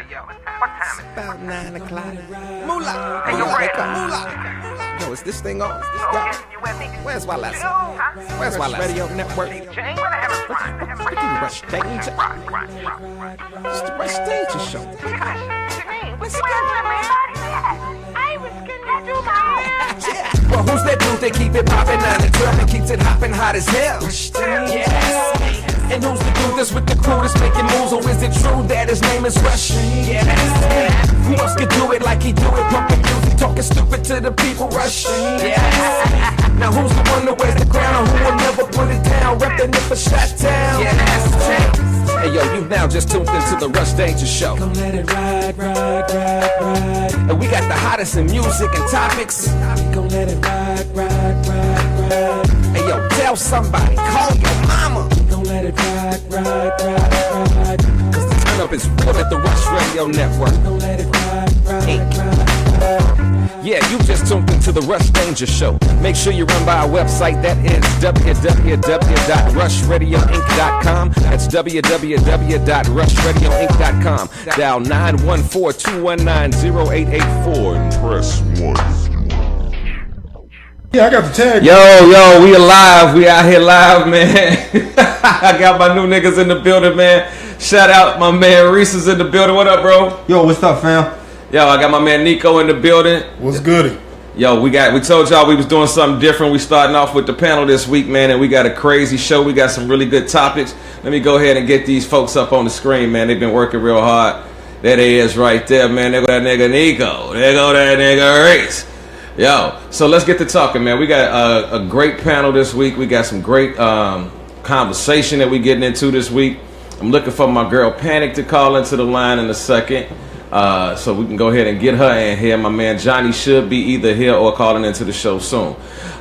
yo? What time is it? About 9 o'clock. Moolah. Hey, yo, Moolah. Yo, is this thing on? Where's Wallace? Where's Wallace? Radio Network. It's the Rush Danger. It's the Rush Danger Show. Listen I was gonna do my hair. Yeah. Well, who's that dude that keep it poppin' 9 to 12 and keeps it hoppin' hot as hell? Yes. And who's the dude that's with the crew that's making moves? Or is it true that his name is Rush? Yes. Who else could do it like he do it? Pumping music, talking stupid to the people. Rush. Yes. Now who's the one that wears the crown? Who will never put it down? Reppin' it for Shot-Town. Yes. Hey yo, you now just tuned into the Rush Danger Show. Gon' let it ride, ride, ride, ride. And we got the hottest in music and topics. Gon' let it ride, ride, ride, ride. Hey yo, tell somebody, call your mama. Gon' let it ride, ride, ride, ride. Cause the turn up is real at the Rush Radio Network. Gon' let it ride, ride, ride, ride. Yeah, you just tuned into the Rush Danger Show. Make sure you run by our website, that is www.rushradioinc.com. That's www.rushradioinc.com. Dial 914-219-0884 and press 1. Yeah, I got the tag. Yo, we alive. We out here live, man. I got my new niggas in the building, man. Shout out my man Reese is in the building. What up, bro? Yo, what's up, fam? Yo, I got my man Nico in the building. What's goody? Yo, we told y'all we was doing something different. We starting off with the panel this week, man, and we got a crazy show. We got some really good topics. Let me go ahead and get these folks up on the screen, man. They've been working real hard. There they is right there, man. There go that nigga Nico. There go that nigga Reese. Yo, so let's get to talking, man. We got a great panel this week. We got some great conversation that we getting into this week. I'm looking for my girl Panic to call into the line in a second. So we can go ahead and get her in here. My man Johnny should be either here or calling into the show soon.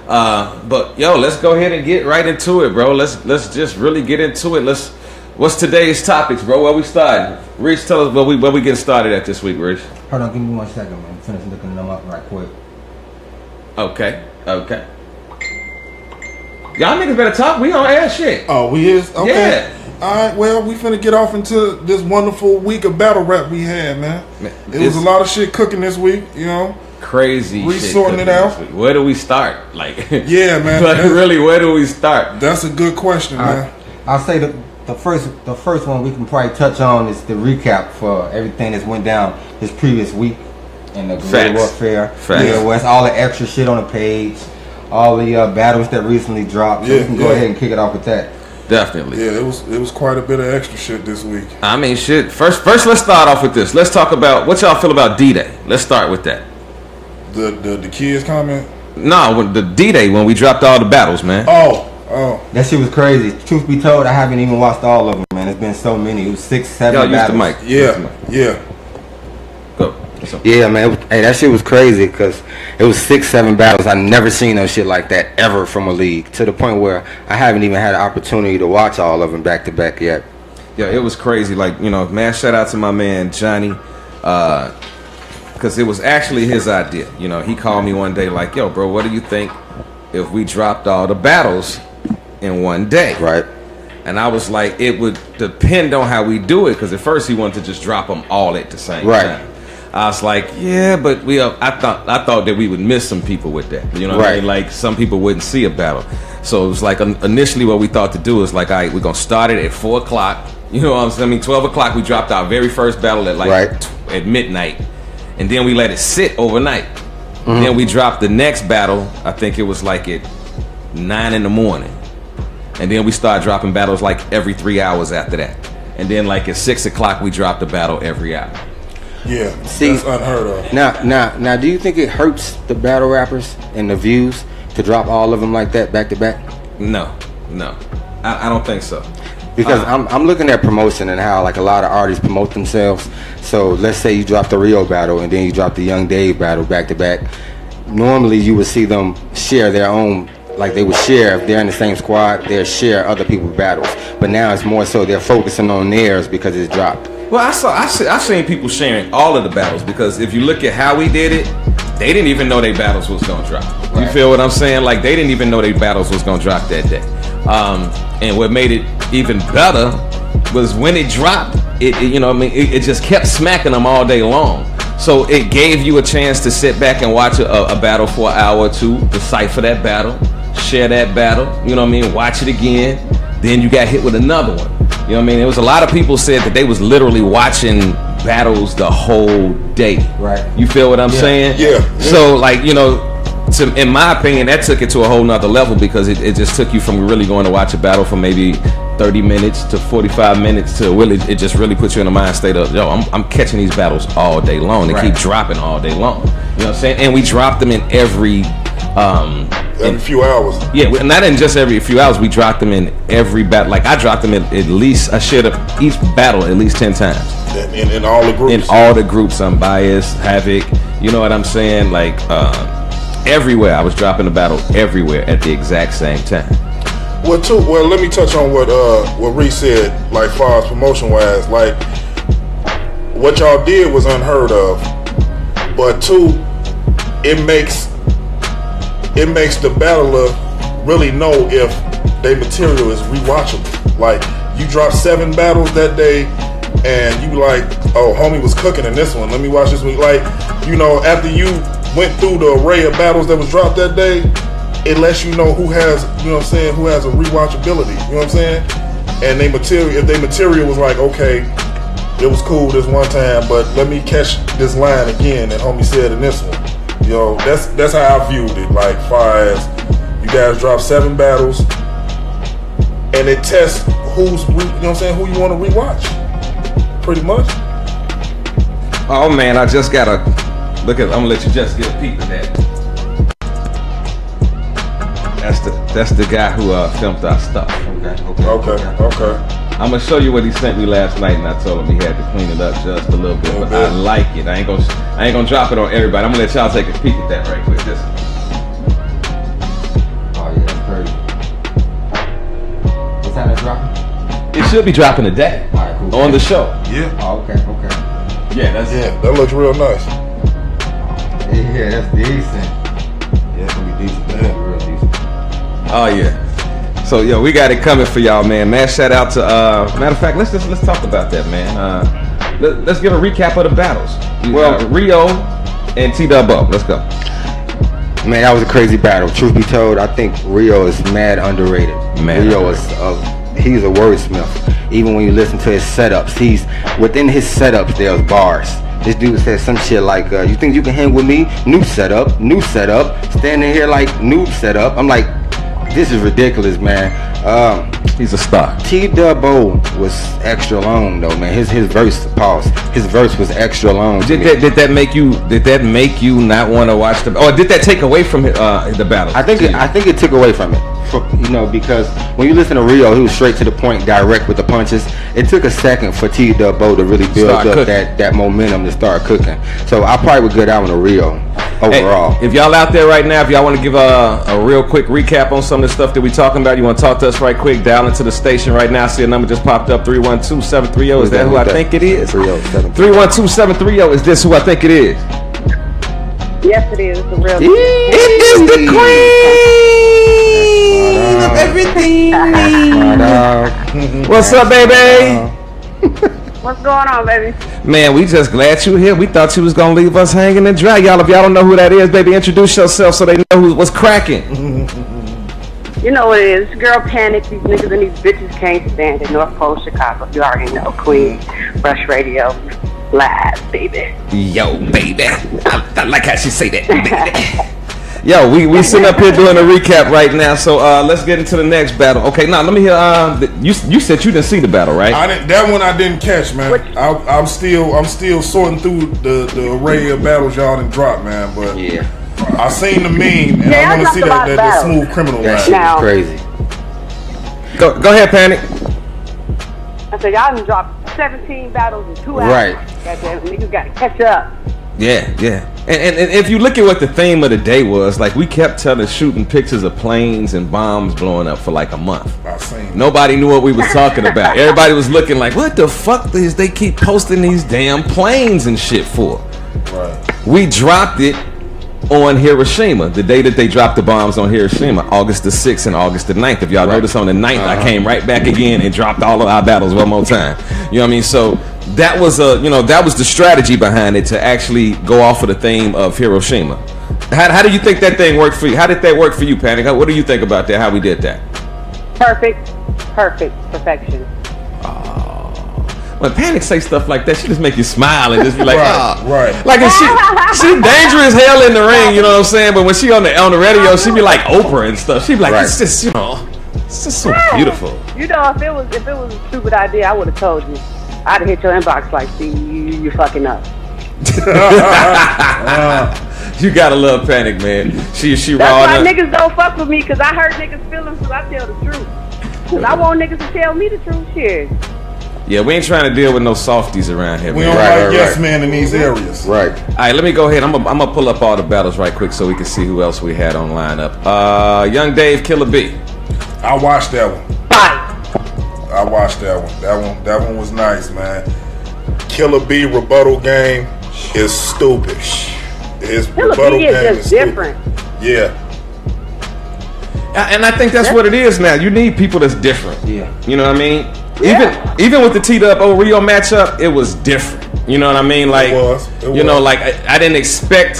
But yo, let's go ahead and get right into it, bro. Let's just really get into it. What's today's topics, bro? Where we starting? Rich, tell us where we getting started at this week, Rich. Hold on, give me 1 second, man. Finish looking them up right quick. Okay. Y'all niggas better talk. We on air shit. Oh, we is? Okay. Yeah. Alright, well, we finna get off into this wonderful week of battle rap we had, man. It was a lot of shit cooking this week, you know. Crazy We shit sorting it out. Where do we start? Like, yeah, man. Like, really, where do we start? That's a good question, man. I'll say the first one we can probably touch on is the recap for everything that's went down this previous week in the guerrilla warfare. Yeah, where it's all the extra shit on the page, all the battles that recently dropped. So we can go ahead and kick it off with that. Definitely. Yeah, it was quite a bit of extra shit this week. I mean, shit. First, let's start off with this. Let's talk about what y'all feel about D-Day. Let's start with that. The kids comment? No, the D-Day when we dropped all the battles, man. Oh. That shit was crazy. Truth be told, I haven't even watched all of them, man. It's been so many. It was 6, 7 battles. Use the mic. Yeah. Go. Yeah, man. Hey, that shit was crazy because it was 6, 7 battles. I never seen no shit like that ever from a league, to the point where I haven't even had an opportunity to watch all of them back to back yet. Yeah, it was crazy. Like, you know, man, shout out to my man Johnny, because it was actually his idea. You know, he called me one day like, yo, bro, what do you think if we dropped all the battles in one day? Right. And I was like, it would depend on how we do it, because at first he wanted to just drop them all at the same time. I was like, yeah, but I thought that we would miss some people with that. You know what I mean? Like, some people wouldn't see a battle. So it was like, initially what we thought to do is like, all right, we're going to start it at 4 o'clock. You know what I'm saying? I mean, 12 o'clock, we dropped our very first battle at like at midnight. And then we let it sit overnight. Mm-hmm. Then we dropped the next battle, I think it was like at 9 in the morning. And then we started dropping battles like every 3 hours after that. And then like at 6 o'clock, we dropped a battle every hour. Yeah, see, that's unheard of. Now, do you think it hurts the battle rappers and the views to drop all of them like that back to back? No, I don't think so. Because I'm looking at promotion and how like a lot of artists promote themselves. So let's say you drop the Rio battle and then you drop the Young Dave battle back to back. Normally you would see them share their own, like they would share, if they're in the same squad, they'll share other people's battles. But now it's more so they're focusing on theirs because it's dropped. Well, I've seen people sharing all of the battles, because if you look at how we did it, they didn't even know their battles was gonna drop. You feel what I'm saying? Like, they didn't even know their battles was gonna drop that day. And what made it even better was when it dropped, you know what I mean, it just kept smacking them all day long. So it gave you a chance to sit back and watch a battle for an hour or two, decipher that battle, share that battle, you know what I mean, watch it again. Then you got hit with another one. You know what I mean? There was a lot of people said that they was literally watching battles the whole day. Right. You feel what I'm saying? Yeah. So like, you know, in my opinion, that took it to a whole nother level because it just took you from really going to watch a battle for maybe 30 minutes to 45 minutes to really, it just really puts you in a mind state of, yo, I'm catching these battles all day long. They keep dropping all day long. You know what I'm saying? And we dropped them in every few hours. Yeah, not in just every few hours. We dropped them in every battle. Like I dropped them in at least, I shared each battle at least 10 times. In all the groups? In all the groups. Unbiased, Havoc, you know what I'm saying? Like everywhere. I was dropping the battle everywhere at the exact same time. Well, let me touch on what Reese said, like far as promotion wise. Like what y'all did was unheard of. But two, it makes the battler really know if their material is rewatchable. Like you dropped 7 battles that day and you like, oh, homie was cooking in this one, let me watch this one. Like, you know, after you went through the array of battles that was dropped that day, it lets you know who has, you know what I'm saying, who has a rewatchability, you know what I'm saying? And they material, if their material was like, okay, it was cool this one time, but let me catch this line again that homie said in this one. You know, that's how I viewed it. Like, far as you guys drop 7 battles, and it tests who's, you know what I'm saying, who you want to rewatch, pretty much. Oh man, I just gotta look at. I'm gonna let you just get a peek at that. That's the guy who filmed our stuff. Okay. I'm gonna show you what he sent me last night, and I told him he had to clean it up just a little bit. But I like it. I ain't gonna drop it on everybody. I'm gonna let y'all take a peek at that right quick. This. Oh yeah, that's crazy. What time that dropping? It should be dropping today. All right, cool. On the show. Yeah. Oh, okay. Yeah, that's that looks real nice. Yeah, that's decent. Yeah, it's gonna be decent. Yeah, real decent. Oh yeah. So yo, we got it coming for y'all, man. Man, shout out to matter of fact, let's talk about that, man. Let's give a recap of the battles. Well, Rio and T-Dubbo. Let's go. Man, that was a crazy battle. Truth be told, I think Rio is mad underrated. Rio is he's a wordsmith. Even when you listen to his setups, he's within his setups. There's bars. This dude says some shit like, "You think you can hang with me? New setup. Standing here like noob setup." I'm like, this is ridiculous, man. He's a star. T-Dubbo was extra long though, man. His verse, pause. His verse was extra long. Did that make you not want to watch the? Or did that take away from the battle? I think it took away from it. You know, because when you listen to Rio, he was straight to the point, direct with the punches. It took a second for T-Dubbo to really build up that momentum to start cooking. So I probably would go down with a Rio overall. Hey, if y'all out there right now, if y'all want to give a real quick recap on some of the stuff that we talking about, you want to talk to us right quick, dial into the station right now. See a number just popped up, 312-730. Is that who I think it is? 312-730. Is this who I think it is? Yes, it is. It's the real. It is the queen of everything. What's up, baby? What's going on, baby? Man, we just glad you here. We thought you was gonna leave us hanging and dry. Y'all, if y'all don't know who that is, baby, introduce yourself so they know what's cracking. You know what it is. Girl Panic. These niggas and these bitches can't stand it. North Pole, Chicago. You already know. Queen, Rush Radio, live, baby. Yo, baby. I like how she say that, baby. Yo, we sitting up here doing a recap right now, so let's get into the next battle. Okay, now let me hear. You said you didn't see the battle, right? That one I didn't catch, man. I'm still sorting through the array of battles y'all done dropped, man. But yeah, I seen the meme, and I want to see that Smooth Criminal. That shit is crazy. Go ahead, Panic. I said y'all done dropped 17 battles in 2 hours. Right. Goddamn, niggas got to catch up. Yeah. And if you look at what the theme of the day was, like we kept shooting pictures of planes and bombs blowing up for like a month. Nobody knew what we was talking about. Everybody was looking like, what the fuck is they keep posting these damn planes and shit for? Right. We dropped it, on Hiroshima, the day that they dropped the bombs on Hiroshima, August the 6th and August the 9th. If y'all notice, on the 9th, I came right back again and dropped all of our battles one more time. You know what I mean? So that was that was the strategy behind it, to actually go off of the theme of Hiroshima. How do you think that thing worked for you? How did that work for you, Panic? What do you think about that? How we did that? Perfection. When Panic say stuff like that, she just make you smile and just be like, right. Like, and she dangerous hell in the ring, you know what I'm saying? But when she on the radio, she be like Oprah and stuff. She be like, it's just, it's just so beautiful. You know, if it was a stupid idea, I would have told you. I'd have hit your inbox like, see, you fucking up. You gotta love Panic, man. She raw. That's why niggas don't fuck with me, because I hurt niggas' feelings, because I tell the truth. Because I want niggas to tell me the truth. Shit. Yeah, we ain't trying to deal with no softies around here, We man. don't like yes man in these areas. Right. All right, let me go ahead. I'm gonna pull up all the battles right quick so we can see who else we had on lineup. Young Dave, Killer B. I watched that one. Fight. I watched that one. That one was nice, man. Killer B rebuttal game is stupid. His Killer rebuttal B game is just different. Yeah. And I think that's what it is now. You need people that's different. Yeah. You know what I mean? Yeah. Even with the T-Dub Rio matchup, it was different. You know what I mean? Like, It you know, was. like I didn't expect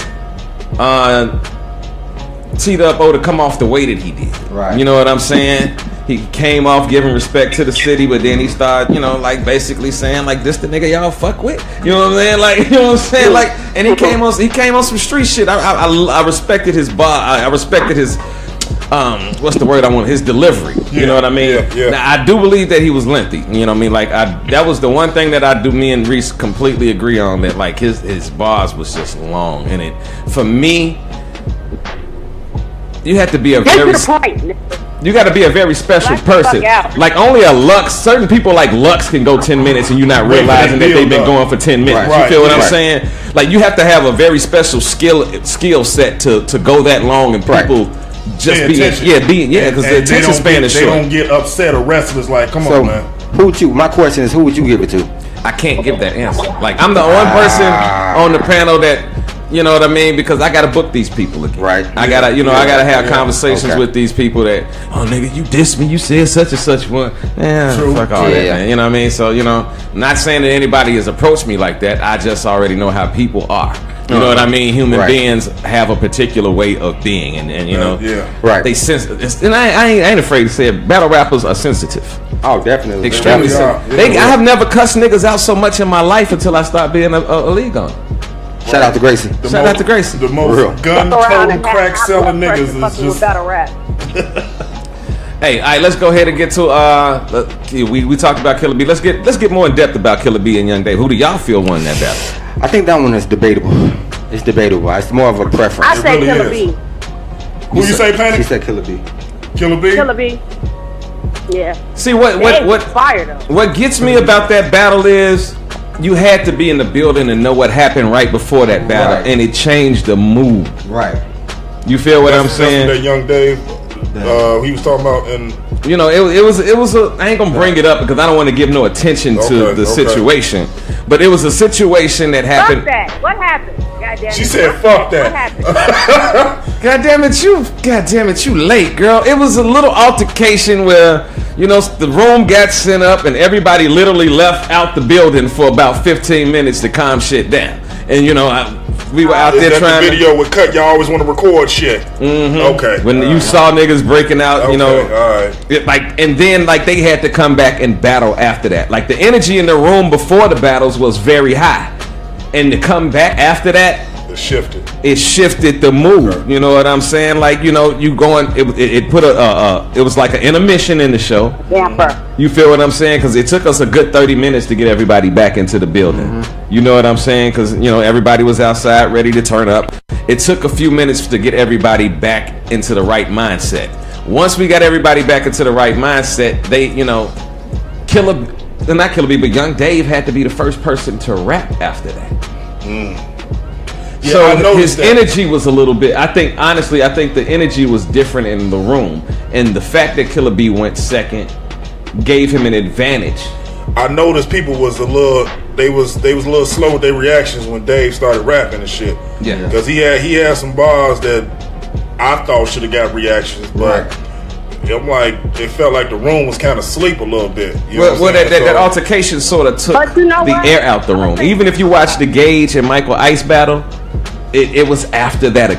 T-Dub to come off the way that he did. Right. You know what I'm saying? He came off giving respect to the city, but then he started, you know, like basically saying like, this the nigga y'all fuck with. You know what I'm saying? Like, you know what I'm saying? Like, and he came on some street shit. I respected his bar. I respected his what's the word I want? His delivery. You know what I mean? Yeah. Now, I do believe that he was lengthy. You know what I mean? Like, that was the one thing that I do. Me and Reese completely agree on, that like his bars was just long, and it for me, you have to be a Get very. to the point. You got to be a very special Black the person. fuck out. Like, only a Lux, certain people like Lux can go 10 minutes and you're not realizing that they've been going for 10 minutes. Right. You feel what I'm Right. saying? Like, you have to have a very special skill set to go that long, and people just because the attention span is They short. don't get upset or restless. Like, come So, on, man. my question is, who would you give it to? I can't give that answer. Like, I'm the one person on the panel that, you know what I mean? Because I gotta book these people again. Right. I gotta have Yeah. conversations with these people that, oh nigga, you dissed me, you said such and such one. Yeah, True. fuck all that, man. You know what I mean? So, you know, not saying that anybody has approached me like that. I just already know how people are. You know what I mean? Human beings have a particular way of being, and you know, Right. they and I ain't afraid to say it. Battle rappers are sensitive. Oh, definitely. Extremely Yeah, sensitive. yeah. I have never cussed niggas out so much in my life until I started being a league on. Shout out to Gracie. Shout out to Gracie. The most Real. gun-toting, crack-selling niggas is just... battle rap. Hey, all right, let's go ahead and get to we talked about Killer B. Let's get more in depth about Killer B and Young Dave. Who do y'all feel won that battle? I think that one is debatable. It's debatable. It's more of a preference. I say really Killer is. B. Who you say, She Panic? said Killer B. Killer B? Killer B. Yeah. See what fire though. what gets me about that battle is you had to be in the building and know what happened right before that battle, Right. and it changed the mood. Right. You feel what I'm That's saying? that Young Dave, he was talking about, and You know, it was I ain't gonna bring it up because I don't want to give no attention to the situation, but it was a situation that happened. Fuck that. What happened? Goddamn. she said, fuck What that. happened? God damn it, you late, girl. It was a little altercation where, you know, the room got sent up and everybody literally left out the building for about 15 minutes to calm shit down. And, you know, we were out Is there that trying the video with cut? Y'all always want to record shit. Okay. when you saw niggas breaking out, you know, all right. and then they had to come back and battle after that. Like, the energy in the room before the battles was very high. And to come back after that, It shifted the mood. You know what I'm saying? Like, you know, you going, it put it was like an intermission in the show. Damper. You feel what I'm saying? Because it took us a good 30 minutes to get everybody back into the building. You know what I'm saying? Because, you know, everybody was outside ready to turn up. It took a few minutes to get everybody back into the right mindset. Once we got everybody back into the right mindset, they, you know, not Killer B, but Young Dave had to be the first person to rap after that. Yeah, So I noticed his that. energy was a little bit, I think the energy was different in the room. And the fact that Killer B went second gave him an advantage. I noticed people was a little they was a little slow with their reactions when Dave started rapping and shit. Yeah. Because he had some bars that I thought should have got reactions, but I'm like, it felt like the room was kind of asleep a little bit. You know Well, that altercation sort of took But you know the what? air out the room. Even if you watch the Gage and Michael Ice battle, it was after that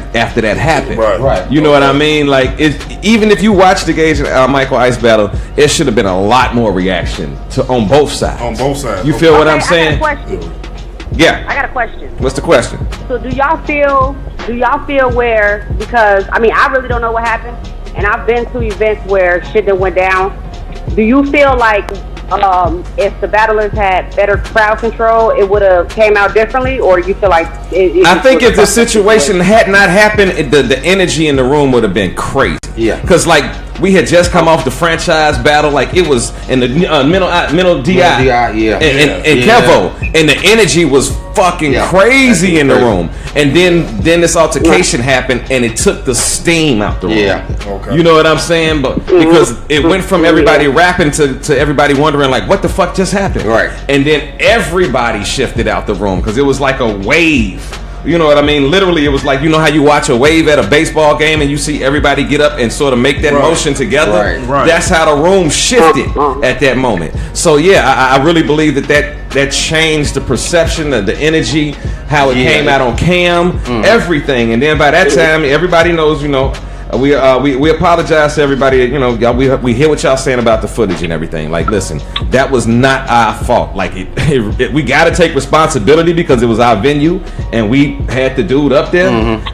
happened. Right. You know what I mean? Like, even if you watch the Gage and Michael Ice battle, it should have been a lot more reaction on both sides. On both sides. You feel what I'm I saying? got a question. Yeah. I got a question. What's the question? So do y'all feel where, because I mean I really don't know what happened, and I've been to events where shit that went down. Do you feel like if the battlers had better crowd control, it would have came out differently, or you feel like I think if the situation had not happened, the energy in the room would have been crazy. Yeah. Because like we had just come off the franchise battle, like it was in the mental DI, and Kevo, and the energy was fucking crazy in the room. And then this altercation happened, and it took the steam out the room. Yeah. Okay. You know what I'm saying? But because it went from everybody rapping to everybody wondering like, what the fuck just happened? Right. And then everybody shifted out the room because it was like a wave. You know what I mean? Literally, it was like, you know how you watch a wave at a baseball game and you see everybody get up and sort of make that motion together? Right. That's how the room shifted at that moment. So yeah, I really believe that changed the perception of the energy, how it came out on cam, everything. And then by that time, everybody knows, you know, we apologize to everybody. You know, y'all, we hear what y'all saying about the footage and everything. Like, listen, that was not our fault. Like, we got to take responsibility because it was our venue and we had the dude up there.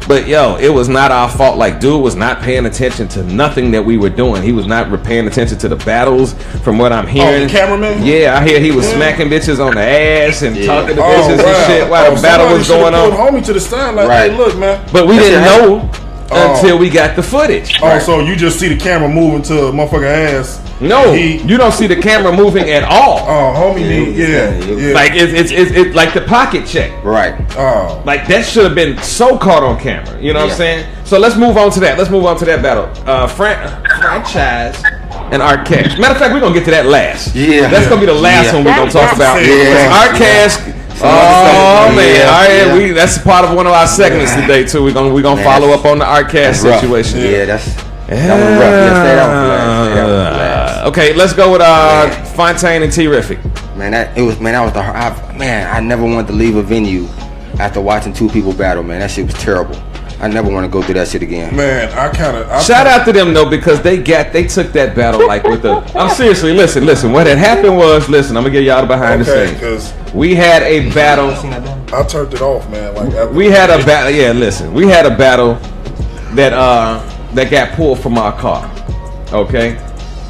But yo, it was not our fault. Like, dude was not paying attention to nothing that we were doing. He was not paying attention to the battles. From what I'm hearing, the cameraman. Yeah, I hear he was smacking bitches on the ass and talking to bitches and shit while the battle was going on. Homie to the stand, like, hey, look, man. But we didn't know until we got the footage. Oh, so you just see the camera moving to a motherfucker ass? No, you don't see the camera moving at all. Oh, homie, yeah. Like it's like the pocket check. Right. Oh, Like that should have been so caught on camera. You know what I'm saying? So let's move on to that. Let's move on to that battle. Franchise and Arcash. Matter of fact, we're gonna get to that last. Yeah. That's gonna be the last one we're gonna talk about. Arcash. Oh man! All right, that's part of one of our segments today too. We're gonna follow up on the Arcash situation. Yeah, that was rough. Okay, let's go with Fontaine and Terrific. That was the I never wanted to leave a venue after watching two people battle. Man, that shit was terrible. I never want to go through that shit again. Man, Shout out to them though, because they took that battle like with the. I'm seriously, listen. What had happened was, I'm gonna get y'all the behind the scenes. We had a battle. I turned it off, man. Like we had a battle. Yeah, listen. We had a battle that got pulled from our car. Okay,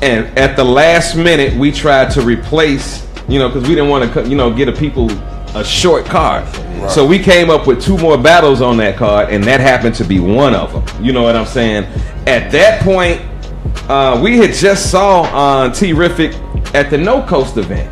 and at the last minute, we tried to replace. You know, because we didn't want to, get a short card. Right. So we came up with two more battles on that card, and that happened to be one of them. You know what I'm saying? At that point, we had just saw Terrific at the No Coast event.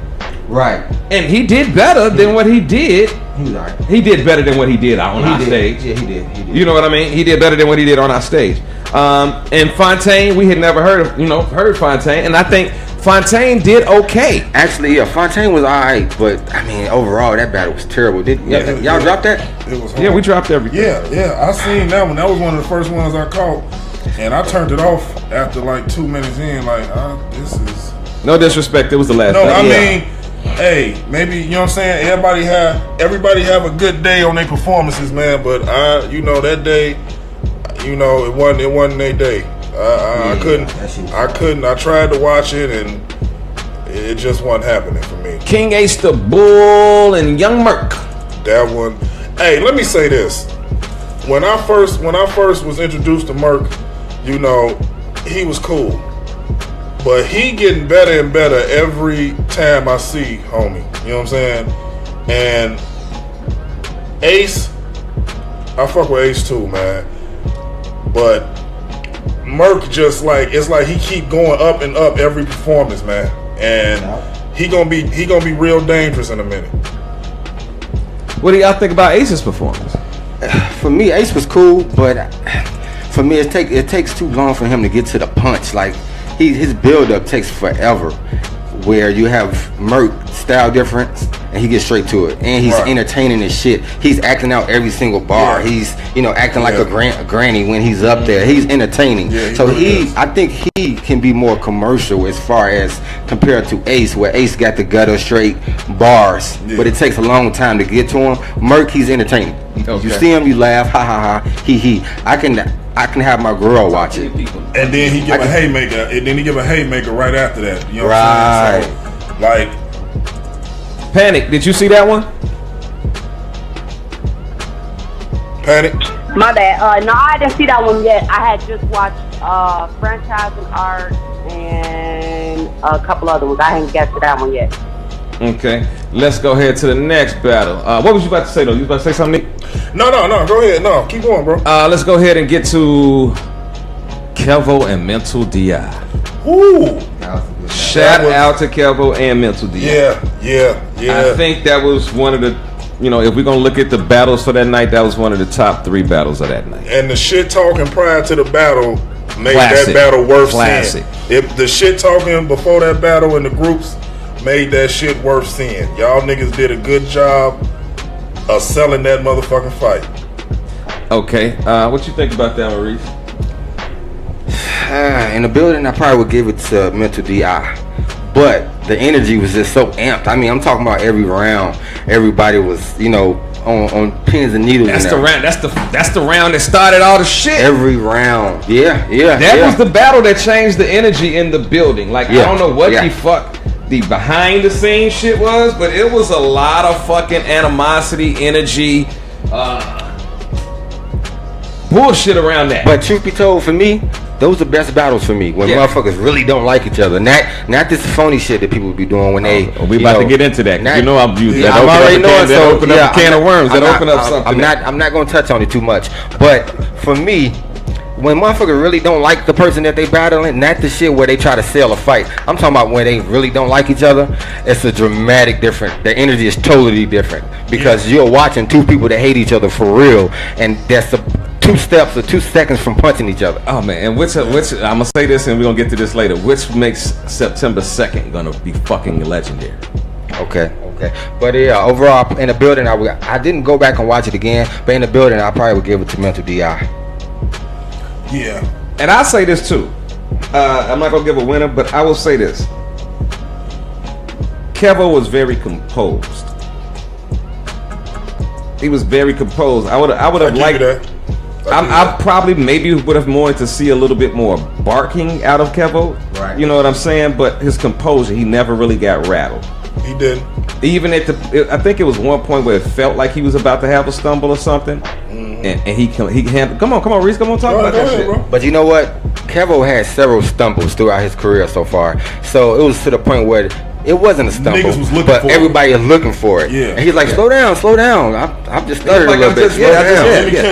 Right. And he did better than what he did. He was all right. He did better than what he did on our stage. Yeah, he did. You know what I mean? He did better than what he did on our stage. And Fontaine, we had never heard Fontaine, and I think Fontaine did okay. Actually, yeah, Fontaine was alright, but I mean, overall, that battle was terrible. Y'all drop that? It was we dropped everything. Yeah, I seen that one. That was one of the first ones I caught, and I turned it off after like 2 minutes in. Like, this is no disrespect. It was the last. No, thing. I mean, hey, maybe you know what I'm saying. Everybody have a good day on their performances, man. But that day, it wasn't their day. I couldn't. I tried to watch it, and it just wasn't happening for me. King Ace the Bull and Young Merc. That one. Hey, let me say this. When I first was introduced to Merc, he was cool, but he getting better and better every time I see homie. You know what I'm saying? And Ace, I fuck with Ace too, man. But Merc just it's like he keep going up and up every performance, man, and he gonna be real dangerous in a minute. What do y'all think about Ace's performance? For me, Ace was cool, but for me, it takes too long for him to get to the punch. Like his build up takes forever. where you have Merc style difference, and he gets straight to it, and he's entertaining his shit. He's acting out every single bar. He's acting like a granny when he's up there. He's entertaining. So I think he can be more commercial as far as compared to Ace, where Ace got the gutter straight bars, but it takes a long time to get to him. Merc, he's entertaining. You see him, you laugh, ha ha ha, he. I can have my girl watch it. And then he give a haymaker, right after that. You know what I'm saying? So, like, Panic, did you see that one? Panic? My bad. No, I didn't see that one yet. I had just watched Franchise and Art and a couple other ones. I hadn't got to that one yet. Okay, let's go ahead to the next battle. What was you about to say though? You was about to say something, Nick? No. Go ahead. No, keep going, bro. Let's go ahead and get to Kelvo and Mental DI. Woo! Shout out to Kelvo and Mental DI. Yeah. I think that was one of the, if we're gonna look at the battles for that night, that was one of the top 3 battles of that night. And the shit talking prior to the battle made that battle worth seeing. If the shit talking before that battle in the groups made that shit worth seeing. Y'all niggas did a good job of selling that motherfucking fight. Okay, what you think about that, Maurice? In the building, I probably would give it to Mental DI, but the energy was just so amped. I mean, I'm talking about every round, everybody was, on pins and needles. That's the round. That's the round that started all the shit. Every round, yeah. That was the battle that changed the energy in the building. Like I don't know what the fuck the behind the scenes shit was, but it was a lot of fucking animosity, energy, bullshit around that. But truth be told, for me, those are the best battles for me when motherfuckers really don't like each other. Not this phony shit that people be doing when they. We about to get into that. I'm using that. I'm already knowing. So open up a can of worms. That open up something. I'm not gonna touch on it too much. But for me, when motherfuckers really don't like the person that they battling, not the shit where they try to sell a fight. I'm talking about when they really don't like each other. It's a dramatic difference. The energy is totally different because you're watching 2 people that hate each other for real, and that's the 2 steps or 2 seconds from punching each other. Oh man, and which I'm gonna say this, and we're gonna get to this later. Which makes September 2nd gonna be fucking legendary? Okay. But yeah, overall in the building, I didn't go back and watch it again, but in the building, I probably would give it to Mental DI. Yeah. And I'll say this too. I'm not gonna give a winner, but I will say this. Kevo was very composed. He was very composed. I would have liked that. I probably maybe would have wanted to see a little bit more barking out of Kevo. Right. You know what I'm saying? But his composure, he never really got rattled. He didn't. Even at I think it was one point where it felt like he was about to have a stumble or something, and he handled. Come on, Reese, come on, talk about that shit. Bro. But you know what? Kevo had several stumbles throughout his career so far, so it was to the point where it wasn't a stumble, but everybody is looking for it. Yeah. And he's like, slow down. I'm just stuttered a little bit.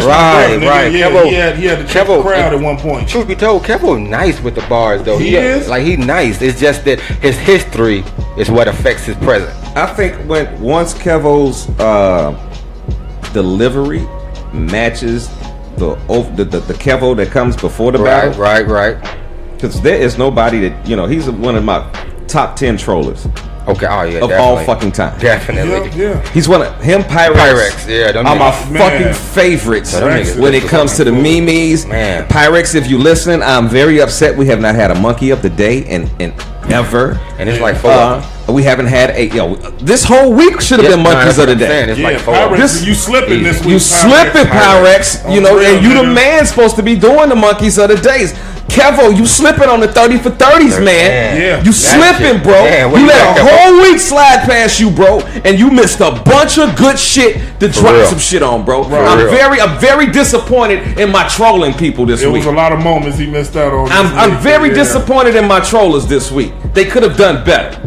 Right. Kevo, he had to check the crowd at one point. Truth be told, Kevo nice with the bars though. He is like he nice. It's just that his history is what affects his present. I think once Kevo's delivery matches the Kevo that comes before the battle, right. Because there is nobody that he's one of my top 10 trollers. Okay, of definitely. All fucking time. Definitely. Yeah. He's one of him. Pyrex. Yeah, are my fucking favorites when it comes to the memes. Man, Pyrex, if you listening, I'm very upset. We have not had a monkey of the day in ever. And it's like 4. We haven't had this whole week should have been monkeys of the day. It's like 4. Pyrex, you slipping this week. You slipping, Pyrex. And you the man supposed to be doing the monkeys of the days. Kevo, you slipping on the 30 for 30s, man. Yeah. You slipping, bro. You let a whole week slide past you, bro, and you missed a bunch of good shit to drop some shit on, bro. I'm very disappointed in my trolling people this week. There was a lot of moments he missed out on. I'm very disappointed in my trollers this week. They could have done better.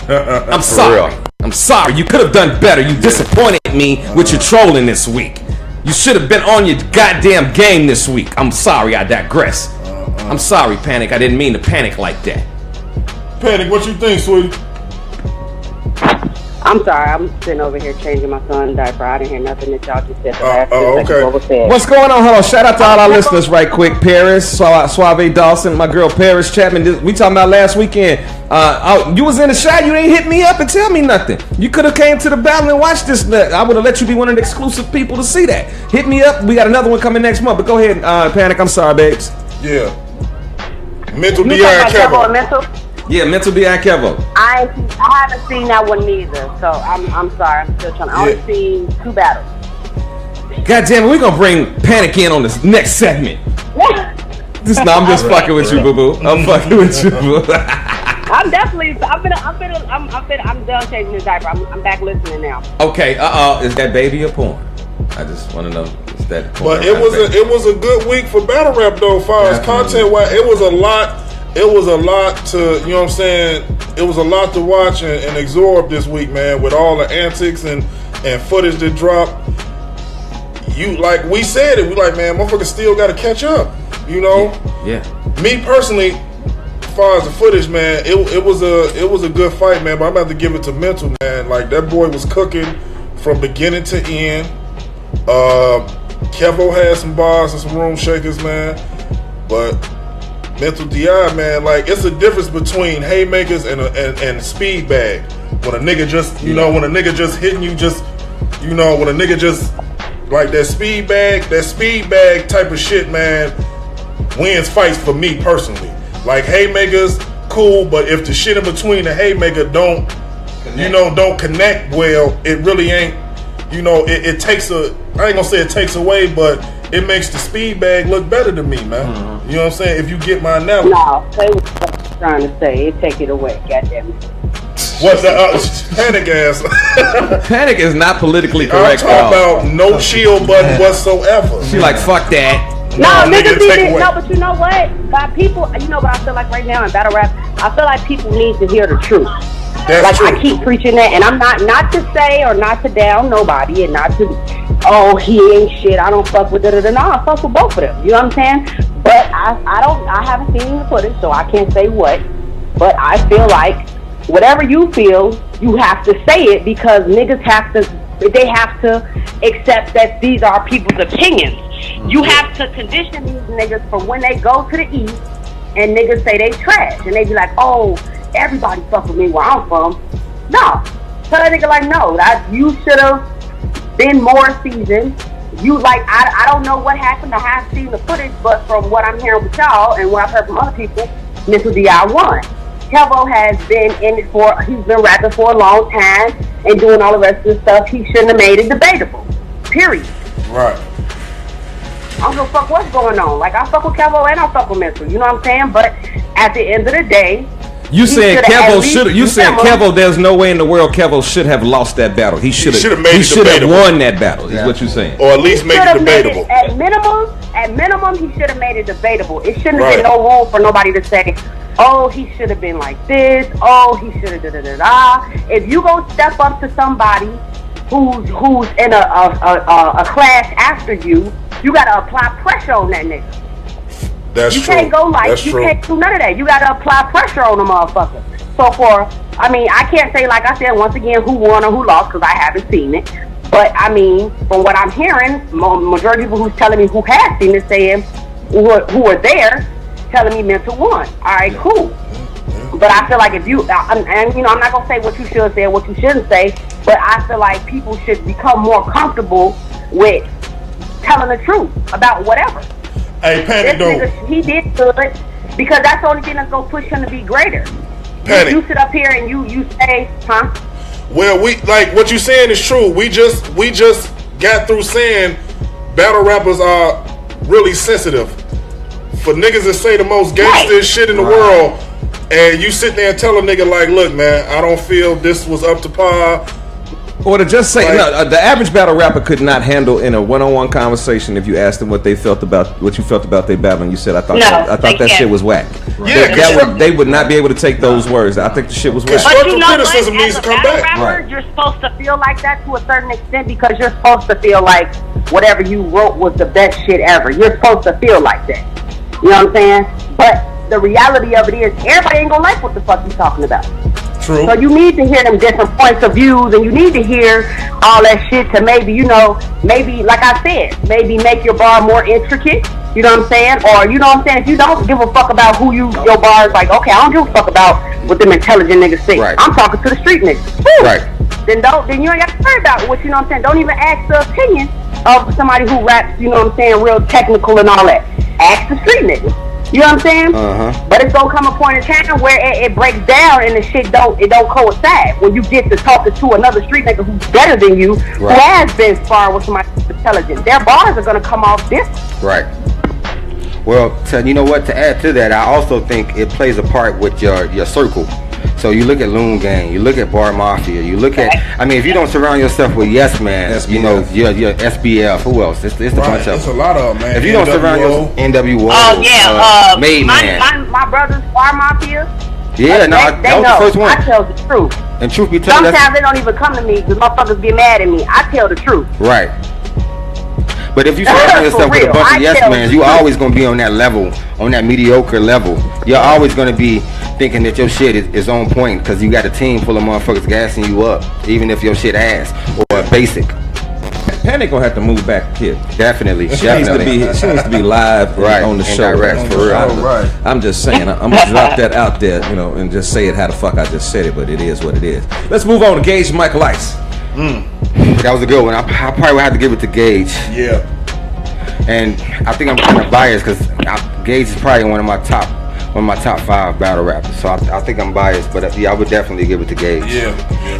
I'm sorry. I'm sorry. You could have done better. You disappointed me with your trolling this week. You should have been on your goddamn game this week. I'm sorry. I digress. I'm sorry, Panic. I didn't mean to panic like that. Panic, what you think, sweetie? I'm sorry, I'm sitting over here changing my son's diaper. I didn't hear nothing that y'all just said. Okay. What's going on? Hold on. Shout out to all our listeners right quick. Paris, Suave Dawson, my girl Paris Chapman. We talking about last weekend. You was in the shot. You ain't hit me up and tell me nothing. You could have came to the battle and watched this. I would have let you be one of the exclusive people to see that. Hit me up. We got another one coming next month. But go ahead, Panic. I'm sorry, babes. Yeah. Mental D.I. and Kevo. Yeah, Mental D.I. Kevo. I haven't seen that one neither, so I'm sorry. I'm still trying. I only seen 2 battles. God damn it, we're gonna bring Panic in on this next segment. I'm just fucking with you, boo boo. I'm fucking with you, boo. I'm definitely. I'm done changing the diaper. I'm back listening now. Okay. Is that baby a porn? I just want to know. Is that porn? But it was a good week for battle rap though, as far as content wise. It was a lot. It was a lot to, you know what I'm saying? It was a lot to watch and absorb this week, man, with all the antics and footage that dropped. You, like we said it, we like, man, motherfuckers still got to catch up, you know? Yeah. Me personally, as far as the footage, man, it was a good fight, man, but I'm about to give it to Mental, man. Like, that boy was cooking from beginning to end. Kevo had some bars and some room shakers, man, but Mental D.I., man, like, it's a difference between haymakers and speed bag. When a nigga just, you know, when a nigga just hitting you, just, you know, when a nigga just, like, that speed bag type of shit, man, wins fights for me personally. Like, haymakers, cool, but if the shit in between the haymaker don't connect well, it really ain't, you know, it takes I ain't gonna say it takes away, but it makes the speed bag look better to me, man. Mm-hmm. You know what I'm saying? If you get my analogy. No, say what I'm trying to say. It take it away. Goddamn it. What's the Panic ass? Panic is not politically correct. I'm talking about no chill button whatsoever. She like, fuck that. No, niggas need it. No, but you know what? By people, you know what I feel like right now in battle rap? I feel like people need to hear the truth. That's like true. I keep preaching that, and I'm not to say or not to down nobody, and not to, oh, he ain't shit, I don't fuck with it. No, I fuck with both of them. You know what I'm saying? But I haven't seen the footage, so I can't say what. But I feel like whatever you feel, you have to say it because niggas have to accept that these are people's opinions. You have to condition these niggas for when they go to the East and niggas say they trash, and they be like, oh, everybody fuck with me where I'm from. No. Tell that nigga like, no, you should have been more seasoned. You like, I don't know what happened. I haven't seen the footage, but from what I'm hearing with y'all and what I've heard from other people, Mental D.I. won. Kevo has been in it he's been rapping for a long time and doing all the rest of the stuff. He shouldn't have made it debatable. Period. Right. I don't give a fuck what's going on. Like, I fuck with Kevo and I fuck with Mental. You know what I'm saying? But at the end of the day, you saying Kevo should? You saying Kevo? There's no way in the world Kevo should have lost that battle. He should have won that battle. Is what you're saying? Or at least made it debatable. At minimum, he should have made it debatable. It shouldn't have been no room for nobody to say, oh, he should have been like this. Oh, he should have da-da-da-da. If you go step up to somebody who's in a class after you, you gotta apply pressure on that nigga. That's you true. Can't go like That's you true. Can't do none of that. You gotta apply pressure on the motherfucker. So I can't say, like I said once again, who won or who lost because I haven't seen it. But I mean, from what I'm hearing, majority of people who's telling me who has seen it saying who are there, telling me Mental won. All right, cool. But I feel like if you and you know, I'm not gonna say what you should say or what you shouldn't say, but I feel like people should become more comfortable with telling the truth about whatever. Hey, Panic, nigga, he did good because that's the only thing that's gonna push him to be greater. Panic. You sit up here and you say, huh? Well, we like what you saying is true. We just got through saying battle rappers are really sensitive. For niggas that say the most gangster shit in the world, and you sit there and tell a nigga like, look, man, I don't feel this was up to par. Or to just say, the average battle rapper could not handle in a one-on-one conversation if you asked them what you felt about their battle, and you said, I thought that shit was whack. Yeah, they would not be able to take those words. I think the shit was whack. But you know what? As a battle rapper, you're supposed to feel like that to a certain extent because you're supposed to feel like whatever you wrote was the best shit ever. You're supposed to feel like that. You know what I'm saying? But the reality of it is, everybody ain't gonna like what the fuck you talking about. True. So you need to hear them different points of views, and you need to hear all that shit to maybe, you know, maybe, like I said, maybe make your bar more intricate. You know what I'm saying? Or, you know what I'm saying? If you don't give a fuck about who your bar is, like, okay, I don't give a fuck about what them intelligent niggas say. Right. I'm talking to the street niggas. Woo! Right. Then you ain't got to worry about what, you know what I'm saying? Don't even ask the opinion of somebody who raps, you know what I'm saying, real technical and all that. Ask the street niggas. You know what I'm saying? But it's gonna come a point in time where it breaks down and the shit don't coincide. When you get to talking to another street nigga who's better than you, who has been sparring with somebody who's intelligent, their bars are gonna come off different. Right. Well, so you know what? To add to that, I also think it plays a part with your circle. So you look at Loon Gang, you look at Bar Mafia, you look at, I mean, if you don't surround yourself with Yes Man, you know, your SBF, who else? It's a bunch of It's a lot of them, man. If you don't surround yourself, NWO, Made Man. My brothers, Bar Mafia. Yeah, no, they that was know. the first one. I tell the truth. And truth be told, Sometimes they don't even come to me because motherfuckers get mad at me. I tell the truth. right. But if you surround yourself with a bunch of yes mans, you always gonna be on that level, on that mediocre level. You're always gonna be thinking that your shit is on point because you got a team full of motherfuckers gassing you up, even if your shit ass or basic. Panic gonna have to move back here. Definitely, She needs to be live Right, on the and show. direct, for real. Right. I'm just saying, I'm gonna drop that out there, you know, and just say it how the fuck I just said it, but it is what it is. Let's move on to Gage Michael Ice. That was a good one. I probably would have to give it to Gage. Yeah. And I think I'm kind of biased because Gage is probably one of my top 5 battle rappers. So I think I'm biased, but yeah, I would definitely give it to Gage. Yeah.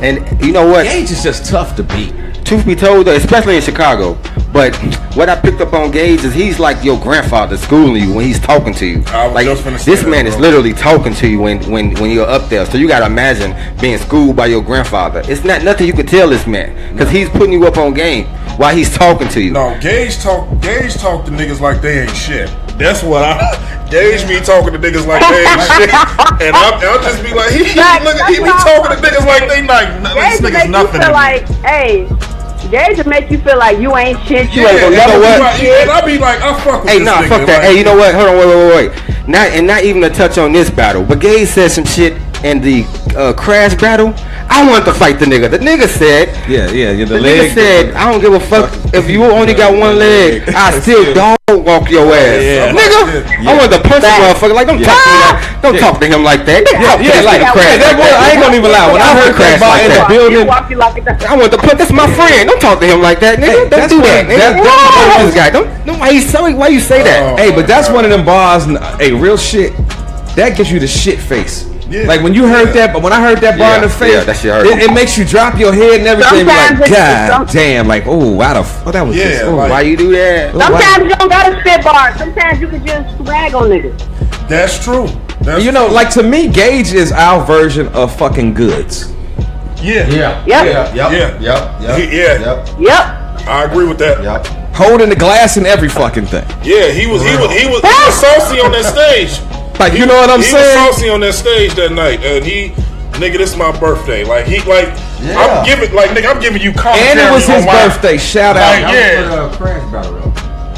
And you know what? Gage is just tough to beat. Truth be told, though, especially in Chicago, but what I picked up on Gage is he's like your grandfather schooling you when he's talking to you. I was Like just finna say this that, man is bro. literally talking to you when you're up there. So you gotta imagine being schooled by your grandfather. It's not nothing you could tell this man because he's putting you up on game while he's talking to you. No, Gage talk to niggas like they ain't shit. That's what Gage be talking to niggas like they ain't shit. And I'll just be like, he be talking to niggas like they like, this nigga's nothing to me. Like, hey, Gage will make you feel like you ain't shit. You ain't Yeah, gonna never what? be shit. And I be like, I fuck with Hey, this nah, nigga. fuck that. Like, Hey, you know what? Hold on, wait. Not even to touch on this battle, but Gage said some shit in the Crash battle. I wanted to fight the nigga. The nigga said, Yeah, the the nigga leg. said, I don't give a fuck if you only got one leg. I still dog walk your ass, Yeah. nigga. I wanted to punch the motherfucker. Like, don't talk to me like, don't talk to him like that. Like that boy, I ain't gonna even lie. When I heard that bar in the building, I want to put this my friend. Don't talk to him like that, nigga. Hey, Don't that's do that, what- nigga. that- This guy. Don't. Why you say that? hey, but that's one of them bars. Hey, real shit. That gives you the shit face. Yeah. Like when you heard that, but when I heard that bar in the face, that shit hurt. it makes you drop your head and everything. Sometimes Like, it's- God damn, like, oh, wow, that was Yeah, just, oh, like- Why you do that? Sometimes you don't gotta spit bars. Sometimes you can just swag on niggas. That's true. That's you know, true. like to me, Gage is our version of fucking Goods. Yeah. Yep. Yeah. Yep. I agree with that. Holding the glass and every fucking thing. Yeah, he was saucy on that stage. Like, you know what I'm He saying? was saucy on that stage that night, and nigga, this is my birthday. Like I'm giving you commentary. And it was his on my- birthday. Shout out. Like, yeah. Crash battle though.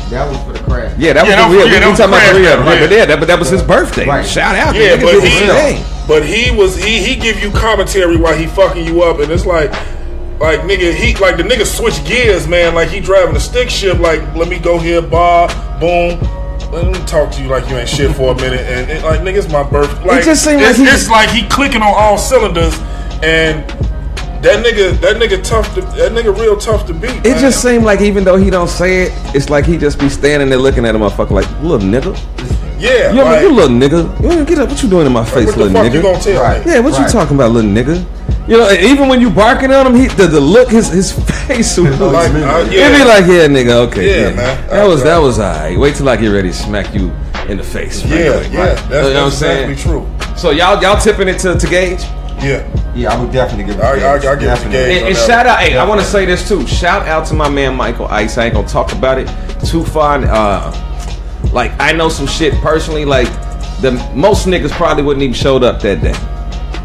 That was for the crash. Yeah, that was Yeah, the real. that We was talking about the Crash real. battle, right. But that was his birthday. Right. Shout out. Yeah, The nigga but did his thing. he give you commentary while he fucking you up, and it's like nigga, the nigga switch gears, man. Like he driving a stick shift. Like, let me go here, bar, boom. Let me talk to you like you ain't shit for a minute, and like nigga, it's my birthday. Like, It just seemed like it's like he clicking on all cylinders, and that nigga real tough to beat. It just seemed like even though he don't say it, it's like he just be standing there looking at a motherfucker like, little nigga. yeah, You like, little nigga. You get up. What you doing in my face, what the little fuck nigga? you gonna tell me? Yeah, what you talking about, little nigga? You know, even when you barking at him, the look, his face was Like, It'd be yeah. like, yeah, nigga, okay, Yeah, man. That was alright. Wait till I get ready to smack you in the face. Yeah, right? yeah, Right. that's You know what I'm exactly saying? true. So y'all tipping it to Gage? Yeah, Yeah, I would definitely give it. I give it to Gage. And shout out, hey, I want to say this too. Shout out to my man Michael Ice. I ain't gonna talk about it too far. Like I know some shit personally. Like most niggas probably wouldn't even showed up that day.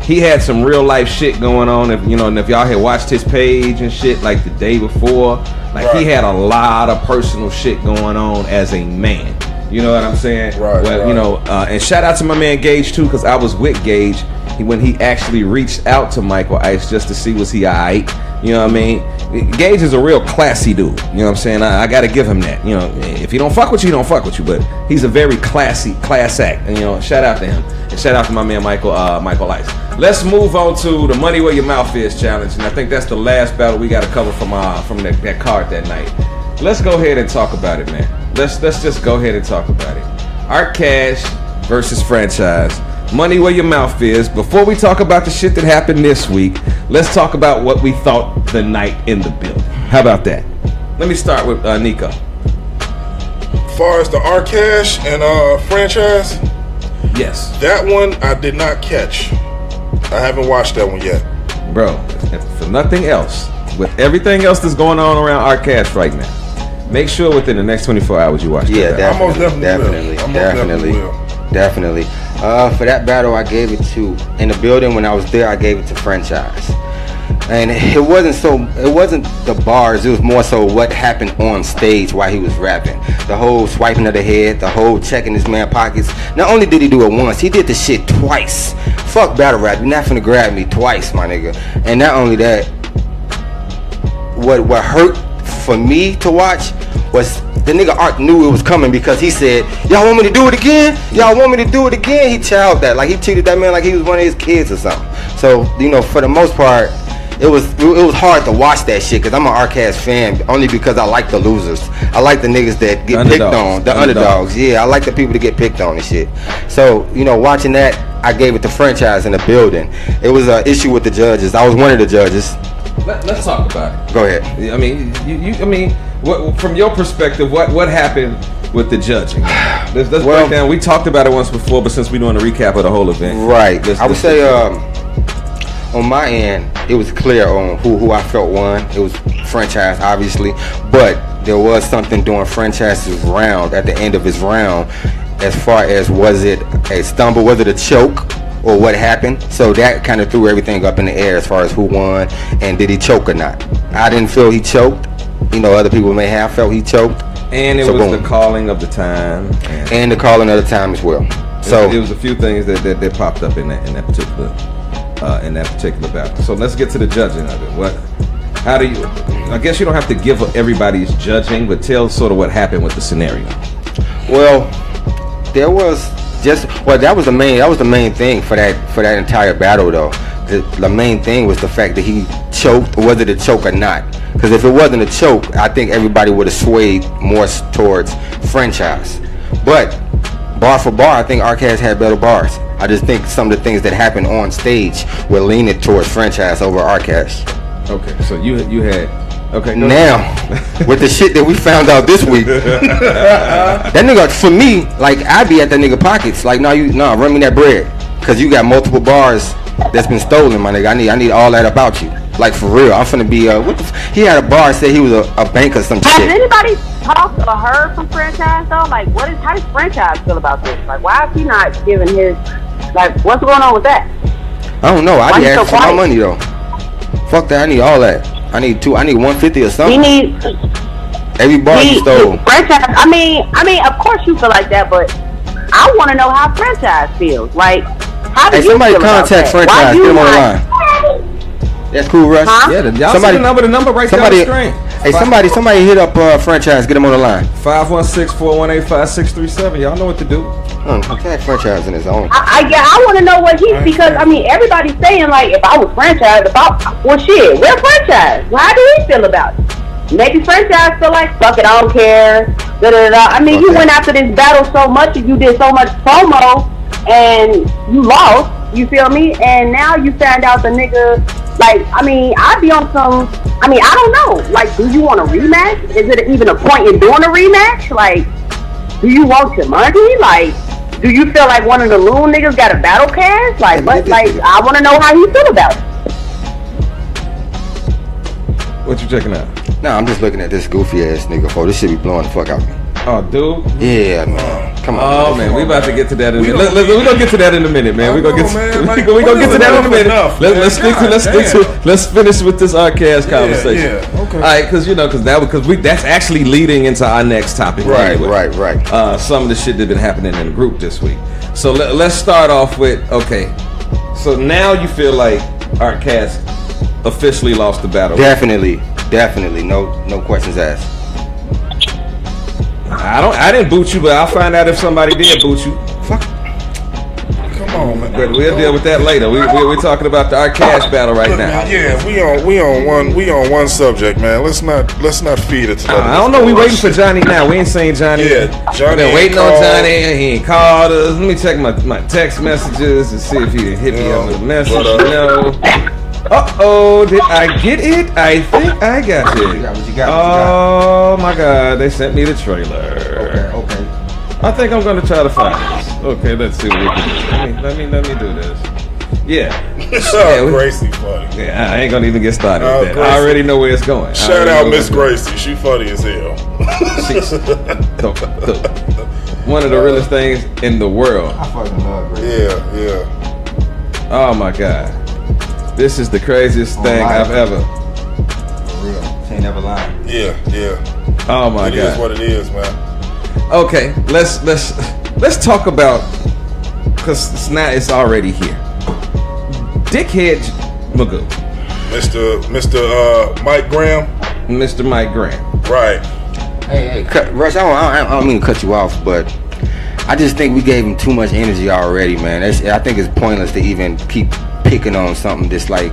He had some real life shit going on. If you know, and if y'all had watched his page and shit, like the day before, like he had a lot of personal shit going on as a man. You know what I'm saying? Right, Well, right. you know, and shout out to my man Gage too, because I was with Gage when he actually reached out to Michael Ice just to see was he alright. You know what I mean? Gage is a real classy dude. You know what I'm saying? I gotta give him that. You know, if he don't fuck with you, he don't fuck with you. But he's a very classy class act. And you know, shout out to him. And shout out to my man Michael Ice. Let's move on to the Money Where Your Mouth Is challenge. And I think that's the last battle we gotta cover from that card that night. Let's go ahead and talk about it, man. Let's just go ahead and talk about it. Art Cash versus Franchise. Money Where Your Mouth Is. Before we talk about the shit that happened this week, let's talk about what we thought the night in the building. How about that? Let me start with Nico. As far as the Art Cash and Franchise, Yes. that one I did not catch. I haven't watched that one yet. Bro, for nothing else, with everything else that's going on around Art Cash right now, make sure within the next 24 hours you watch Yeah, that. I most definitely will. Definitely. For that battle, I gave it to, in the building when I was there, I gave it to Franchise. And it wasn't the bars, it was more so what happened on stage while he was rapping. The whole swiping of the head, the whole checking his man pockets. Not only did he do it once, he did the shit twice. Fuck battle rap, you're not finna grab me twice, my nigga. And not only that, what hurt for me to watch was the nigga Art knew it was coming because he said, y'all want me to do it again? Y'all want me to do it again? He chowed that, like he treated that man like he was one of his kids or something. So, you know, for the most part, it was hard to watch that shit because I'm an Art Cash fan only because I like the losers. I like the niggas that get picked on, the underdogs. Yeah, I like the people that get picked on and shit. So, you know, watching that, I gave it to Franchise in the building. It was an issue with the judges. I was one of the judges. Let's talk about it. Go ahead. I mean, what, from your perspective, what happened with the judging? Let's break down. We talked about it once before, but since we're doing a recap of the whole event, right? I would say, on my end, it was clear on who I felt won. It was Franchise, obviously, but there was something during Franchise's round at the end of his round, as far as was it a stumble, was it a choke, or what happened. So that kind of threw everything up in the air as far as who won and did he choke or not. I didn't feel he choked. You know, other people may have felt he choked. And it was the calling of the time. And the calling of the time as well. So it was a few things that popped up in that particular battle. So let's get to the judging of it. How do you? I guess you don't have to give everybody's judging, but tell sort of what happened with the scenario. Well, there was that was the main thing for that entire battle though. The main thing was the fact that he choked, whether it a choke or not. Because if it wasn't a choke, I think everybody would have swayed more towards Franchise. But bar for bar, I think Art Cash had better bars. I just think some of the things that happened on stage were leaning towards Franchise over Art Cash. Okay, so you had. Okay. Now, with the shit that we found out this week, that nigga, for me, like, I be at that nigga pockets. Like, run me that bread. Because you got multiple bars that's been stolen, my nigga. I need all that about you. Like, for real. I'm finna be, he had a bar, said he was a bank or some shit. Has anybody talked or heard from Franchise, though? Like, how does Franchise feel about this? Like, why is he not giving his, like, what's going on with that? I don't know. I be asking for my money, though. Fuck that. I need all that. I need 150 or something. Every bar you stole. Franchise. I mean, of course you feel like that, but I want to know how Franchise feels. Like, how do you somebody feel contact about Franchise? Get him on the line. That's cool, Rush. Huh? Yeah, y'all see the number right there on the screen. Hey, somebody hit up Franchise. Get him on the line. 516-418-5637. Y'all know what to do. Okay, Franchise in his own. I want to know what because I mean everybody's saying like if I was Franchise, shit, we're Franchise. Well, how do he feel about it? Maybe Franchise feel like fuck it, I don't care. I mean, you went after this battle so much and you did so much promo and you lost. You feel me? And now you found out the nigga. Like, I mean, I'd be on some. I mean, I don't know. Like, do you want a rematch? Is it even a point in doing a rematch? Like, do you want your money? Like, do you feel like one of the loon niggas got a battle pass? Like, but like, I want to know how you feel about it. What you checking out? Nah, I'm just looking at this goofy ass nigga. This shit be blowing the fuck out of me. Oh, dude. Yeah, man. Come on. Oh man, we about to get to that in a minute. We're gonna get to that in a minute, man. We're gonna get to that in a minute. Let's finish with this Art Cash conversation. Yeah. Okay. All right, because that's actually leading into our next topic. Right. Some of the shit that been happening in the group this week. So let's start off with So now you feel like Art Cass officially lost the battle? Definitely. No questions asked. I didn't boot you, but I'll find out if somebody did boot you. Fuck. Come on, man. But we'll deal with that later. We're talking about the Art Cass battle right Look, now. man, yeah, we on one subject, man. Let's not feed it to that. I don't know. We waiting for Johnny now. We ain't seen Johnny. Yeah, Johnny. Been waiting ain't on called. Johnny. He ain't called us. Let me check my text messages and see if he done hit me up with a message. No. Did I get it? I think I got it. What you got? Oh my God! They sent me the trailer. Okay. I think I'm gonna try to find this. Okay, let's see what we can do. Let me do this. Yeah. Gracie funny. Yeah, I ain't gonna even get started with that. Gracie. I already know where it's going. Shout out Miss Gracie. She funny as hell. She's one of the realest things in the world. I fucking love Gracie. Yeah. Oh my God. This is the craziest thing I've ever. For real. She ain't never lied. Yeah. Oh my It God. is what it is, man. Okay, let's talk about, because it's already here. Dickhead Magoo. Mr. Mike Graham. Mr. Mike Graham. Right. Hey, Rush, I don't mean to cut you off, but I just think we gave him too much energy already, man. I think it's pointless to even keep picking on something that's like,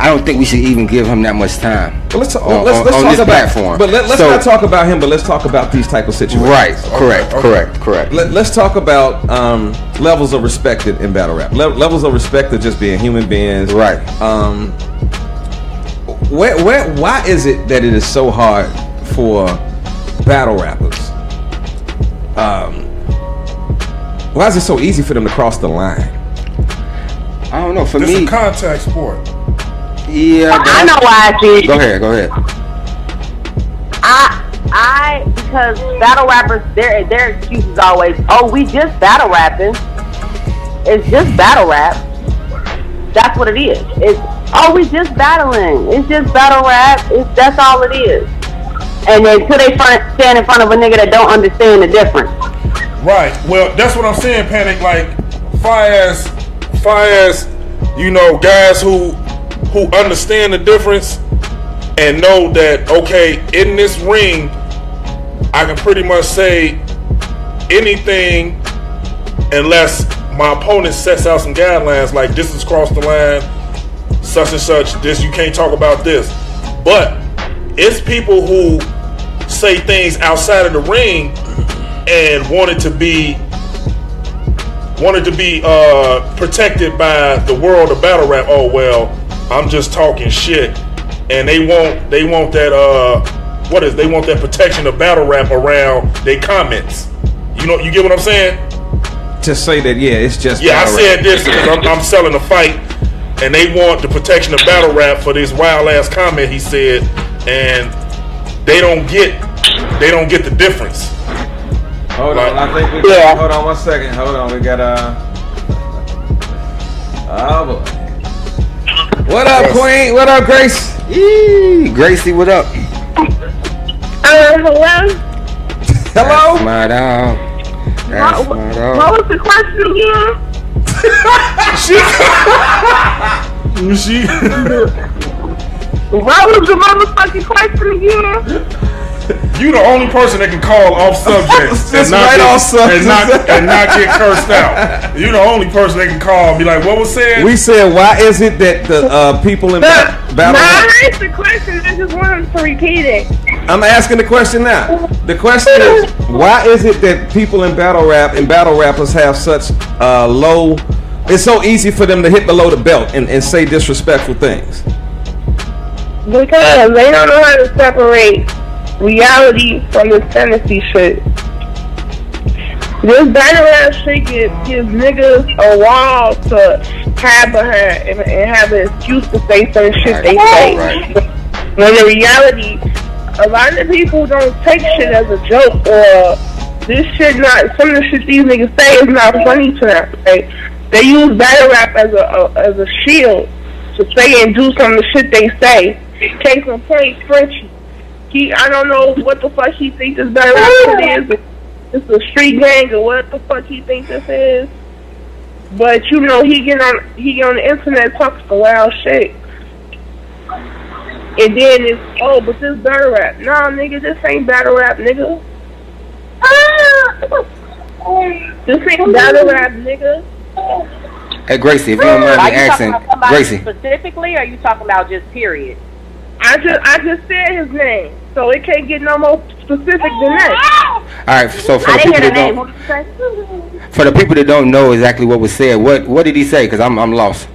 I don't think we should even give him that much time. But let's on talk this about, platform. But let's not talk about him, but let's talk about these type of situations. Right, correct. Let's talk about levels of respect in battle rap. Levels of respect of just being human beings. Right. Why is it that it is so hard for battle rappers? Why is it so easy for them to cross the line? I don't know. For This me, is a contact sport. yeah. I know why I see. Go ahead. Because battle rappers, their excuse is always, oh, we just battle rapping. It's just battle rap. That's what it is. It's, oh, we just battling. It's just battle rap. That's all it is. And then till they stand in front of a nigga that don't understand the difference. Right. Well, that's what I'm saying, Panic. Like, far as you know, guys who understand the difference and know that, okay, in this ring, I can pretty much say anything unless my opponent sets out some guidelines, like this is cross the line, such and such, this, you can't talk about this. But it's people who say things outside of the ring and wanted to be protected by the world of battle rap. Oh well, I'm just talking shit, and they want that they want that protection of battle rap around their comments. You know, you get what I'm saying? To say that, yeah, it's just Yeah, I battle said rap. this because I'm selling a fight, and they want the protection of battle rap for this wild ass comment he said, and they don't get the difference. Hold on, I think we Yeah. hold on 1 second. Hold on, we got oh boy. What up, Yes. Queen? What up, Grace? Yee, Gracie, what up? Hello? Hello? That's my dog. That's my dog. What was the question again? What was the motherfucking question again? You the only person that can call off subject Just right off subject. and not get cursed out. You the only person that can call and be like, what was said? We said, why is it that the people in battle rap? I asked the question. I just wanted to repeat it. I'm asking the question now. The question is, why is it that people in battle rap and battle rappers have such low? It's so easy for them to hit below the belt and say disrespectful things. Because they don't know how to separate reality from this fantasy shit. This battle rap shit gives niggas a wall to hide behind and have an excuse to say certain shit they say. Right. When in reality, a lot of people don't take shit as a joke, or this shit not, some of the shit these niggas say is not funny to them. Like, they use battle rap as a shield to say and do some of the shit they say. Case in point, Frenchie. I don't know what the fuck he thinks this battle rap shit is. It's a street gang or what the fuck he thinks this is. But you know, he get on the internet talking some wild shit. And then it's, oh, but this battle rap. Nah, nigga, this ain't battle rap, nigga. This ain't battle rap, nigga. Hey, Gracie, if you don't mind me asking, Gracie. Specifically, or are you talking about just period? I just said his name, so it can't get no more specific than that. All right, so for the people that don't know exactly what was said, what did he say? Because I'm lost.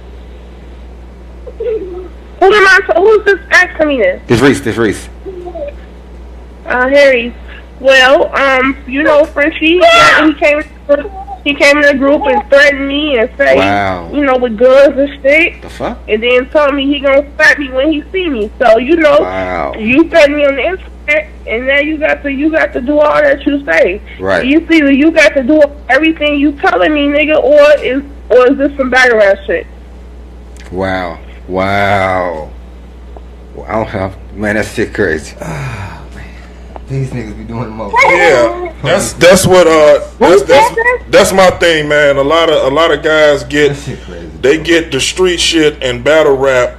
Who's this asking me this? This Reese. Harry. Well, you know, Frenchie, he came in the group and threatened me and say, wow, you know, with guns and shit. The fuck? And then told me he gonna slap me when he see me. So, you know, wow, you threatened me on the internet, and now you got to do all that you say. Right. You see, you got to do everything you telling me, nigga, or is this some battle rap shit? Wow. Man, that shit crazy. These niggas be doing the most. Yeah, that's what that's my thing, man. A lot of guys get the street shit and battle rap.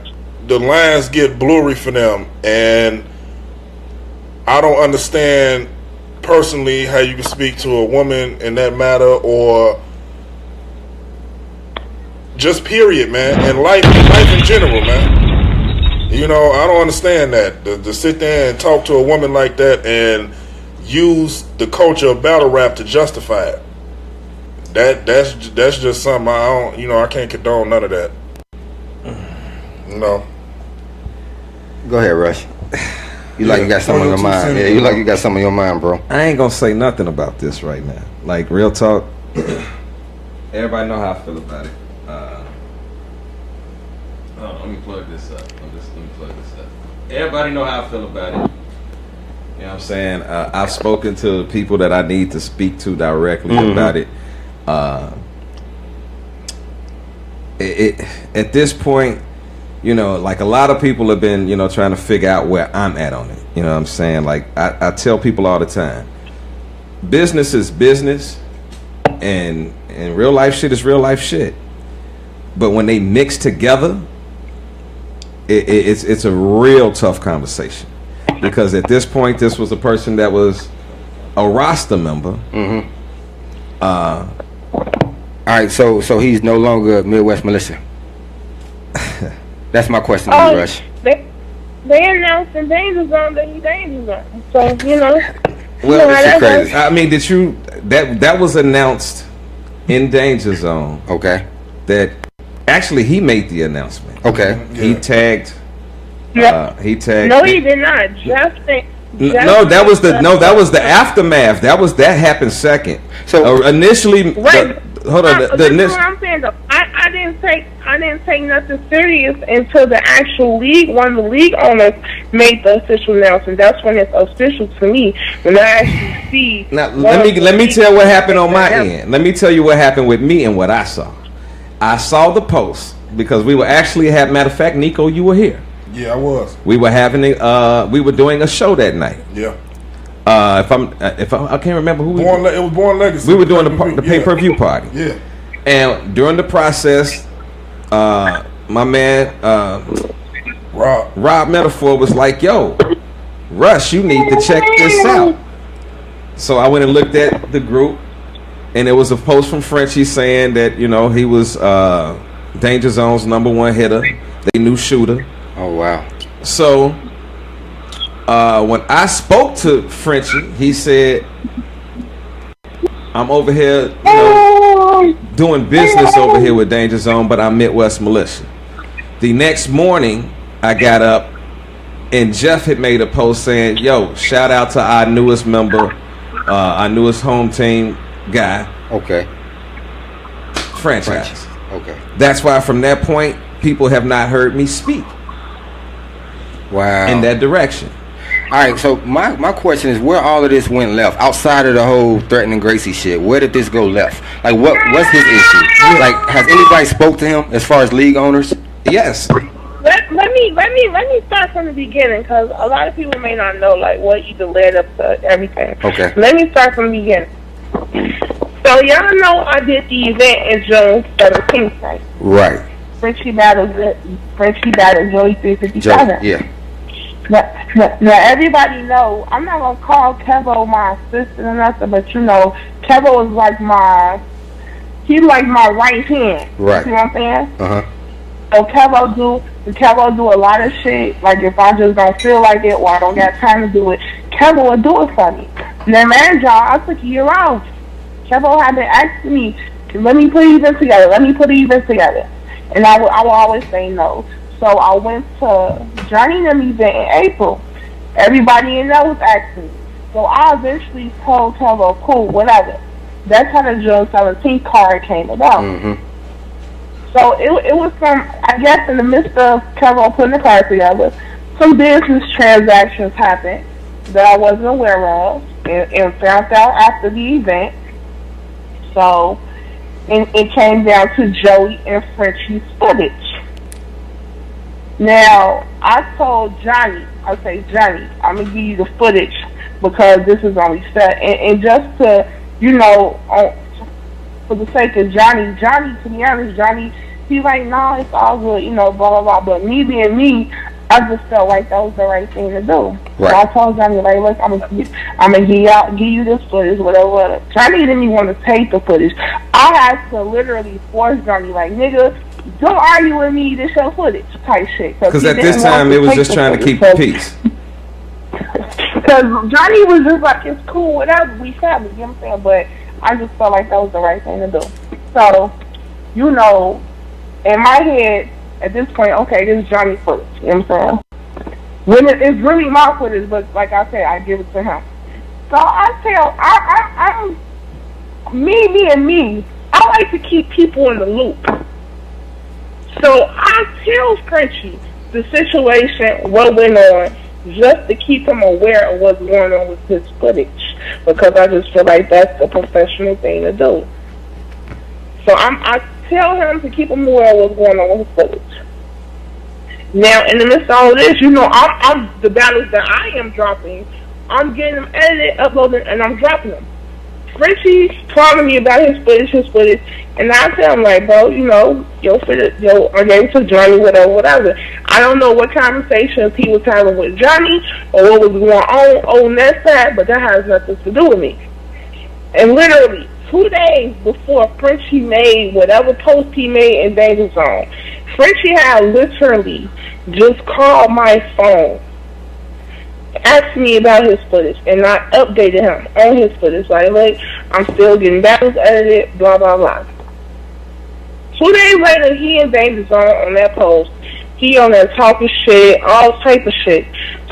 The lines get blurry for them, and I don't understand personally how you can speak to a woman in that matter, or just period, man, and life in general, man. You know, I don't understand that. To sit there and talk to a woman like that and use the culture of battle rap to justify it. That's just something I don't, you know, I can't condone none of that. No. Go ahead, Rush. You like you got something on your mind. Yeah, you like you got something on your mind, bro. I ain't gonna say nothing about this right now. Like, real talk. Everybody know how I feel about it. Let me plug this up. Everybody know how I feel about it. You know what I'm saying? I've spoken to people that I need to speak to directly about it. At this point, you know, like a lot of people have been, you know, trying to figure out where I'm at on it. You know what I'm saying? Like I tell people all the time, business is business, and real life shit is real life shit. But when they mix together, it's a real tough conversation, because at this point, this was a person that was a roster member. All right, so he's no longer Midwest Militia. That's my question to you, Rush. They announced in Danger Zone that he's Danger Zone, so you know. Well, it's crazy. I mean, did you that was announced in Danger Zone? Okay. That actually he made the announcement. Okay. He tagged. Yep. He tagged. No, he did not. That was the aftermath. That happened second. So initially, hold on. That's what I'm saying though. I didn't take nothing serious until the actual league, one of the league owners, made the official announcement. That's when it's official to me. When I actually see. Now let me tell what happened on my end. Let me tell you what happened with me and what I saw. I saw the post because we were actually matter of fact, Nico, you were here. Yeah, I was. We were we were doing a show that night. Yeah. I can't remember who it was Born Legacy. We were doing the pay-per-view party. Yeah. And during the process, my man Rob Metaphor was like, "Yo, Rush, you need to check this out." So I went and looked at the group, and there was a post from Frenchie saying that, you know, he was Danger Zone's #1 hitter, they new shooter. Oh wow! So when I spoke to Frenchie, he said, "I'm over here, you know, doing business over here with Danger Zone, but I'm Midwest Militia." The next morning, I got up, and Jeff had made a post saying, "Yo, shout out to our newest member, our newest home team guy." Okay. Franchise. Okay. That's why from that point, people have not heard me speak. Wow. In that direction. All right, so my question is, where all of this went left outside of the whole threatening Gracie shit? Where did this go left? Like, what's his issue? Like, has anybody spoke to him as far as league owners? Yes. Let me start from the beginning, because a lot of people may not know like what even led up to everything. Okay. Let me start from the beginning. So y'all know I did the event in June 17th, right? Right. Frenchie battled Joey 357. Yeah. Now everybody know I'm not gonna call Kevo my assistant or nothing, but you know Kevo is like he's like my right hand. Right. You know what I'm saying? Uh-huh. So Kevo do a lot of shit. Like if I just don't feel like it or I don't got time to do it, Kevo will do it for me. And then man, y'all, I took a year off. Kevo had been asking me, let me put an event together. And I will always say no. So I went to Johnny and them event in April. Everybody in there was asking me. So I eventually told Kevo, cool, whatever. That's how the June 17th card came about. Mm-hmm. So it was I guess in the midst of Kevo putting the card together, some business transactions happened that I wasn't aware of and found out after the event. So it came down to Joey and Frenchie's footage. Now, I told Johnny, I'm going to give you the footage because this is only set. And just to, for the sake of Johnny, to be honest, Johnny, he's like, nah, it's all good, blah, blah, blah. But me being me, I just felt like that was the right thing to do. Right. So I told Johnny, like, look, I'm gonna give you this footage, whatever. Johnny didn't even want to take the footage. I had to literally force Johnny, like, nigga, don't argue with me, this your footage type shit. Because at this time, it was just trying to keep the peace. Because Johnny was just like, it's cool, whatever, we family, you know what I'm saying? But I just felt like that was the right thing to do. So, in my head, at this point, okay, this is Johnny's footage, you know what I'm saying? When it's really my footage, but like I said, I give it to him. So I'm me, I like to keep people in the loop. So I tell Frenchie the situation, what went on, just to keep him aware of what's going on with his footage. Because I just feel like that's the professional thing to do. So I tell him to keep him aware of what's going on with his footage. Now, in the midst of all of this, I'm the battles that I am dropping, I'm getting them edited, uploaded, and I'm dropping them. Frenchie's calling me about his footage, and I tell him, like, bro, your footage, I gave it to Johnny, whatever. I don't know what conversations he was having with Johnny or what was going on that side, but that has nothing to do with me. And literally, 2 days before Frenchie made whatever post he made in Danger Zone, Frenchie had literally just called my phone, asked me about his footage, and I updated him on his footage. Like, look, I'm still getting battles edited, blah, blah, blah. 2 days later, he in Danger Zone on that post. He on there talking shit, all type of shit.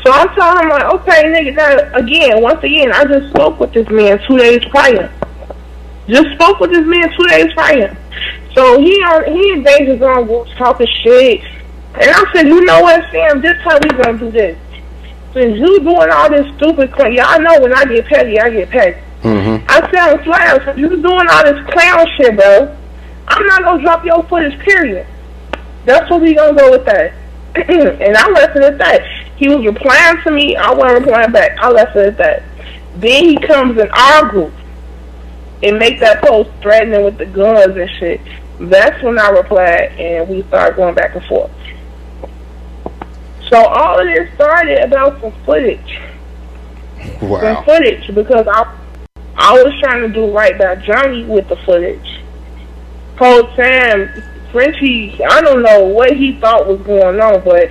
So I told him, like, okay, nigga, now, once again, I just spoke with this man 2 days prior. So he in Danger Zone was talking shit. And I said, you know what, Sam, this how we gonna do this. Since you doing all this stupid clown, y'all know when I get petty, I get petty. Mm-hmm. I said on Flash, since you doing all this clown shit, bro, I'm not gonna drop your footage, period. That's what we gonna go with that. And I left it at that. He was replying to me, I wasn't replying back. I left it at that. Then he comes in our group and make that post threatening with the guns and shit. That's when I replied, and we started going back and forth. So all of this started about some footage. Wow. Some footage, because I was trying to do right by Johnny with the footage. Whole time, Frenchie, I don't know what he thought was going on, but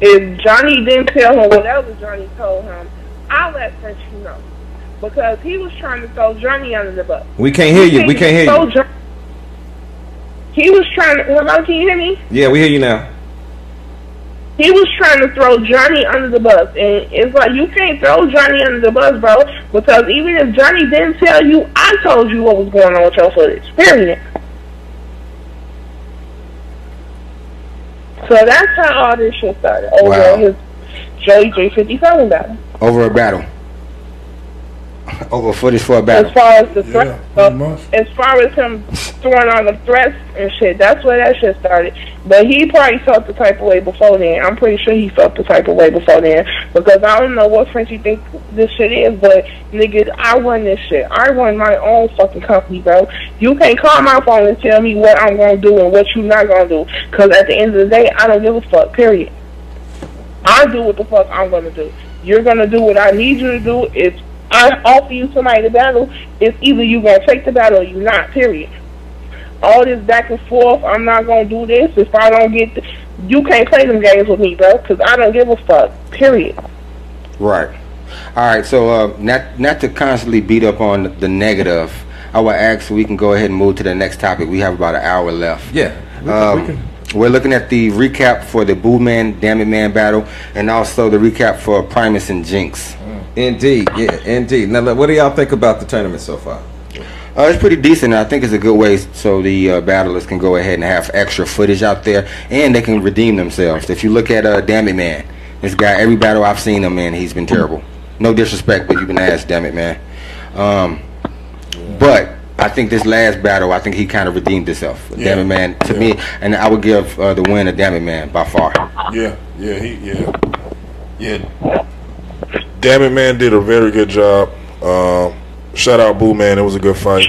if Johnny didn't tell him whatever Johnny told him, I let Frenchie know. Because he was trying to throw Johnny under the bus. We can't hear you. He was trying to, hello, can you hear me? Yeah, we hear you now. He was trying to throw Johnny under the bus. And it's like, you can't throw Johnny under the bus, bro. Because even if Johnny didn't tell you, I told you what was going on with your footage. Period. So that's how all this shit started. Over his Joey 357 battle. Over a battle. Over footage for a battle. As far as the threat, pretty much. as far as him throwing on the threats and shit, that's where that shit started. But he probably felt the type of way before then. I'm pretty sure he felt the type of way before then, because I don't know what Frenchie think this shit is, but nigga, I run this shit. I run my own fucking company, bro. You can't call my phone and tell me what I'm gonna do and what you not gonna do, because at the end of the day, I don't give a fuck. Period. I do what the fuck I'm gonna do. You're gonna do what I need you to do. If I offer you somebody to battle, it's either you gonna take the battle or you not, period. All this back and forth, I'm not gonna do this if I don't get you can't play them games with me, bro, because I don't give a fuck, period. Right. All right, so not to constantly beat up on the negative, I would ask so we can go ahead and move to the next topic. We have about an hour left. Yeah. We're looking at the recap for the Boo Man, Damn It Man battle, and also the recap for Primus and Jinx. Indeed, yeah, indeed. Now, what do y'all think about the tournament so far? It's pretty decent. I think it's a good way so the battlers can go ahead and have extra footage out there, and they can redeem themselves. If you look at Damn It Man, this guy, every battle I've seen him in, he's been terrible. No disrespect, but you can ask Damn It Man. But I think this last battle, I think he kind of redeemed himself. Yeah. Damn It Man, to me, and I would give the win to Damn It Man by far. Yeah. Damn It Man did a very good job. Shout out Boo Man, it was a good fight.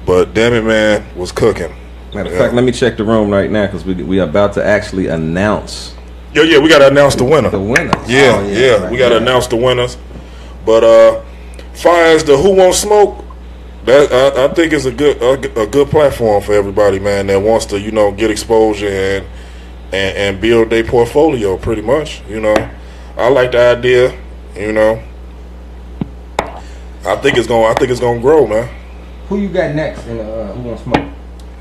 But Damn It Man was cooking. Matter of fact, let me check the room right now because we are about to actually announce Yeah, we got to announce the winner. the winners. Yeah, right, we got to announce the winners. But far as the Who Won't Smoke, that I think is a good platform for everybody, man, that wants to get exposure and build their portfolio. Pretty much, I like the idea. I think it's gonna grow, man. Who you got next in Who Won't Smoke?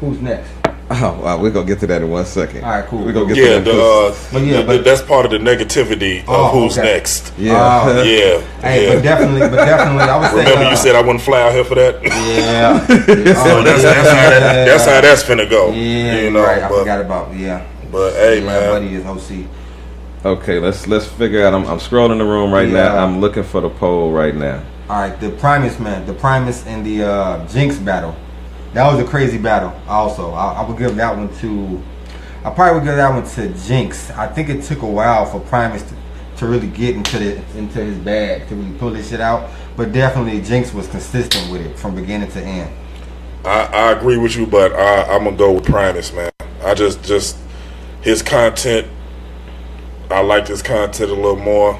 Who's next? Oh, wow, we're gonna get to that in 1 second. All right, cool. We're gonna get to that. That's part of the negativity of who's next. Yeah. Hey, but definitely, I was saying. Remember, you said I wouldn't fly out here for that. Yeah. So that's how that's finna go. Yeah, right. I forgot about But hey, my man. buddy is OC. Okay, let's figure out. I'm scrolling the room right now. I'm looking for the poll right now. All right, the Primus and the Jinx battle. That was a crazy battle. Also, I would give that one to. I probably would give that one to Jinx. I think it took a while for Primus to really get into his bag to really pull this shit out. But definitely Jinx was consistent with it from beginning to end. I agree with you, but I'm gonna go with Primus, man. I just his content. I liked his content a little more.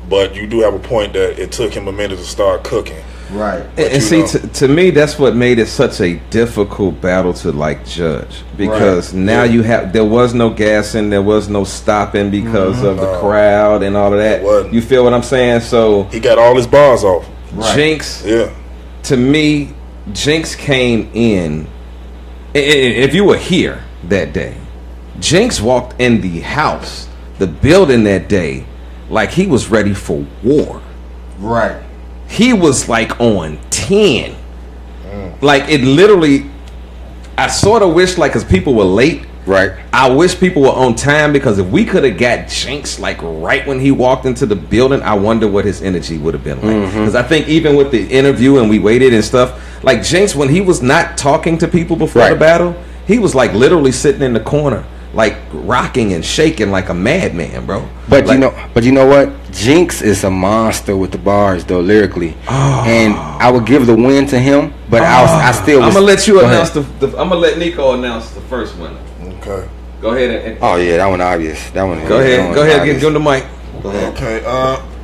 But you do have a point that it took him a minute to start cooking. Right. And see, to me, that's what made it such a difficult battle to judge, because now there was no gassing, there was no stopping because of the crowd and all of that. You feel what I'm saying? So he got all his bars off. Right. Jinx, to me, Jinx came in. If you were here that day, Jinx walked in the house, the building that day, like he was ready for war. Right. He was on 10. Like it literally, I sort of wish because people were late. Right. I wish people were on time, because if we could have got Jinx right when he walked into the building, I wonder what his energy would have been like. Because I think even with the interview and we waited and stuff, Jinx, when he was not talking to people before the battle, he was literally sitting in the corner, rocking and shaking like a madman, bro. But you know what? Jinx is a monster with the bars, though, lyrically. And I would give the win to him, but I still. I'm gonna let you announce I'm gonna let Nico announce the first winner. Okay. Go ahead and oh yeah, that one obvious. That one. Go ahead. Give him the mic. Go ahead. Okay.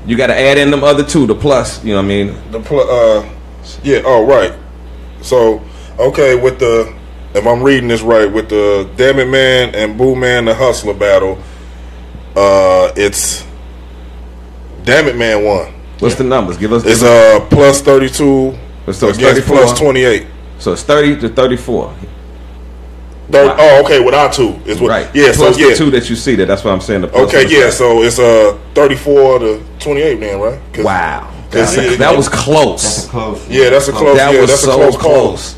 You got to add in them other two, the plus. You know what I mean? Yeah. Oh, right. So, okay, with the, if I'm reading this right, with the Damn It Man and Boo Man the Hustler battle, it's Damn It Man won. What's the numbers? Give us. It's plus 32 so it's against 34. plus 28. So it's 30 to 34. Wow. Oh, okay. With our two, is what. Right. Yeah. Plus so the two that you see that's why I'm saying the. Plus okay. Yeah. So it's 34 to 28, man. Right. Wow. That was close. That's a close. Yeah, that's a close. That was that's so a close.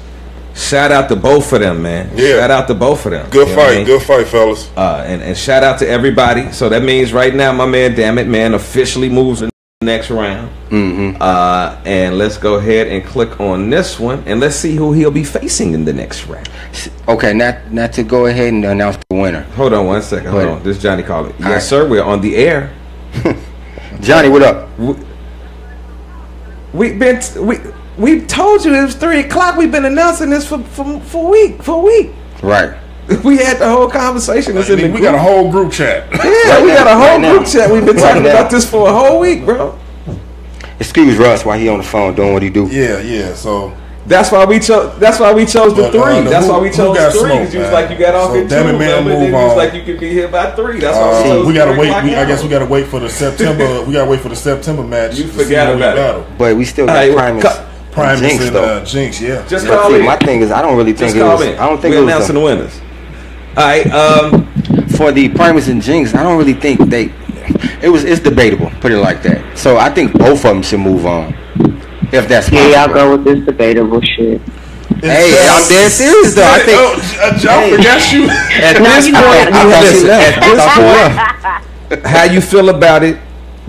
Shout out to both of them, man. Yeah. Shout out to both of them. Good fight. Good fight, fellas. And shout out to everybody. So that means right now, my man, Damn It Man, officially moves into next round. And let's go ahead and click on this one, and let's see who he'll be facing in the next round. Okay, not to go ahead and announce the winner. Hold on one second. Hold on. This is Johnny calling. Yes, right. sir. We're on the air. Johnny, what up? We told you it was 3:00. We've been announcing this for a week. Right. We had the whole conversation. It's in the We got a whole group chat. Yeah, we got a whole group chat. We've been talking about this for a whole week, bro. Excuse Russ while he on the phone doing what he do. Yeah. So that's why we chose. That's why we chose the 3. That's why we chose 3. Because you was like you got off at 2. Damn it, man, Then move you was on. like you could be here by 3. That's why we chose. We gotta 3 wait. o'clock I guess hour. we gotta wait for the September. We gotta wait for the September match. You forgot about it. But we still got Hey, Primus Jinx Jinx though. Jinx, yeah. Just But call see, in. my thing is, I don't really think Just it call was. in. I don't think We're it was announcing the winners. All right. for the Primus and Jinx. I don't really think they. It's debatable. Put it like that. So I think both of them should move on. If that's Yeah, y'all possible. go with this debatable shit. Hey, I'm dead serious though. I think I forgot you. At this point, how you feel about it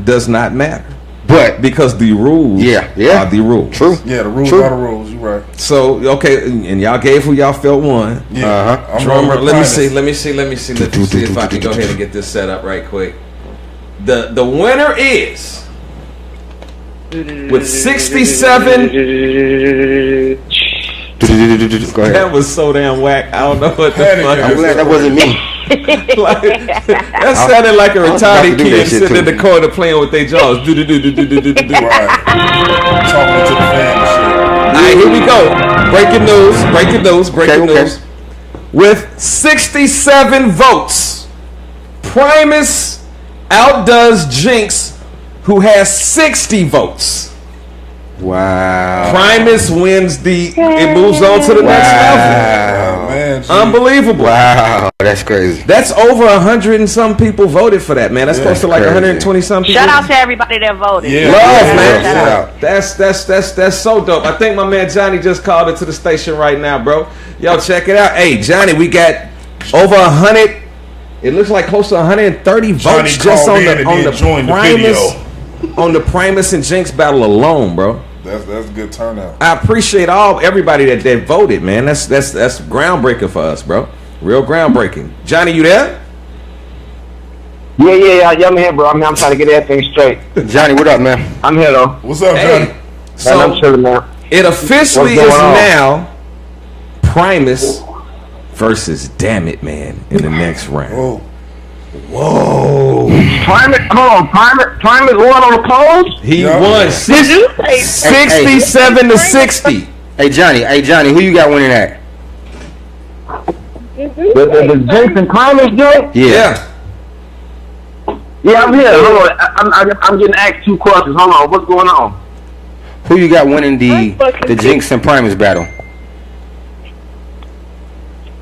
does not matter. But Because the rules yeah, are the rules. True. Yeah, the rules True. are the rules. You right. So, okay, and y'all gave who y'all felt won. Yeah. I'm Drummer, rolling with let me Primus. see. Let me see if I can go ahead and get this set up right quick. The winner is with 67. Go ahead. That was so damn whack. I don't know what the fuck. I'm glad that wasn't me. Like, that sounded like a I was about to retarded do that kid shit sitting in too. the corner playing with their jaws. Right. Talking to the fans and shit. All right, here we go. Breaking news. Okay. With 67 votes, Primus outdoes Jinx, who has 60 votes. Wow. Primus wins it moves on to the next level. Wow. Man, gee. Unbelievable. Wow. That's crazy. That's over 100 and some people voted for that, man. That's close to like crazy. 120 some people. Shout out to everybody that voted. Yeah. Love, man. Shout out. That's so dope. I think my man Johnny just called it to the station right now, bro. Yo, check it out. Hey, Johnny, we got over 100. It looks like close to 130 Johnny votes just called on in and then the joined the Primus video. on the Primus and Jinx battle alone, bro. That's a good turnout. I appreciate everybody that voted, man. That's groundbreaking for us, bro. Real groundbreaking. Johnny, you there? Yeah, I'm here, bro. I'm trying to get everything straight. Johnny, what up, man? I'm here, though. What's up, Johnny? Hey, And I'm so chilling now. it officially What's is going on? now Primus versus Damn It Man in the next round. Whoa. Primus won on the polls? He Yeah. won Did you say 67 to 60. Hey, Johnny, who you got winning that? The Jinx and Primus joint? Yeah. Yeah, I'm here. Hold on. I'm getting asked 2 questions. Hold on. What's going on? Who you got winning the Jinx and Primus battle?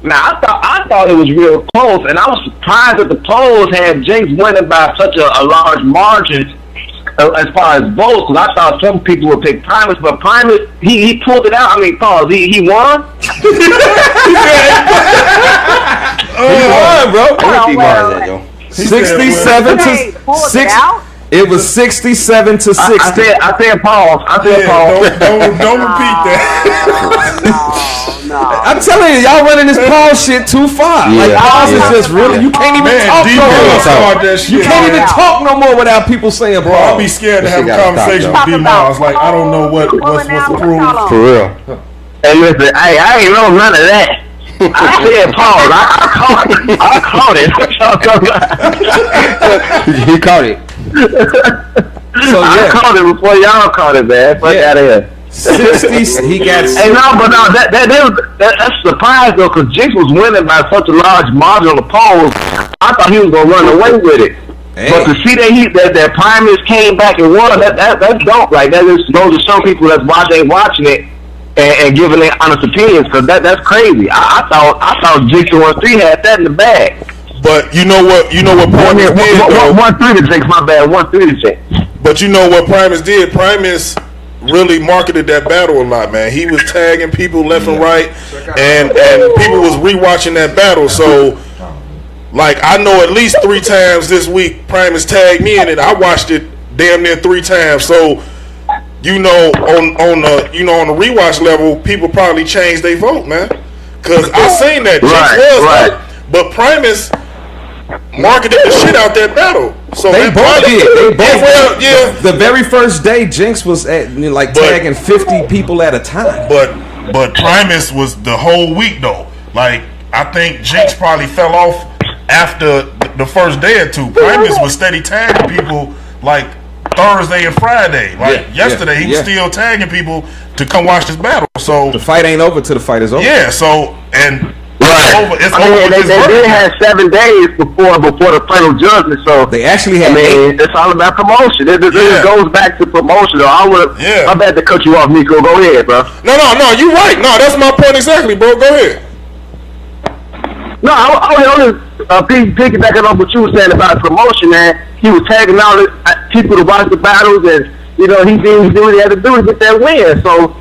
Now, I thought it was real close, and I was surprised that the polls had Jinx winning by such a large margin as far as votes, because I thought some people would pick Primus, but Primus, he pulled it out. I mean, pause. He won? He won, bro. What the bars at, Joe? 67 to pulled it 6. out? It was 67 to 60. I said pause. Don't repeat that. No. I'm telling you, y'all running this pause shit too far. Yeah. Like pause is just really, you can't even Man, talk no D-Ball more. started that shit. You can't even talk no more without people saying Bro, I'll pause. be scared to That have shit a gotta conversation stop, with D-Miles. Like, I don't know what's approved. For real. Hey, listen, I ain't know none of that. I said pause. I caught it. He caught it. So I yeah, caught it before y'all caught it, man. Fuck out of here. 60. He got. Hey, that's surprised though, because Jinx was winning by such a large margin on the polls. I thought he was gonna run away with it. Hey. But to see that Primus came back and won, that's dope. Like that just goes to show people that's watching it and giving their honest opinions, because that's crazy. I thought Jinx and 1-3 had that in the bag. But you know what Primus did, though? 1-3 to Jinx, my bad. 1-3 to Jinx. But you know what Primus did? Primus really marketed that battle a lot, man. He was tagging people left and right, and people was rewatching that battle. So, like, I know at least 3 times this week Primus tagged me in it. I watched it damn near 3 times. So, you know, on the rewatch level, people probably changed their vote, man. Cause I seen that Jinx was up, but Primus marketed the shit out that battle. So They both did. They both. Well, yeah. The very first day, Jinx was at tagging 50 people at a time. But Primus was the whole week though. Like I think Jinx probably fell off after the first day or two. Primus was steady tagging people like Thursday and Friday. Like yesterday, he was still tagging people to come watch this battle. So the fight ain't over till the fight is over. Yeah. So and. Right. It's over. They did have 7 days before the final judgment, so they actually had. It's all about promotion. It goes back to promotion. I'm bad to cut you off, Nico. Go ahead, bro. No, you right. No, that's my point exactly, bro. Go ahead. No, I was piggybacking on what you were saying about promotion, man. He was tagging all the people to watch the battles, and he didn't do what he had to do to get that win. So,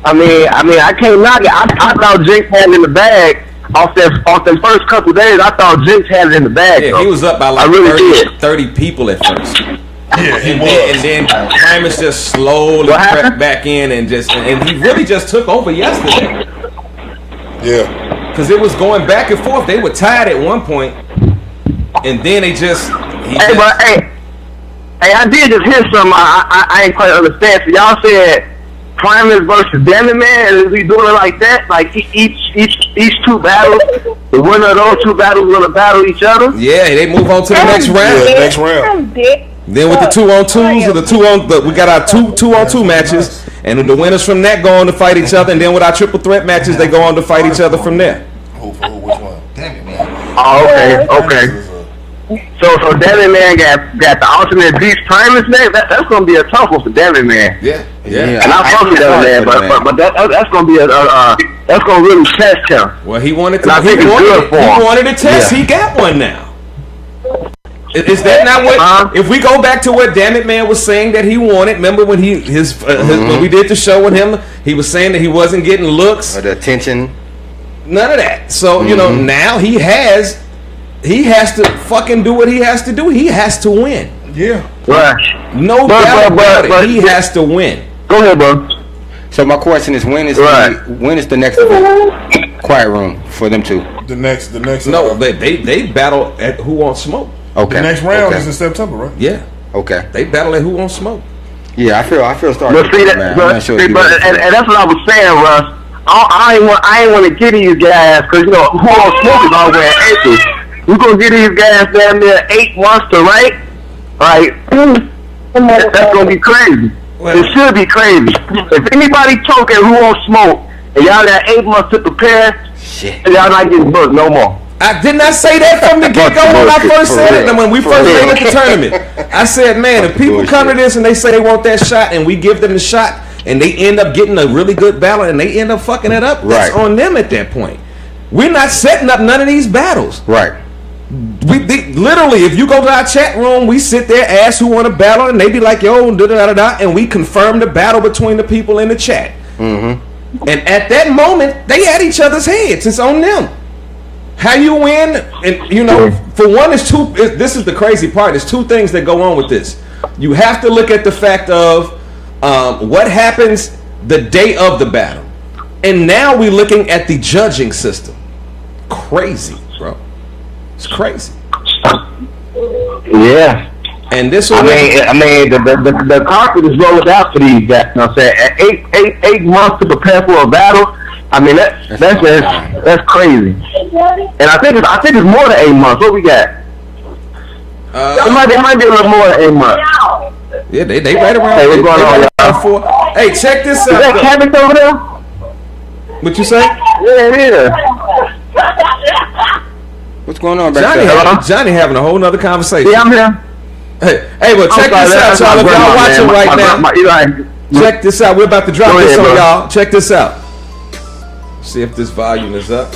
I mean, I can't knock it. I thought Jinx had it in the bag. Off them first couple days, I thought Jinx had it in the bag. Yeah, he was up by like 30 people at first. Yeah, he was. And then Primus just slowly crept back in and he really just took over yesterday. Yeah. Because it was going back and forth. They were tied at one point, and then they just. Hey, I did just hear something. I ain't quite understand. So y'all said Primus versus Damon Man, and is he doing it like that? Like each 2 battles, the winner of those 2 battles gonna battle each other? Yeah, they move on to the next round. Yeah, next round. Then with the 2-on-2s, or we got our 2-on-2 matches, and the winners from that go on to fight each other. And then with our triple threat matches, they go on to fight each other from there. Which one? Damn it, man. Oh, okay. So Damon Man got the alternate beast Primus name. That's gonna be a tough one for Damon Man. Yeah. And I fuck with Damon Man, but that's gonna be that's gonna really test him. Well, he wanted to. I think it's good for him. He wanted to test. Yeah. He got one now. Is that not what? If we go back to what Damn Man was saying that he wanted, remember when when we did the show with him, he was saying that he wasn't getting looks or the attention. None of that. So you know now he has to fucking do what he has to do. He has to win. Yeah. Right. No doubt about it. He has to win. Go ahead, bro. So my question is, when is the next event? Quiet Room for them two. The next. No, they battle at Who Wants Smoke. Okay. The next round is in September, right? Yeah. Okay. They battle at Who Wants Smoke. Yeah, I feel starting. But see that, and that's what I was saying, Russ. I ain't want to get these guys because Who Wants Smoke is all wearing ankles. We're gonna get these guys down there 8 months to write. That's gonna be crazy. It should be crazy. If anybody choke at Who Wants Smoke and y'all got 8 months to prepare, y'all not getting booked no more. I did not say that from the get-go when I first said it. And when we first made it the tournament, I said, man, if people come to this and they say they want that shot and we give them the shot and they end up getting a really good battle and they end up fucking it up, that's on them at that point. We're not setting up none of these battles. Right. Literally, if you go to our chat room, we sit there, ask who want to battle, and they be like, yo, da-da-da-da, and we confirm the battle between the people in the chat. Mm-hmm. And at that moment, they at each other's heads. It's on them. How you win, and for one, this is the crazy part. There's 2 things that go on with this. You have to look at the fact of what happens the day of the battle. And now we're looking at the judging system. Crazy, bro. It's crazy. Yeah. And this I mean the carpet is rolled out for these guys. You know what I'm saying? 8 months to prepare for a battle. I mean that's crazy. And I think it's more than 8 months. What we got? It might be a little more than 8 months. Yeah, they right around. Hey, what's going on, y'all? Hey, check this out. Is that cabbage over there? What you say? Yeah, it is. What's going on back there? Johnny having a whole nother conversation. Yeah, I'm here. Hey, well, check this out, y'all. If y'all watching right now, check this out. We're about to drop this on y'all. Check this out. See if this volume is up.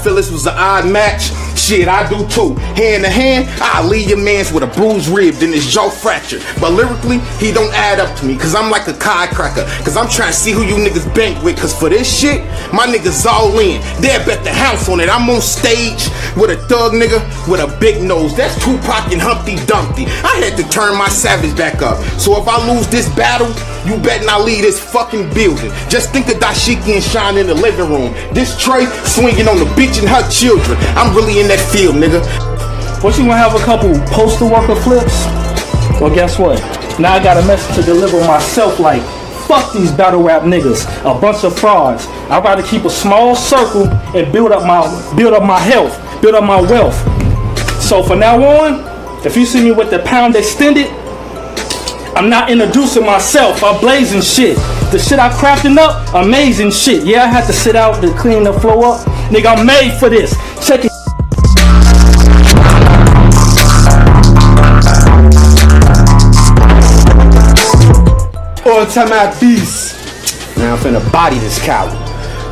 feel this was an odd match? Shit, I do too. Hand to hand, I'll leave your mans with a bruised rib, then his jaw fractured. But lyrically, he don't add up to me, cause I'm like a firecracker. Cause I'm trying to see who you niggas bank with, cause for this shit, my niggas all in. They'll bet the house on it. I'm on stage with a thug nigga with a big nose. That's Tupac and Humpty Dumpty. I had to turn my savage back up. So if I lose this battle, you bet not leave this fucking building. Just think of Dashiki and Shine in the living room. This Trey swinging on the bitch and her children. I'm really in that field, nigga. What, you gonna have a couple poster worker flips? Well, guess what? Now I got a message to deliver myself like, fuck these battle rap niggas, a bunch of frauds. I'd rather keep a small circle and build up my health, build up my wealth. So from now on, if you see me with the pound extended, I'm not introducing myself, I'm blazing shit. The shit I crafting up, amazing shit. Yeah, I had to sit out to clean the floor up. Nigga, I'm made for this. Check it. All time out these. Now I'm finna body this cow.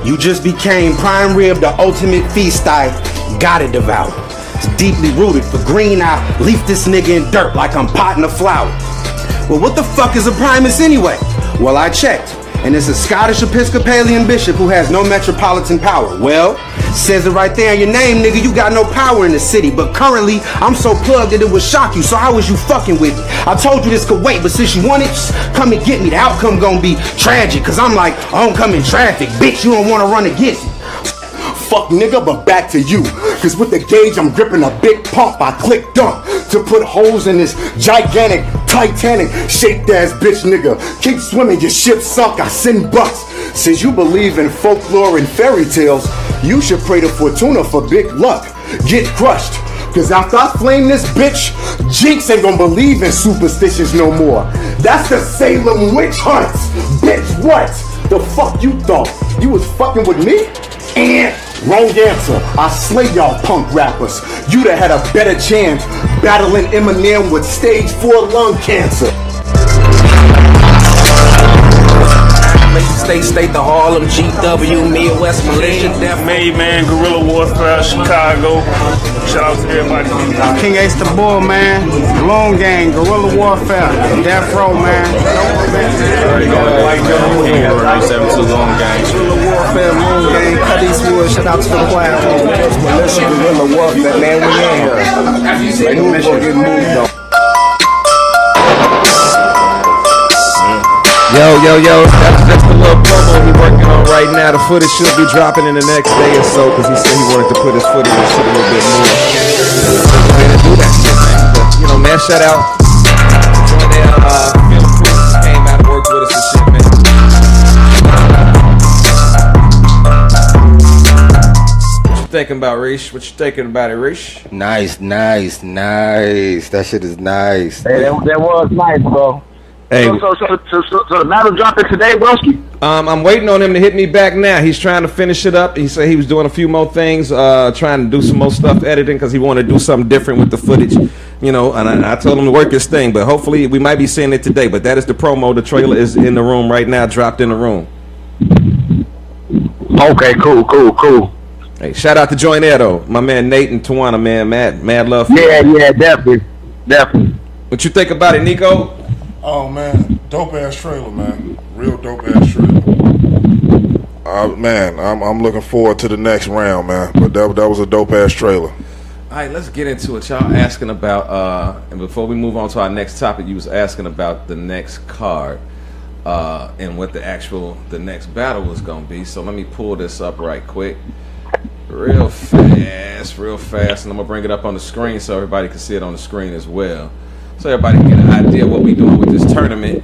You just became prime rib, the ultimate feast. I gotta devour. It's deeply rooted for green. I leaf this nigga in dirt like I'm potting a flower. Well, what the fuck is a primus anyway? Well, I checked, and it's a Scottish Episcopalian bishop who has no metropolitan power. Well, says it right there in your name, nigga, you got no power in the city. But currently, I'm so plugged that it would shock you, so how was you fucking with me? I told you this could wait, but since you want it, just come and get me. The outcome gonna be tragic, cause I'm like oncoming traffic. Bitch, you don't wanna run against me. Fuck nigga, but back to you. Cause with the gauge, I'm gripping a big pump. I click dump to put holes in this gigantic, Titanic shaped ass bitch nigga. Keep swimming, your ship sunk, I send bucks. Since you believe in folklore and fairy tales, you should pray to Fortuna for big luck. Get crushed. Cause after I flame this bitch, Jinx ain't gonna believe in superstitions no more. That's the Salem witch hunts. Bitch, what? The fuck you thought? You was fucking with me? And wrong answer. I slay y'all punk rappers. You'd have had a better chance battling Eminem with stage 4 lung cancer. State the Harlem, GW, Midwest Militia, Made Man, Guerrilla Warfare, Chicago. Shout out to everybody. King Ace the Bull, man. Long Gang, Guerrilla Warfare, Death Row, man. 72 Long Gang. Guerrilla Warfare, Long Gang, Cut Eastwood. Shout out to the choir. Militia, Guerrilla Warfare, man. We in here. Move or get moved though. Yo, that's just a little promo we're working on right now. The footage should be dropping in the next day or so, because he said he wanted to put his foot in the shit a little bit more. Go ahead and do that shit, man. But, you know, man, shout out. Join their film crews came out and worked with us and shit, man. What you thinking about, Rish? What you thinking about it, Rish? Nice. That shit is nice. Hey, that was nice, bro. Hey. So the battle dropping today, broski? I'm waiting on him to hit me back now. He's trying to finish it up. He said he was doing a few more things, trying to do some more stuff editing, because he wanted to do something different with the footage, you know. And I told him to work his thing, but hopefully we might be seeing it today. But that is the promo. The trailer is in the room right now, dropped in the room. Okay, cool. Hey, shout out to Joint Air, though. My man Nate and Tawana, man, mad love for Yeah, definitely. What you think about it, Nico? Oh man, dope ass trailer, man. Real dope ass trailer. Man, I'm looking forward to the next round, man. But that was a dope ass trailer. All right, let's get into it. Y'all asking about, and before we move on to our next topic, you was asking about the next card and what the next battle was gonna be. So let me pull this up right quick, real fast, and I'm gonna bring it up on the screen so everybody can see it on the screen as well. So everybody can get an idea what we doing with this tournament.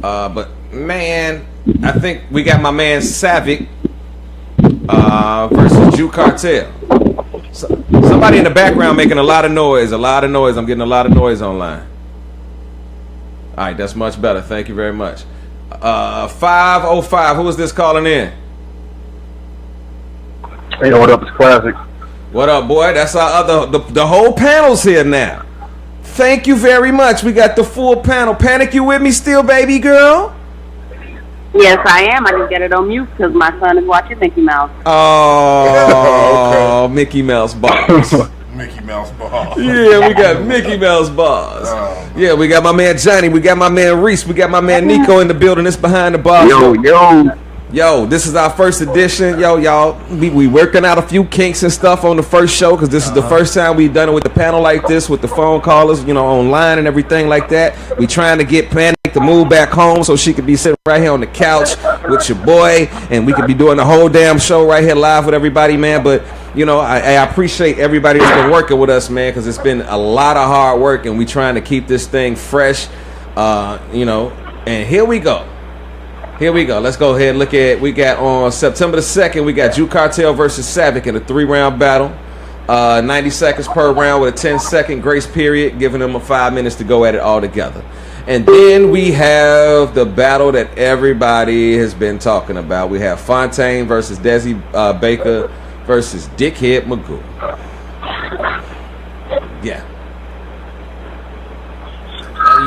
But man, I think we got my man Savick versus Jew Cartel. Somebody in the background making a lot of noise. I'm getting a lot of noise online. All right, that's much better. Thank you very much. 505. Who is this calling in? Hey, what up? It's Classic. What up, boy? That's our the whole panel's here now. Thank you very much. We got the full panel. Panic, you with me still, baby girl? Yes, I am. I just get it on mute because my son is watching Mickey Mouse. Oh, okay. Mickey Mouse bars. Mickey Mouse bars. Yeah, we got Mickey Mouse bars. Yeah, we got my man Johnny. We got my man Reese. We got my man Nico in the building. It's behind the bar. Yo, this is our first edition. Yo, y'all, we working out a few kinks and stuff on the first show because this is the first time we've done it with the panel like this, with the phone callers, you know, online and everything like that. We trying to get Panic to move back home so she could be sitting right here on the couch with your boy, and we could be doing the whole damn show right here live with everybody, man. But, you know, I appreciate everybody that's been working with us, man, because it's been a lot of hard work, and we trying to keep this thing fresh, you know, and here we go. Here we go. Let's go ahead and look at. We got on September the 2nd. We got Juke Cartel versus Savick in a 3-round battle. 90 seconds per round with a 10-second grace period, giving them 5 minutes to go at it all together. And then we have the battle that everybody has been talking about. We have Fontaine versus Desi Baker versus Dickhead Magoo. Yeah.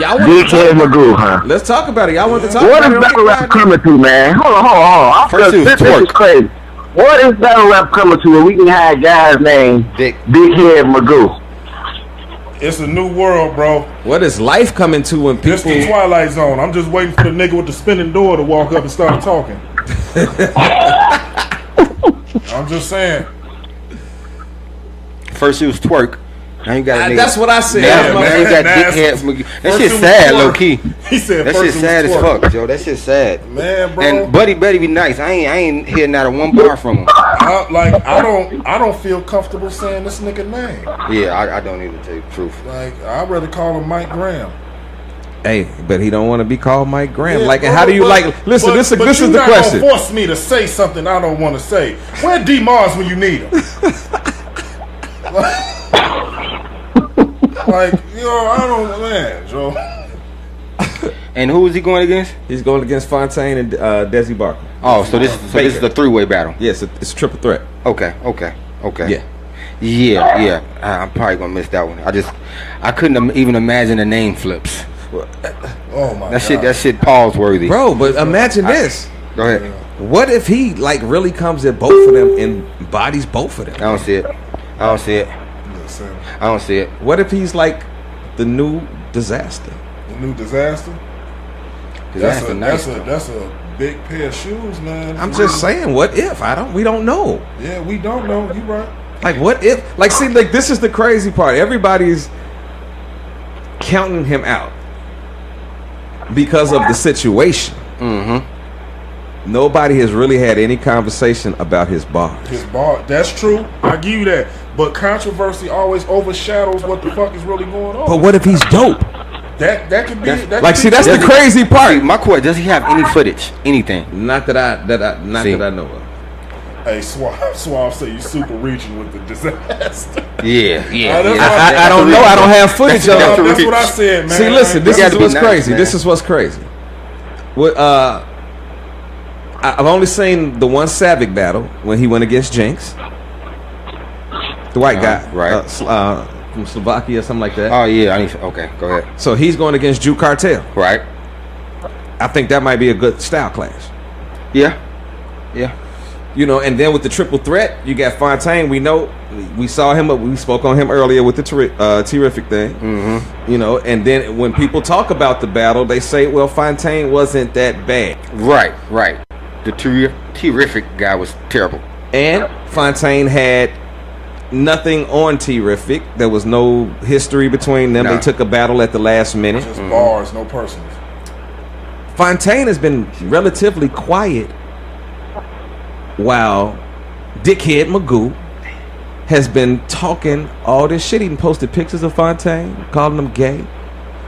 Dickhead Magoo, huh? Let's talk about it. Y'all want to talk what about it? What is battle rap coming to, man? Hold on. This is crazy. What is battle rap coming to where we can have guys named Dickhead Magoo? It's a new world, bro. What is life coming to when people... It's the Twilight Zone. I'm just waiting for the nigga with the spinning door to walk up and start talking. I'm just saying. First it was twerk. Now you got that's what I said. Now you got dickheads. That shit sad, low key. He said that shit sad as fuck, Joe. That shit sad. Man, bro. And Buddy Betty be nice. I ain't hearing not a one bar from him. I don't feel comfortable saying this nigga name. Yeah, I don't even tell you the truth. Like, I'd rather call him Mike Graham. Hey, but he don't want to be called Mike Graham. Yeah, like, and how do you like? Listen, this is the question. You're not gonna force me to say something I don't want to say. Where D Mars when you need him? Like, you know, I don't, man, Joe. And who is he going against? He's going against Fontaine and Desi Barker. Oh, so this is the 3-way battle. Yes, it's a triple threat. Okay. Yeah. I'm probably gonna miss that one. I couldn't even imagine the name flips. Oh my God. God. That shit pause worthy. Bro, but imagine this. Go ahead. What if he like really comes at both of them and bodies both of them? I don't see it. What if he's like the new Disaster? The new Disaster? That's a big pair of shoes, man. I'm just saying, what if? We don't know. Yeah, we don't know. You right. Like, what if? Like, see, like, this is the crazy part. Everybody's counting him out because of the situation. Mm-hmm. Nobody has really had any conversation about his bars. That's true. I give you that. But controversy always overshadows what the fuck is really going on. But what if he's dope? That could be. That's the crazy part. My question: does he have any footage? Anything? Not that I know of. Hey, Suave say you super reaching with the Disaster. Yeah. I don't know. I don't have footage of it. That's what I said, man. See, listen. This is what's crazy. This is what's crazy. What I've only seen the one Savick battle when he went against Jinx, the white guy, right? From Slovakia or something like that. Oh yeah, okay, go ahead. So he's going against Juke Cartel, right? I think that might be a good style clash. Yeah. You know, and then with the triple threat, you got Fontaine. We know we saw him, we spoke on him earlier with the terrific thing. Mm-hmm. You know, and then when people talk about the battle, they say, well, Fontaine wasn't that bad. Right. The terrific guy was terrible. And Fontaine had nothing on Terrific. There was no history between them. They took a battle at the last minute. Just bars, no personals. Fontaine has been relatively quiet while Dickhead Magoo has been talking all this shit. He posted pictures of Fontaine, calling him gay,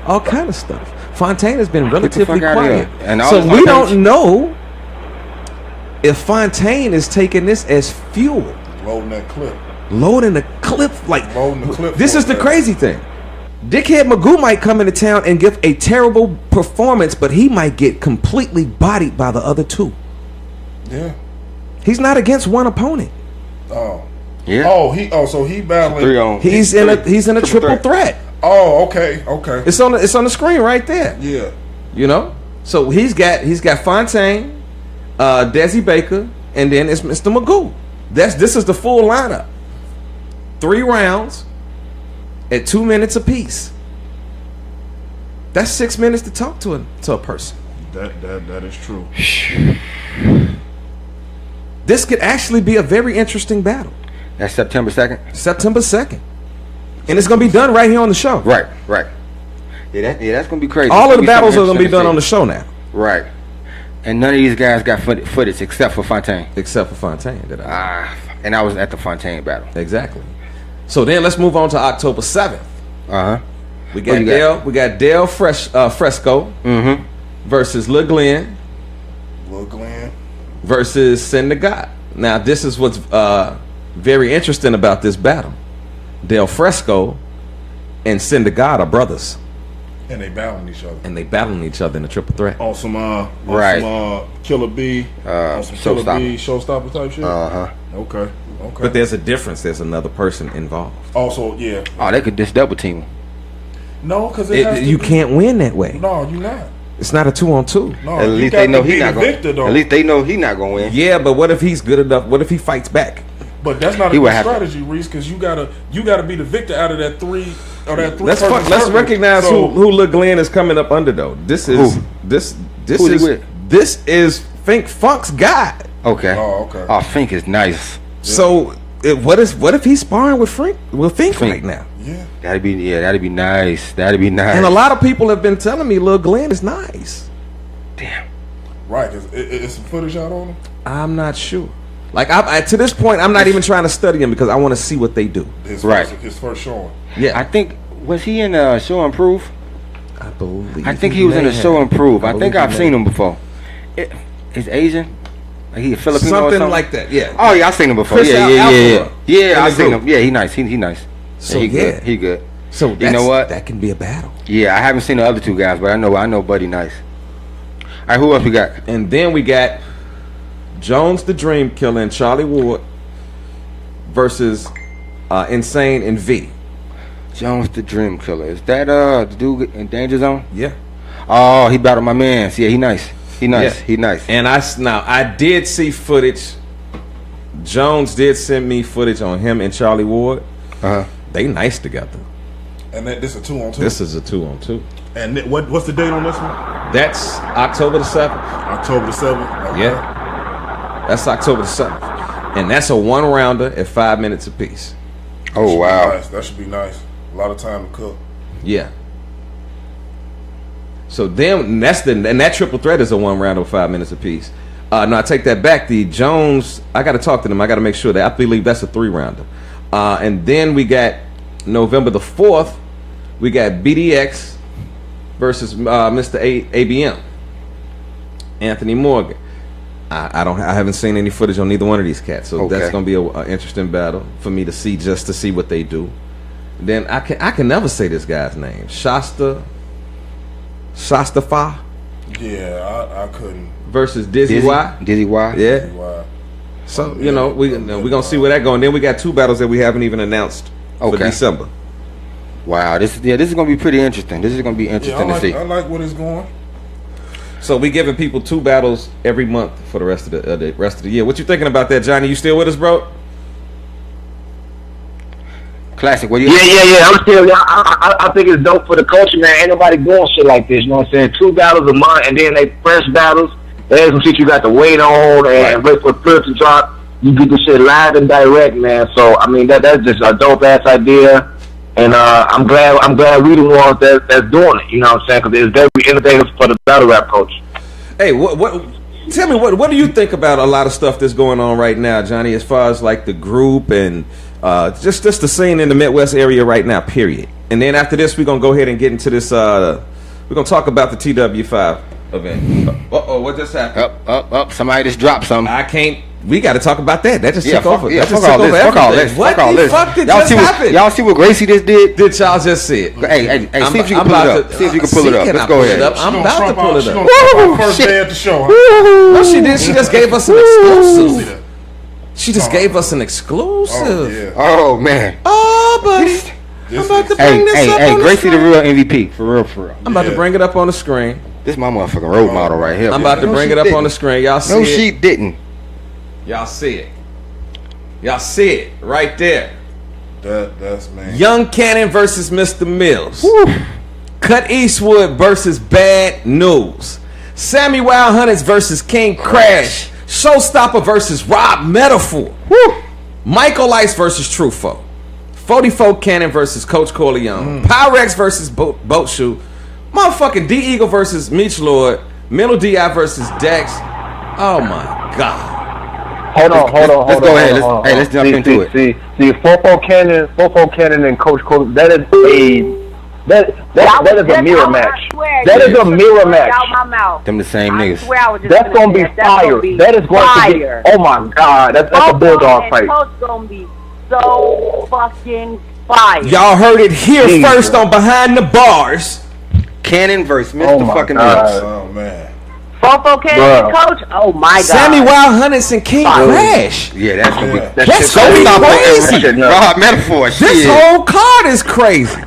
all kind of stuff. Fontaine has been relatively quiet. So we don't know if Fontaine is taking this as fuel. Loading that clip. Loading the clip. Like, loading the clip. This is the crazy thing. Dickhead Magoo might come into town and give a terrible performance, but he might get completely bodied by the other two. Yeah. He's not against one opponent. Oh. Yeah. So he battling. He's in a triple threat. Oh, okay. It's on the screen right there. Yeah. You know? So he's got Fontaine, Desi Baker, and then it's Mr. Magoo. This is the full lineup. 3 rounds at 2 minutes apiece. That's 6 minutes to talk to a person. That is true. This could actually be a very interesting battle. That's September 2nd? September 2nd. And it's going to be done right here on the show. Right. Yeah, that's going to be crazy. All of the battles are going to be done on the show now. Right. And none of these guys got footage except for Fontaine. And I was at the Fontaine battle. Exactly. So then let's move on to October 7th. Uh-huh. We got Dale Fresco versus Lil Glenn. Versus Sin the God. Now this is what's very interesting about this battle. Dale Fresco and Sin the God are brothers. And they battling each other. In a triple threat. On some Killer B, some Killer B showstopper type shit. Okay. But there's a difference. There's another person involved. Also, yeah. Oh, they could just double team him. No, because you can't win that way. No, you're not. It's not a 2-on-2. No, at least they know he's not going. At least they know he's not going to win. Yeah, but what if he's good enough? What if he fights back? But that's not a good strategy, Reese, because you gotta be the victor out of that three. Let's recognize who Lil Glenn is coming up under though. This is Fink Funk's guy. Okay. Oh, okay. Oh, Fink is nice. So what if he's sparring with Fink right now? Yeah. That'd be nice. And a lot of people have been telling me Lil Glenn is nice. Damn. Right. Is some footage out on him? I'm not sure. Like to this point, I'm not even trying to study him because I want to see what they do. His first showing. Yeah. I think was he in Show and Prove? I believe. I think he was in a Show and Prove. I think I've seen him before. Is Asian? Like he a Filipino something or something like that. Yeah. Oh yeah, I've seen him before. Yeah. I've seen him. Yeah, he nice. He nice. So he good. So you know what? That can be a battle. Yeah, I haven't seen the other two guys, but I know Buddy nice. All right, who else we got? And then we got Jones the Dream Killer and Charlie Ward versus Insane and V. Jones the Dream Killer. Is that the dude in Danger Zone? Yeah. Oh, he battled my man. Yeah, he nice. He nice. And I did see footage. Jones did send me footage on him and Charlie Ward. They nice together. And this is a 2-on-2. This is a 2-on-2. And what's the date on this one? That's October the 7th. October the 7th. Okay. Yeah. That's October the 7th. And that's a 1-rounder at 5 minutes apiece. Oh wow. Nice. That should be nice. A lot of time to cook. Yeah. So then that triple threat is a 1-rounder of 5 minutes apiece. No, I take that back. The Jones, I got to talk to them. I got to make sure that I believe that's a 3-rounder. And then we got November the 4th. We got BDX versus Mr. ABM, Anthony Morgan. I haven't seen any footage on neither one of these cats, so that's gonna be an interesting battle for me to see what they do. Then I can never say this guy's name. Shasta Fa. Yeah, I couldn't. Versus Dizzy Y. Dizzy Y. Yeah. Dizzy Y. So we gonna see where that goes. And then we got 2 battles that we haven't even announced for December. Wow, this is gonna be pretty interesting. This is gonna be interesting to see. I like what it's going. So we giving people 2 battles every month for the rest of the year. What you thinking about that, Johnny? You still with us, bro? Classic. What do you? Yeah. I'm still. I think it's dope for the culture, man. Ain't nobody doing shit like this. You know what I'm saying? 2 battles a month, and then they fresh battles. There's some shit you got to wait on and wait for the clip to drop. You get the shit live and direct, man. So I mean that's just a dope ass idea. And I'm glad we the ones that's doing it. You know what I'm saying? Because it's very innovative for the battle rap culture. Hey, tell me what do you think about a lot of stuff that's going on right now, Johnny? As far as like the group and just the scene in the Midwest area right now, period. And then after this, we're gonna go ahead and get into this. We're gonna talk about the TW5 event. What just happened? Up! Somebody just dropped something. I can't. We got to talk about that. That just took over. Yeah, that just took over everything. What the fuck did just happen? Y'all see what Gracie just did? Did y'all just see it? Hey, see if you can pull it up. See if you can pull it up. Let's go ahead. I'm about to pull it up. First day at the show. No, she did. She just gave us an exclusive. She just gave us an exclusive. Oh man. Oh, buddy. I'm about to bring this up on the screen. Gracie the real MVP. For real. I'm about to bring it up on the screen. This my motherfucking role model right here. I'm about to bring it up on the screen. Y'all see it? No, she didn't. Y'all see it. Y'all see it right there. That's man. Young Cannon versus Mr. Mills. Woo. Cut Eastwood versus Bad News. Sammy Wild Hunters versus King Crash. Showstopper versus Rob Metaphor. Woo. Michael Ice versus Truffaut. 44 Cannon versus Coach Corleone. Pyrex versus Boat Shoe. Motherfucking D Eagle versus Meech Lord. Mental DI versus Dex. Oh my God. Hold on. Let's go ahead. Let's jump into it. See, Fofo Cannon and Coach Cole. That is a mirror match. That is a mirror match. Them the same niggas. That's gonna be fire. That is going to be. Oh my God, that's a bulldog fight. Coach gonna be so fucking fire. Y'all heard it here first on Behind the Bars. Cannon versus Mr. fucking Mills. Oh man. Fofo Cannon and Coach. Oh my God. Sammy Wild Hunters and King Crash. Yeah, that's gonna be. That's gonna be crazy. Rob Metaphor. This whole card is crazy.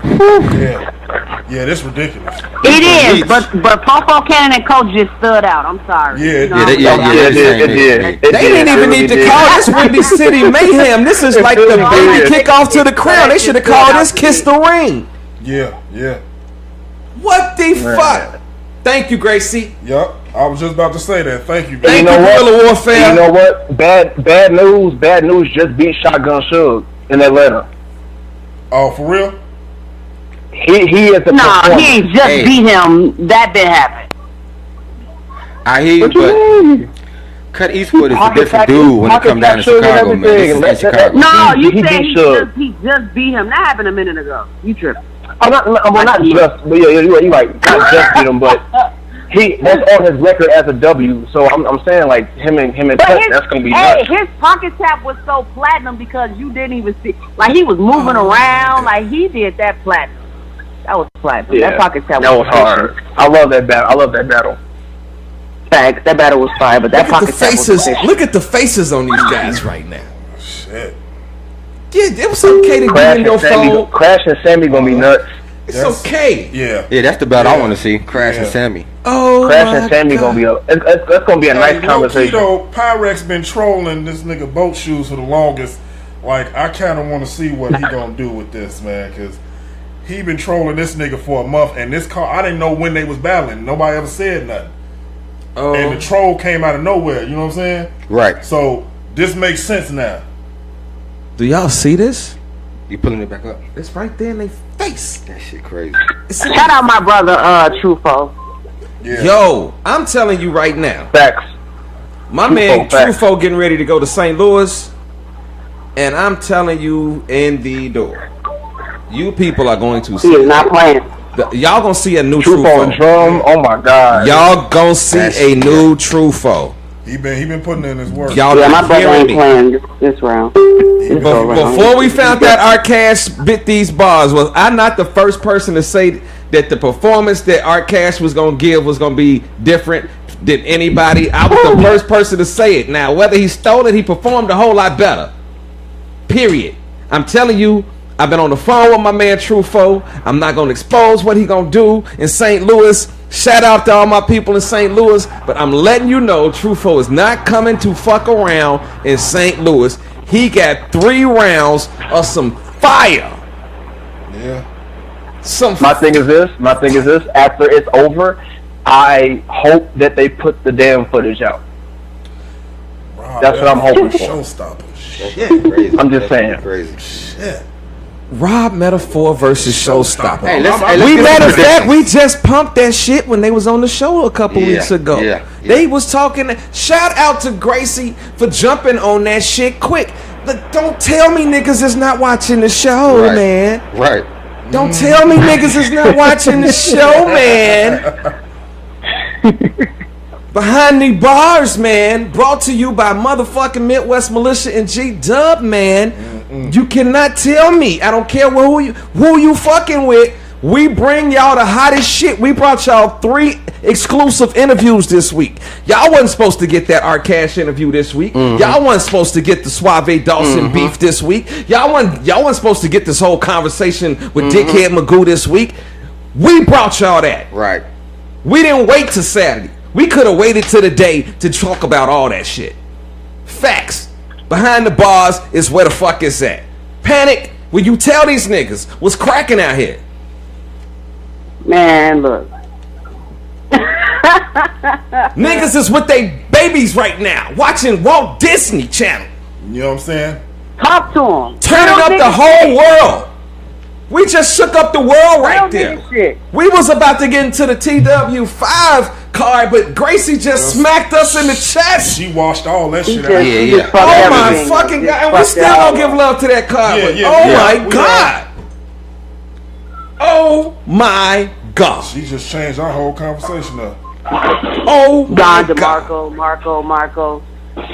Yeah, this ridiculous. It is, but Fofo Cannon and Coach just stood out. I'm sorry. It did. They didn't even need to call this Windy City Mayhem. This is like the baby kickoff to the crown. They should have called this Kiss the Ring. Yeah. What the fuck? Thank you, Gracie. Yup. I was just about to say that. Thank you, Thank you, Guerrilla Warfare. You know what? Bad news just beat Shotgun Suge in Atlanta. Oh, for real? He is the performer. He ain't just beat him. That didn't happen. I hear you, but Cut Eastwood is a different dude when it comes down to Chicago, man. This is Chicago. No, you said he just beat him. That happened a minute ago. You tripped. Not just, but yeah, you're right. Not just beat him, but that's on his record as a W. So I'm saying like him and Cut, that's gonna be nuts. His pocket tap was so platinum because you didn't even see. Like he was moving around. Like he did that platinum. That was platinum. Yeah, that pocket tap that was hard. I love that battle. Facts. That battle was fire, but that pocket tap was efficient. Look at the faces on these guys right now. Shit. Yeah, it was okay to get in your phone. Crash and Sammy gonna be nuts. It's okay. Yeah, that's the battle I want to see. Crash and Sammy. Oh, Crash and Sammy gonna be that's gonna be a nice conversation. Pyrex been trolling this nigga Boat Shoes for the longest. Like I kind of want to see what he gonna do with this, man, because he been trolling this nigga for a month, and this car I didn't know when they was battling. Nobody ever said nothing. And the troll came out of nowhere. You know what I'm saying? Right. So this makes sense now. Do y'all see this? You pulling it back up? It's right there in their face. That shit crazy. Shout out my brother, Truffaut. Yeah. Yo, I'm telling you right now. Facts. My man Truffaut getting ready to go to St. Louis, and I'm telling you in the door, you people are going to see. He is not playing. Y'all gonna see a new Truffaut and drum. Oh my God. Y'all gonna see a new Truffaut. He been putting in his work. Y'all my brother ain't playing this round. Before we found that Art Cash bit these bars, was I not the first person to say that the performance that Art Cash was gonna give was gonna be different than anybody? I was the first person to say it. Now, whether he stole it, he performed a whole lot better. Period. I'm telling you, I've been on the phone with my man Truffaut. I'm not gonna expose what he gonna do in St. Louis. Shout out to all my people in St. Louis, but I'm letting you know Truffaut is not coming to fuck around in St. Louis. He got 3 rounds of some fire. Yeah. My thing is this. After it's over, I hope that they put the damn footage out. That's what I'm hoping for. Showstopper. Shit, crazy. I'm just saying. Crazy. Shit. Rob Metaphor versus Showstopper. Hey, matter of fact, we just pumped that shit when they was on the show a couple weeks ago. Yeah. They was talking. Shout out to Gracie for jumping on that shit quick. But don't tell me niggas is not watching the show, man. Right. Don't tell me niggas is not watching the show, man. Behind the Bars, man. Brought to you by motherfucking Midwest Militia and G-Dub, man. You cannot tell me. I don't care who you fucking with. We bring y'all the hottest shit. We brought y'all 3 exclusive interviews this week. Y'all wasn't supposed to get that Art Cash interview this week. Y'all wasn't supposed to get the Suave Dawson beef this week. Y'all wasn't supposed to get this whole conversation with Dickhead Magoo this week. We brought y'all that. Right. We didn't wait till Saturday. We could have waited till the day to talk about all that shit. Facts. Behind the bars is where the fuck it's at. Panic, when you tell these niggas what's cracking out here. Man, look. Niggas is with they babies right now, watching Walt Disney Channel. You know what I'm saying? Talk to them. Turning up the whole world. We just shook up the world right there. We was about to get into the TW5 card, but Gracie just smacked us in the chest. She washed all that shit out. Yeah. Oh my fucking God. And we still don't give love to that card. Oh my God. Oh my God. She just changed our whole conversation up. Oh Don DeMarco, Marco.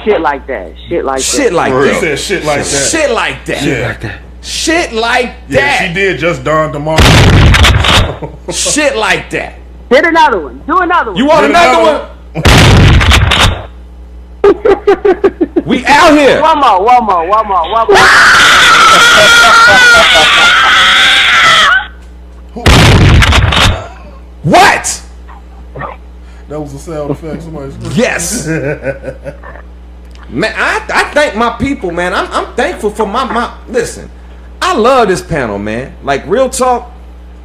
Shit like that. Shit like that. Shit like He that. said shit like that. Shit like that. Shit like that. Shit like Yeah, that. she did just Don DeMarco. Shit like that. Hit another one. Do another one. You want another one? We out here. One more. What? That was a sound effect. Somebody's Yes. Man, I thank my people, man. I'm thankful for my listen. I love this panel, man. Like real talk.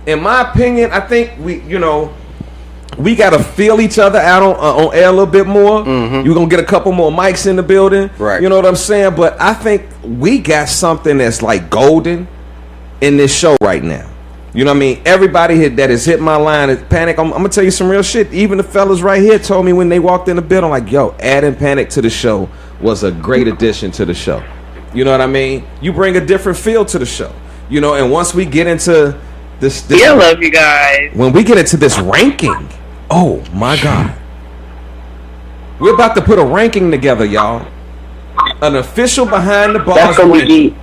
In my opinion, I think we gotta feel each other out on air a little bit more. You're gonna get a couple more mics in the building. Right. You know what I'm saying? But I think we got something that's like golden in this show right now. You know what I mean? Everybody that has hit my line is Panic. I'm gonna tell you some real shit. Even the fellas right here told me when they walked in the building, like, yo, adding Panic to the show was a great addition to the show. You know what I mean? You bring a different feel to the show. You know, and once we get into this I love you guys. when we get into this ranking, oh my God. We're about to put a ranking together, y'all. An official behind the bars ranking.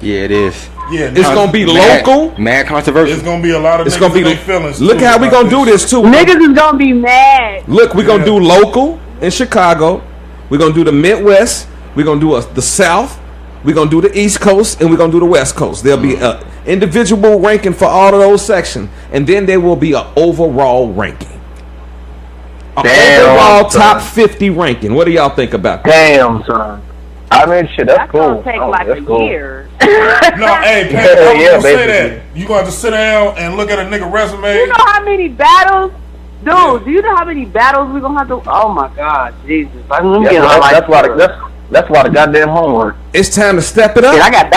Yeah, it is. Yeah, It's gonna be local. Mad controversial. It's gonna be a lot of It's niggas gonna be in their feelings. Look too how we about gonna do this too. Niggas is gonna be mad. Look, we're gonna do local in Chicago. We're gonna do the Midwest. We're gonna do the South. We're gonna do the East Coast, and we're gonna do the West Coast. There'll be an individual ranking for all of those sections, and then there will be an overall ranking. Overall top 50 ranking. What do y'all think about that? Damn, son. I mean, shit, that's cool. Gonna take like a year. No, hey, Pat, I was Yeah, gonna say basically. that. You gonna have to sit down and look at a nigga resume. You know how many battles? Dude, do you know how many battles we're gonna have to? Oh my God, Jesus! That's why the goddamn homework. It's time to step it up. Shit, I got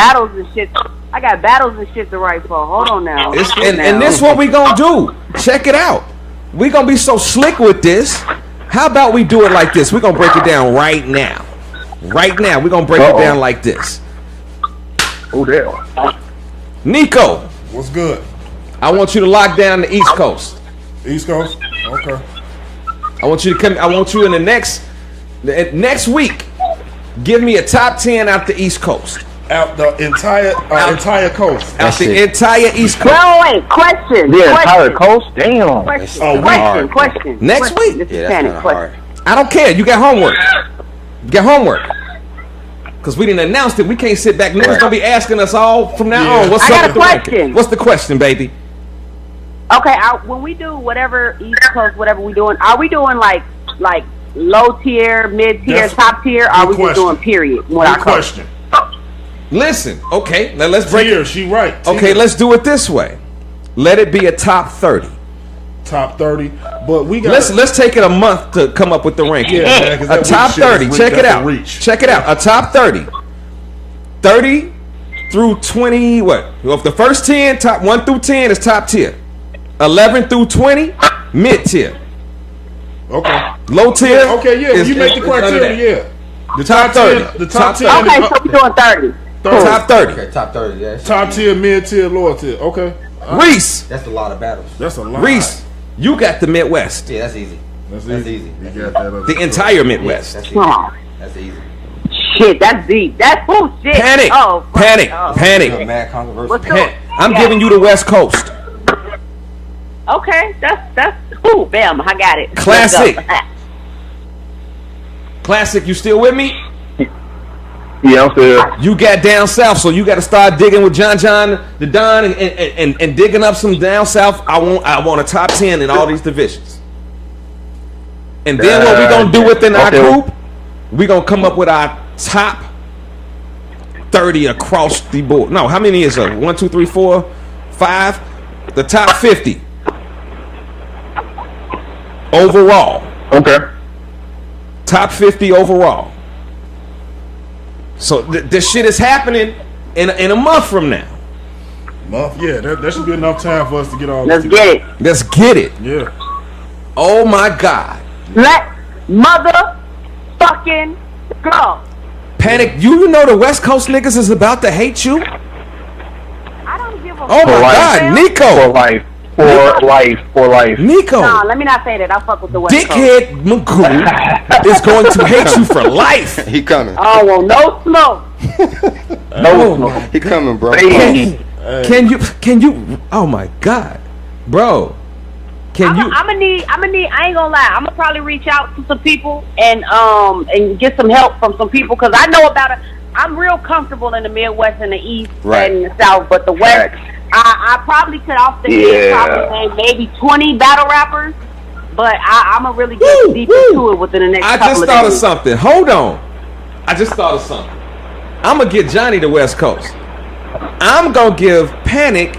battles and shit. To write for. Hold on now. And this what we gonna do. Check it out. We gonna be so slick with this. How about we do it like this? We're gonna break it down right now. Right now, we're gonna break it down like this. Oh damn. Nico, What's good? I want you to lock down the East Coast. East Coast? Okay. I want you to come. I want you in the next week. Give me a top 10 out the East Coast. Out the entire coast. Out the entire East Coast. Wait. Question. The entire question. coast? Damn. Question. Next week. This is Yeah, Panic. that's kind of hard. I don't care. You got homework. You got homework. Because we didn't announce it. We can't sit back. Niggas gonna be asking us all from now on. What's I up got with a the ranking? question. What's the question, baby? Okay, when we do whatever East Coast, whatever we doing, are we doing like low tier, mid tier, That's- top tier? Or are we good just doing period? What Good I call it? question. Listen. Okay. Now let's break Tier, it. she right. Okay. Tier. Let's do it this way. Let it be a top 30. Top 30. But we got Let's take it a month to come up with the ranking. Yeah, man, 'cause A that top reach shit 30. is Check it that's a out. reach. Check it out. A top 30. 30 through 20. What? Well, if the first 10, top 1 through 10 is top tier. 11 through 20, mid tier. Okay. Low tier. Okay, yeah. When is- you make the is under criteria, that. yeah. The Top 30. The top 10. Top Okay, so we're doing 30. Top 30. Okay, top 30. Yeah, Top tier, mid tier, lower tier. Okay. Reese. That's a lot of battles. That's a lot. Reese, you got the Midwest. Yeah, that's easy. That's That's easy. easy. You got that other The stuff. entire Midwest. That's easy. Come on. That's easy. Shit, that's deep. That's shit. Panic. Oh, fuck. Panic. Oh. Panic. Mad controversial. What's Pan- up? I'm Yeah. giving you the West Coast. Okay, that's cool. Bam, I got it. Classic. Let's go. Classic, you still with me? Yeah, I'm still. You got down south, so you got to start digging with John the Don and digging up some down south. I want a top 10 in all these divisions. And then what we gonna do within our group? We gonna come up with our top 30 across the board. No, how many is it? 1, 2, 3, 4, 5. The top 50 overall. Okay. Top 50 overall. So this shit is happening in a month from now. Yeah, that should be enough time for us to get all. Let's get it. Let's get it. Yeah. Oh my God. Let motherfucking go. Panic. You know the West Coast niggas is about to hate you. I don't give a Oh my God, Nico. For life. For life. Nico. Nah, let me not say that. I fuck with the West Dickhead Magoo is going to hate you for life. He coming. Oh, well, no smoke. No smoke. He coming, bro. Can you? Oh my God, bro. I'm gonna need. I ain't gonna lie. I'm gonna probably reach out to some people and get some help from some people because I know about it. I'm real comfortable in the Midwest and the East and the South, but the West, I probably could off the head probably name maybe 20 battle rappers, but I'm gonna really get deep into it within the next couple of days. I just thought of something. Hold on. I just thought of something. I'm gonna get Johnny the West Coast. I'm gonna give Panic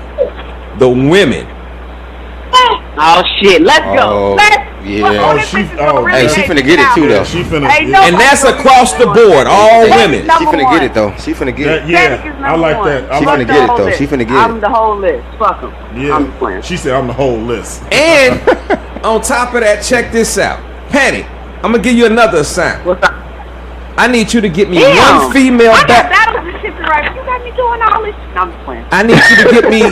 the women. Oh shit! Let's go. Let's. Yeah. Hey, she finna get it too, though. She finna. And that's across the board, all women. She finna get it though. She finna get it. Yeah, I like that. She finna get it though. She finna get I'm it. the whole list. Fuck them. Yeah. I'm playing. She said I'm the whole list. And on top of that, check this out. Panic, I'm gonna give you another assignment. What's up? I need you to get me one female I got back. battles and shit right. You got me doing all this. No, I'm just playing. I need you to get me.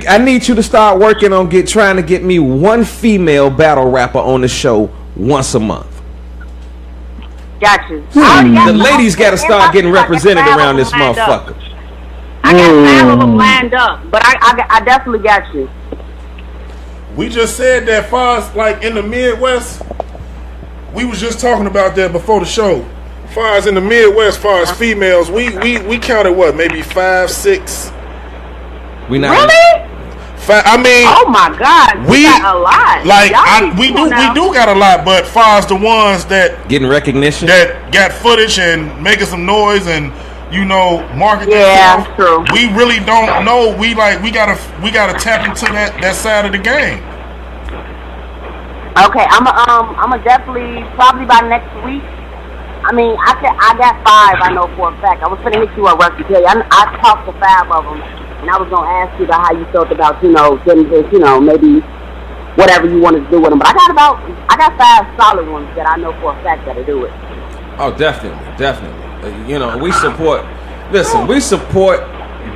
I need you to start working on trying to get me one female battle rapper on the show once a month. Got you. The ladies got to start getting represented around this motherfucker. I got 5 of them lined up, but I definitely got you. We just said that far as like in the Midwest, we was just talking about that before the show. Far as in the Midwest, far as females, we counted what, maybe 5, 6. We not really? I mean, oh my God, we got a lot. Like we do got a lot, but far as the ones that getting recognition, that got footage and making some noise and market. Yeah, true. We really don't know. We gotta tap into that side of the game. Okay, I'm definitely probably by next week. I mean, I got 5. I know for a fact. I was gonna hit you up, Rusty K. I talked to 5 of them, and I was gonna ask you about how you felt about getting this, maybe whatever you wanted to do with them. But I got 5 solid ones that I know for a fact that'll do it. Oh, definitely. We support. Listen, we support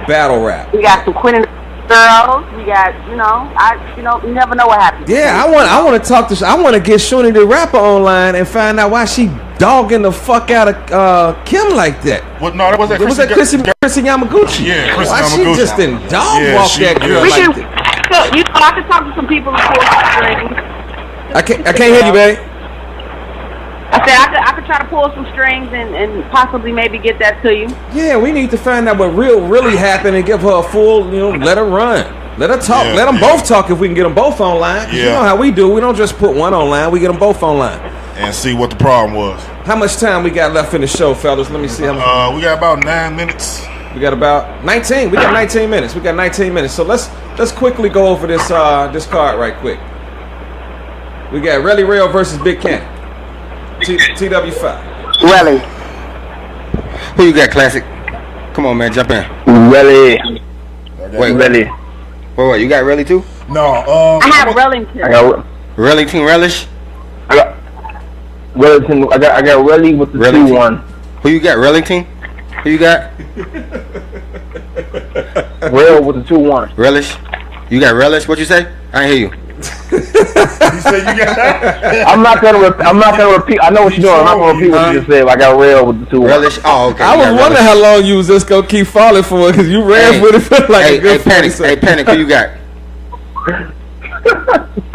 battle rap. We got some Quinn and girls. We got, you never know what happens. Yeah, I want to talk to. I want to get Shorty the rapper online and find out why she dogging the fuck out of Kim like that. What? No, that was that. Was that Chrissy Yamaguchi? Yeah, Chrissy why Yamaguchi. She just didn't dog walk that girl like that. I can talk to some people and pull some strings. I can't hear you, babe. I said I could try to pull some strings and possibly maybe get that to you. Yeah, we need to find out what really happened and give her a full, let her run. Let her talk. Let them both talk if we can get them both online. Yeah. You know how we do. We don't just put one online. We get them both online. And see what the problem was. How much time we got left in the show, fellas? Let me see. How much. We got about 9 minutes. We got about 19. We got 19 minutes. We got 19 minutes. So let's quickly go over this card right quick. We got Relly Rail versus Big Cannon. TW5. Relly. Who you got, Classic? Come on, man, jump in. Relly. Wait, Relly. Wait, you got Relly too? No. I have Rellington. I got Rellington Relish. I got Rellington. I got Relly with the 2-1. Who you got, Rellington? Who you got? Rail with the 2-1. Relish. You got Relish? What you say? I didn't hear you. You said you got that? I'm not gonna repeat. I know what you're doing. I'm not gonna repeat what you just said. I got Rail with the 2-1. Relish. Oh, okay. I was wondering how long you was just gonna keep falling for it because you ran with it for like a good Panic. Hey, Panic. Who you got?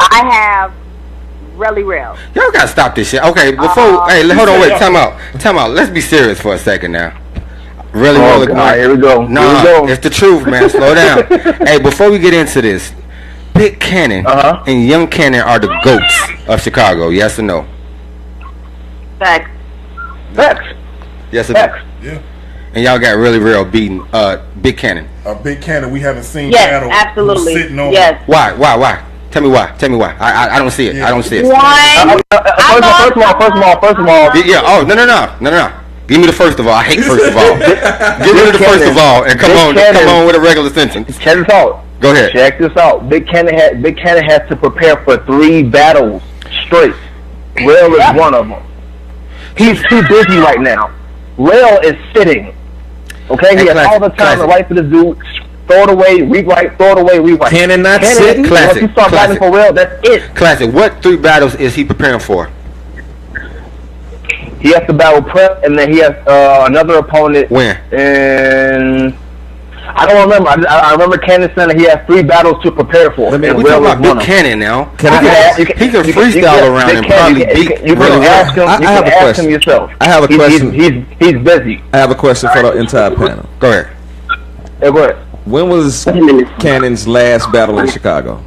I have Relly Rail. Y'all gotta stop this shit. Okay, before hold on, wait, time out. Let's be serious for a second now. Really, all right, here we go. Nah, it's the truth, man. Slow down. Hey, before we get into this, Big Cannon and Young Cannon are the GOATs of Chicago. Yes or no? Facts. Yes, it Facts. Yeah. And y'all got really real beaten. Big Cannon. Big Cannon. We haven't seen Yes, battle. absolutely. Sitting on. Yes. Why? Tell me why. I don't see it. I don't see it. One. First of all. Yeah. Oh no. Give me the first of all. I hate first of all. Give me the first of all, and come on with a regular sentence. Check this out. Go ahead. Check this out. Big Cannon has to prepare for 3 battles straight. Rail is one of them. He's too busy right now. Rail is sitting. Okay, he has all the time to write for this dude. Throw it away, rewrite. Throw it away, rewrite. Cannon not sitting. Classic. Once he starts battling for Rail, that's it. Classic. What 3 battles is he preparing for? He has to battle Prep, and then he has another opponent. When? And I don't remember. I remember Cannon saying that he has 3 battles to prepare for. We talking about Big Cannon now. He can freestyle around and probably beat. You can ask him. You can ask him yourself. I have a question. He's busy. I have a question for the entire panel. Go ahead. Yeah, go ahead. When was Cannon's last battle in Chicago?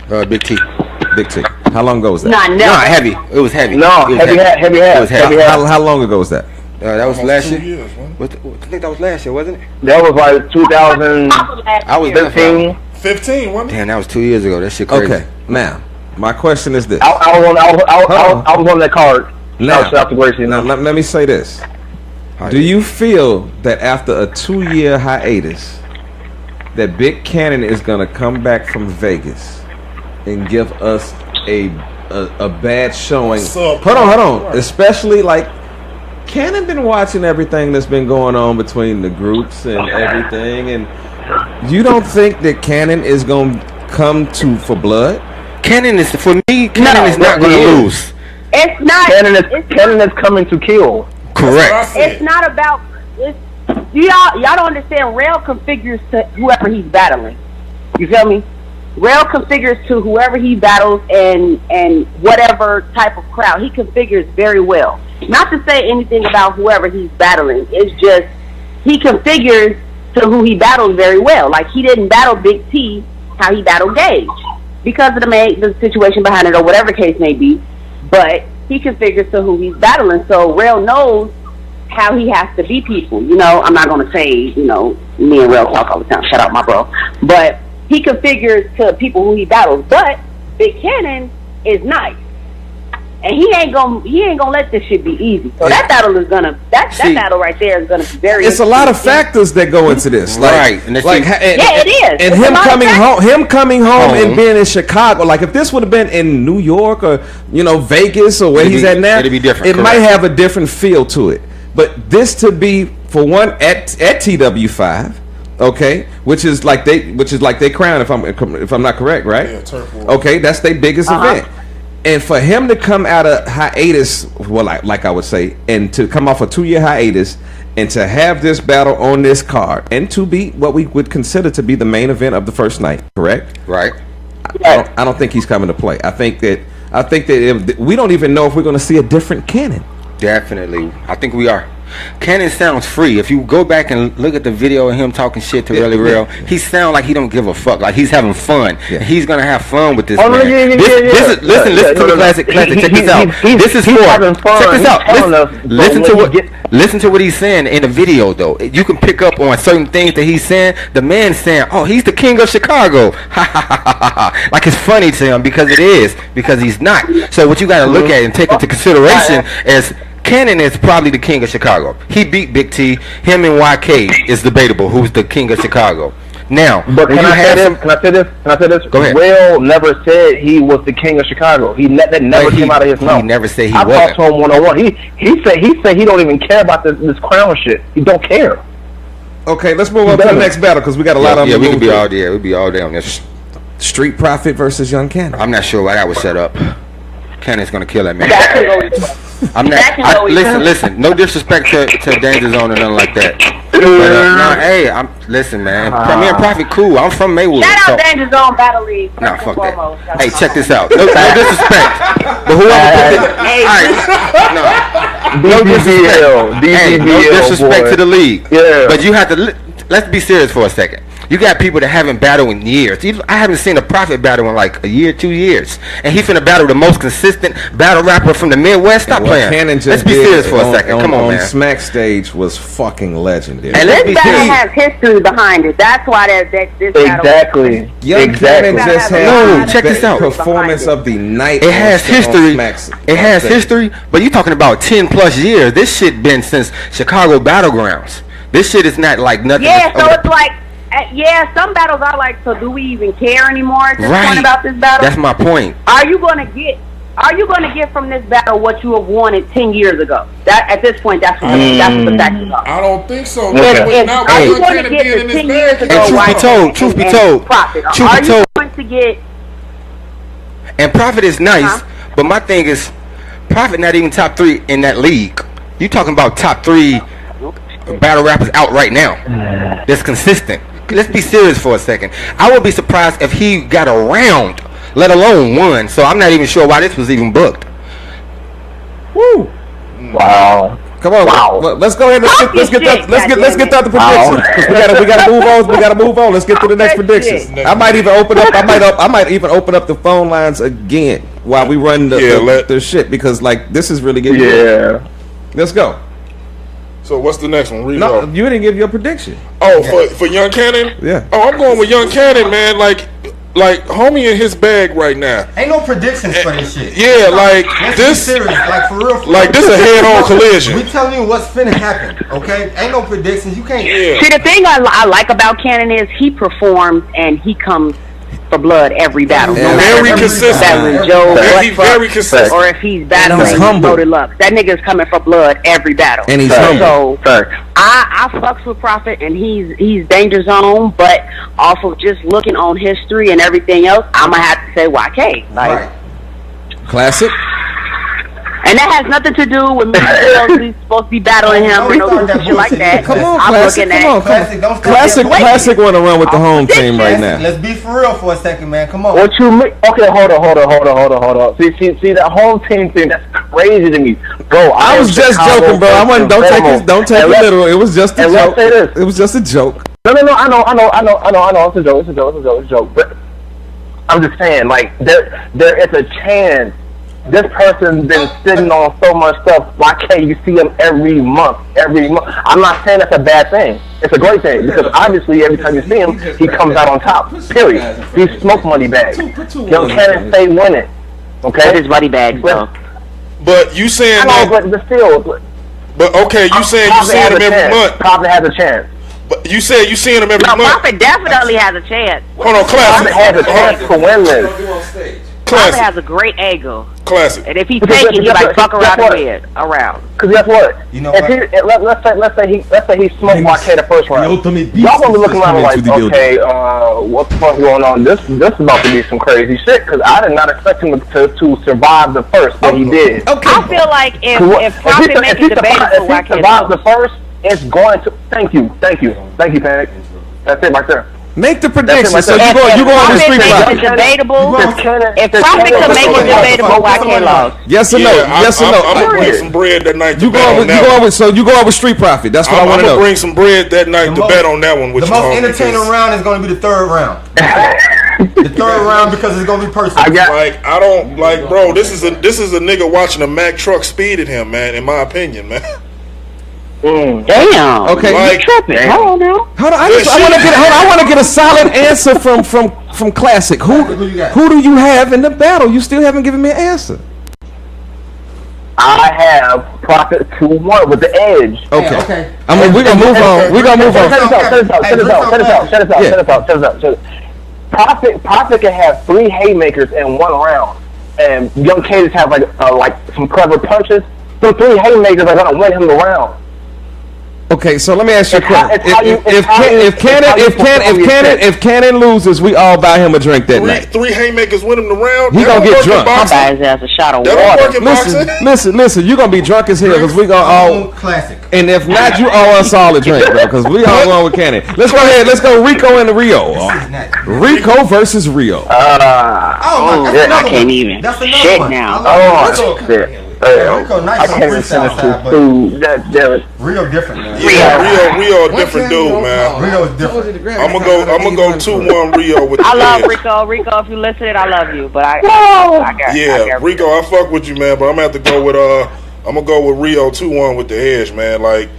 Big T. How long ago was that? No, heavy. It was heavy. No, heavy hat. It was heavy. How long ago was that? That was last year. I think that was last year, wasn't it? That was like 2000. I was 15. 15, wasn't it? Damn, that was 2 years ago. That shit crazy. Okay, now my question is this. I was on that card. Now, let me say this. Do you feel that after a 2-year hiatus, that Big Cannon is gonna come back from Vegas and give us a bad showing? Hold on. Especially like Cannon been watching everything that's been going on between the groups and everything, and you don't think that Cannon is gonna come for blood? Cannon is, for me, Cannon is not gonna lose. It's not. Cannon is coming to kill. Correct. It's not about. Y'all don't understand. Rail configures to whoever he's battling. You feel me? Rail configures to whoever he battles and whatever type of crowd. He configures very well. Not to say anything about whoever he's battling. It's just he configures to who he battles very well. Like he didn't battle Big T how he battled Gage because of the situation behind it or whatever the case may be. But he configures to who he's battling. So Rail knows how he has to be people. You know, I'm not going to say, you know, me and Rail talk all the time. Shout out my bro. But he configures to people who he battles. But Big Cannon is nice. And he ain't gonna let this shit be easy. So that battle is gonna that battle right there is gonna be very. It's a lot of factors that go into this, right? And it is. And him coming home and being in Chicago. Like if this would have been in New York or Vegas or where he's at now, it'd be different. It might have a different feel to it. But this to be for one at TW5. Okay, which is like they crown if I'm not correct, right? Yeah, Turf War. Okay, that's their biggest event. And for him to come out of hiatus, well, like I would say, and to come off a 2-year hiatus, and to have this battle on this card, and to be what we would consider to be the main event of the first night, correct? Right. I don't think he's coming to play. I think that if, we don't even know if we're going to see a different Cannon. Definitely, I think we are. Cannon sounds free. If you go back and look at the video of him talking shit to Really Real, he sounds like he don't give a fuck. Like he's having fun. Yeah. He's gonna have fun with this man. Listen to the classic. Check this out. This is for. Check this out. Listen to what he's saying in the video though. You can pick up on certain things that he's saying. The man's saying, "Oh, he's the king of Chicago." Like it's funny to him because it is, because he's not. So what you got to look at and take into consideration is Cannon is probably the king of Chicago. He beat Big T. Him and YK is debatable who's the king of Chicago. Now, but can I say this? Go ahead. Will never said he was the king of Chicago. That never came out of his mouth. He never said he I wasn't. talked to him one-on-one. He said he don't even care about this crown shit. He don't care. Okay, let's move on to the next battle because we got a lot of them. Yeah, we could be all there. We'd be all day on this. Street Profit versus Young Cannon. I'm not sure why that was set up. Cannon's gonna kill that man. I'm not. Listen. No disrespect to Danger Zone or nothing like that. But, listen, man. Me and Profit cool. I'm from Maywood. Shout out Danger Zone Battle League. Nah, fuck that. Hey, check this out. No disrespect. But whoever put it, no disrespect. No disrespect to the league. Yeah. But you have to. Let's be serious for a second. You got people that haven't battled in years. I haven't seen a Prophet battle in like a year, 2 years, and he finna battle the most consistent battle rapper from the Midwest. Stop playing. Let's be serious for a second. Come on, man. Smack Stage was fucking legendary. And This battle has history behind it. That's why this battle. Young Cannon just had check this out. Performance of the night. It has history. It has history, but you're talking about 10 plus years. This shit been since Chicago Battlegrounds. This shit is not like nothing. Yeah, so it's like, some battles are like, so do we even care anymore at this point about this battle? That's my point. Are you gonna get from this battle what you have wanted 10 years ago? That at this point, that's what the facts are. I don't think so. Are you going to get the 10 years ago? Truth be told, are you going to get? And Prophet is nice, but my thing is, Prophet not even top 3 in that league. You talking about top 3 battle rappers out right now that's consistent. Let's be serious for a second. I would be surprised if he got a round, let alone one. So I'm not even sure why this was even booked. Woo! Wow. Come on, let's go ahead. Let's get that the predictions. We gotta move on. We gotta move on. Let's get to the next predictions. I might even open up. I might even open up the phone lines again while we run the shit, because like this is really getting good. Let's go. So what's the next one? No, you didn't give your prediction. Oh, for Young Cannon? Yeah. Oh, I'm going with Young Cannon, man. Like homie in his bag right now. Ain't no predictions for this shit. Yeah, like let's this. Be serious. Like for real. Like this a head-on collision. We telling you what's finna happen. Okay, ain't no predictions. You can't. See, the thing I like about Cannon is he performs and he comes for blood every battle. No matter very consistent. Very consistent. Or if he's battling Loaded Lux, that nigga's coming for blood every battle. And he's humble. So I fucks with Prophet, and he's Danger Zone, but off of just looking on history and everything else, I'm gonna have to say YK. Like classic. And that has nothing to do with me supposed to be battling him or no shit like that. Come on, Classic. Classic want to run with the home team right now. Let's be for real for a second, man. Come on. What you mean? Okay, hold on. See that home team thing, that's crazy to me, bro. I was just joking, bro. Don't take it literal. It was just a joke. It was just a joke. No. I know. It's a joke. But I'm just saying, like, there is a chance. This person's been sitting on so much stuff. Why can't you see him every month? I'm not saying that's a bad thing. It's a great thing, because obviously every time you see him, he comes out on top. Period. These smoke money bags. Young Cannon stay winning. Okay, his money bags though. But you saying but still. But okay, you saying you see him every month. Prophet has a chance. But you said you seeing him every month. Prophet definitely has a chance. Hold on, Classic. Prophet has a chance to win this. Prophet has a great angle. Classic. And if he's taking, he like fuck around his head around. Because guess what? You know let's say he smoked YK the first round. Y'all gonna be looking around like, okay, what the fuck going on? This is about to be some crazy shit. Because I did not expect him to survive the first, but he did. Okay. I feel like if Prophet makes it debatable for YK, if he survives the first, it's going to. Thank you, Panic. That's it right there. Make the prediction. So you go on the street Prophet. Debatable. If Prophet can make it debatable, YK lost. Yes or no? Yes or no? I'm gonna bring some bread that night. You go on with Street Prophet. That's what I want to know. I'm gonna bring some bread that night to bet on that one. The most entertaining round is going to be the third round. The third round, because it's going to be personal. Bro. This is a nigga watching a Mack truck speed at him, man. In my opinion, man. Damn. Okay. You tripping? Hold on. I want to get a solid answer from Classic. Who do you have in the battle? You still haven't given me an answer. I have Prophet 2-1 with the edge. Okay. I mean, we're gonna move on. Shut us up. Prophet can have 3 haymakers in 1 round, and Young Cadence have like some clever punches. So 3 haymakers are gonna win him the round. Okay, so let me ask you a question. If Cannon loses, we all buy him a drink that night. 3 haymakers win him the round. He gonna get drunk. I'll buy his ass a shot of water. Listen. You gonna be drunk as hell because we gonna all Classic. And if not, you owe us all a drink, bro, because we all going with Cannon. Let's go ahead. Let's go Rico and Rio. Rico versus Rio. I can't even. That's shit one. Now. Shit. I can't even finish this food. Rio different, man. Yeah, Rio a different dude, man. Rio's different. I'm gonna go 2-1 Rio with the I love edge. Rico. Rico, if you listening, I love you. But I got Rico, I fuck with you, man. But I'm gonna have to go with I'm gonna go with Rio 2-1 with the edge, man. Like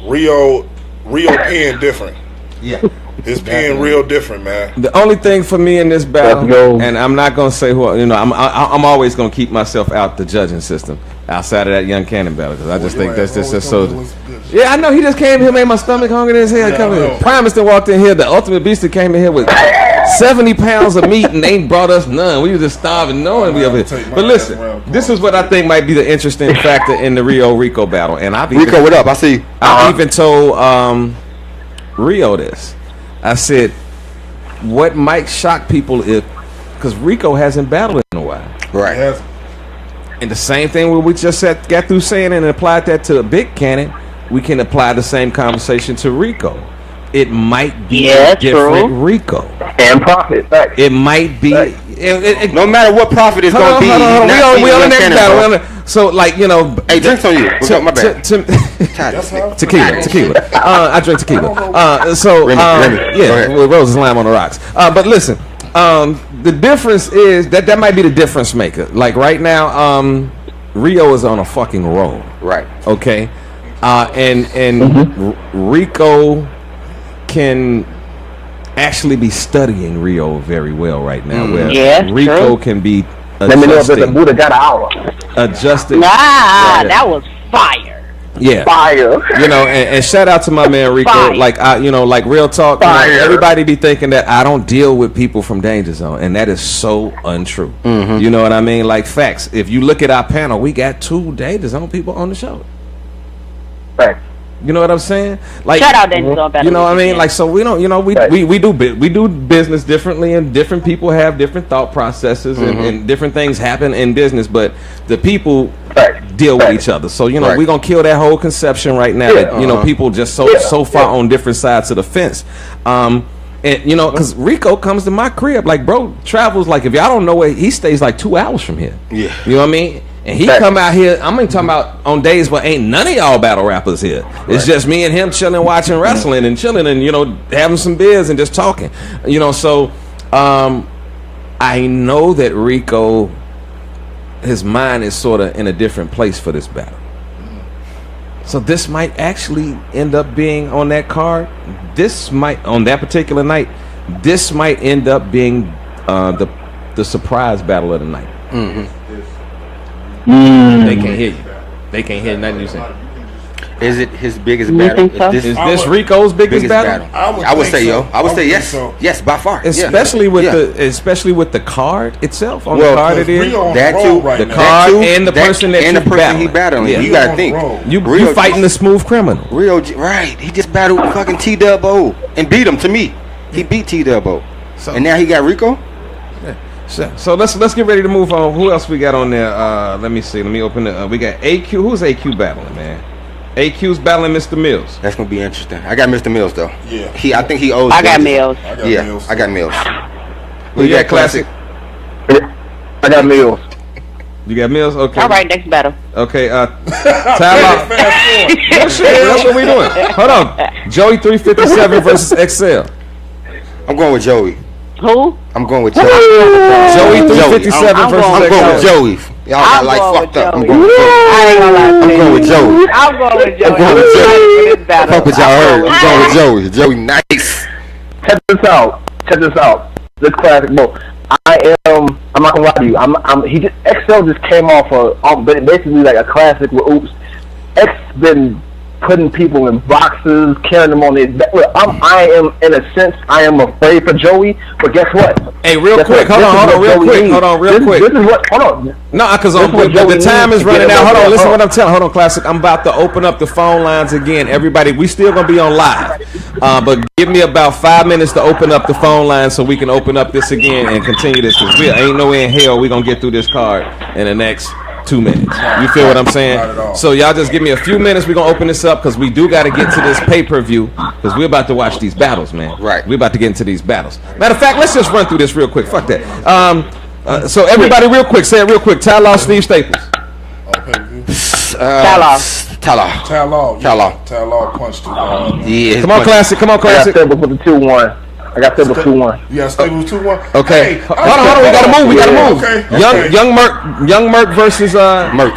Rio pen different. Yeah. His pen real different, man. The only thing for me in this battle, and I'm not gonna say who, you know, I'm always gonna keep myself out the judging system outside of that Young Cannon battle because I just think that's just so. Yeah, I know he just came here, made my stomach hungry as hell. Coming here. Primus then walked in here. The Ultimate Beast came in here with 70 pounds of meat and they ain't brought us none. We were just starving, knowing we over here. But listen, this is what I think might be the interesting factor in the Rico battle. And Rico, what up? I see. I even told Rio this. I said, what might shock people if, because Rico hasn't battled in a while. Right. And the same thing we just got through saying and applied that to Big Cannon, we can apply the same conversation to Rico. It might be a different Rico. And Prophet. It might be. No matter what Prophet is going to be. We on the next battle. So, like, you know. Hey, drinks on you. What's up, my bad? Tequila. I drink tequila. With Roses Lime on the rocks. But listen, the difference is that might be the difference maker. Like, right now, Rio is on a fucking roll. Right. Okay? And Rico can actually be studying Rio very well right now. Where Rico can be adjusting. Let me know if the Buddha got an hour. Adjusting. That was fire. Yeah. Fire. You know, and shout out to my man Rico. Fire. Like like real talk. You know, everybody be thinking that I don't deal with people from Danger Zone, and that is so untrue. You know what I mean? Like facts. If you look at our panel, we got 2 Danger Zone people on the show. Facts. You know what I'm saying? Like, shout out Danger Zone. You know what I mean? Like, so we don't, we do business differently, and different people have different thought processes, and different things happen in business. But the people deal with each other. So we're gonna kill that whole conception right now that people just so far on different sides of the fence. And because Rico comes to my crib, like, bro travels, like, if y'all don't know where he stays, like 2 hours from here. Yeah. You know what I mean? And he come out here, I'm talking about on days where ain't none of y'all battle rappers here. It's just me and him chilling, watching wrestling and chilling and, having some beers and just talking. So I know that Rico, his mind is sort of in a different place for this battle. So this might actually end up being on that card. This might, on that particular night, this might end up being the surprise battle of the night. They can't hear you. They can't hear nothing you say. Is it his biggest battle? Is this Rico's biggest battle? I would say yes. So. Yes, by far. Especially with the card itself. On the card it is. That too. The card and the person that and the person he battling. Yeah. You gotta think. You fighting the smooth criminal. Rio, right? He just battled fucking T-Dub-O and beat him. To me, he beat T-Dub-O, and now he got Rico. So let's get ready to move on. Who else we got on there? Let me see. Let me open it. We got AQ. Who's AQ battling, man? AQ's battling Mr. Mills. That's gonna be interesting. I got Mr. Mills though. Yeah. I think he owes. I got Mills. I got Mills. Who you got, Classic? I got Mills. You got Mills? Okay. All right, next battle. Okay. Time out. That's what we doing. Hold on. Joey 357 versus XL. I'm going with Joey. Who? I'm going with Joey. Joey 357 versus XL. I'm going with Joey. Y'all got like fucked up. I'm going with Joey. I'm going with Joey. Fuck what y'all heard. I'm going with Joey. Joey nice. Check this out. This classic, bro. I'm not gonna lie to you. XL just came off basically like a classic with Oops. X been putting people in boxes, carrying them on his back. I am, in a sense, I am afraid for Joey, but guess what? Hey, real quick, hold on, real quick. This is what, hold on. No, because the time is running out. Hold on, listen to what I'm telling. Hold on, Classic. I'm about to open up the phone lines again. Everybody, we still going to be on live. But give me about 5 minutes to open up the phone lines so we can open up this again and continue this. Because ain't no way in hell we're going to get through this card in the next 2 minutes. You feel what I'm saying? So y'all just give me a few minutes. We're going to open this up because we do got to get to this pay-per-view because we're about to watch these battles, man. Right. We're about to get into these battles. Matter of fact, let's just run through this real quick. Fuck that. So everybody real quick, say it real quick. Ty Law, Steve Staples. Tal-Law punched it. Yeah. Come on, Classic. Come on, Classic. I got Staples with the 2-1. I got Staples 2-1. You got Staples 2-1. Okay. Hey, hold on. We gotta move. We gotta move. Okay. Young Merc versus Merc.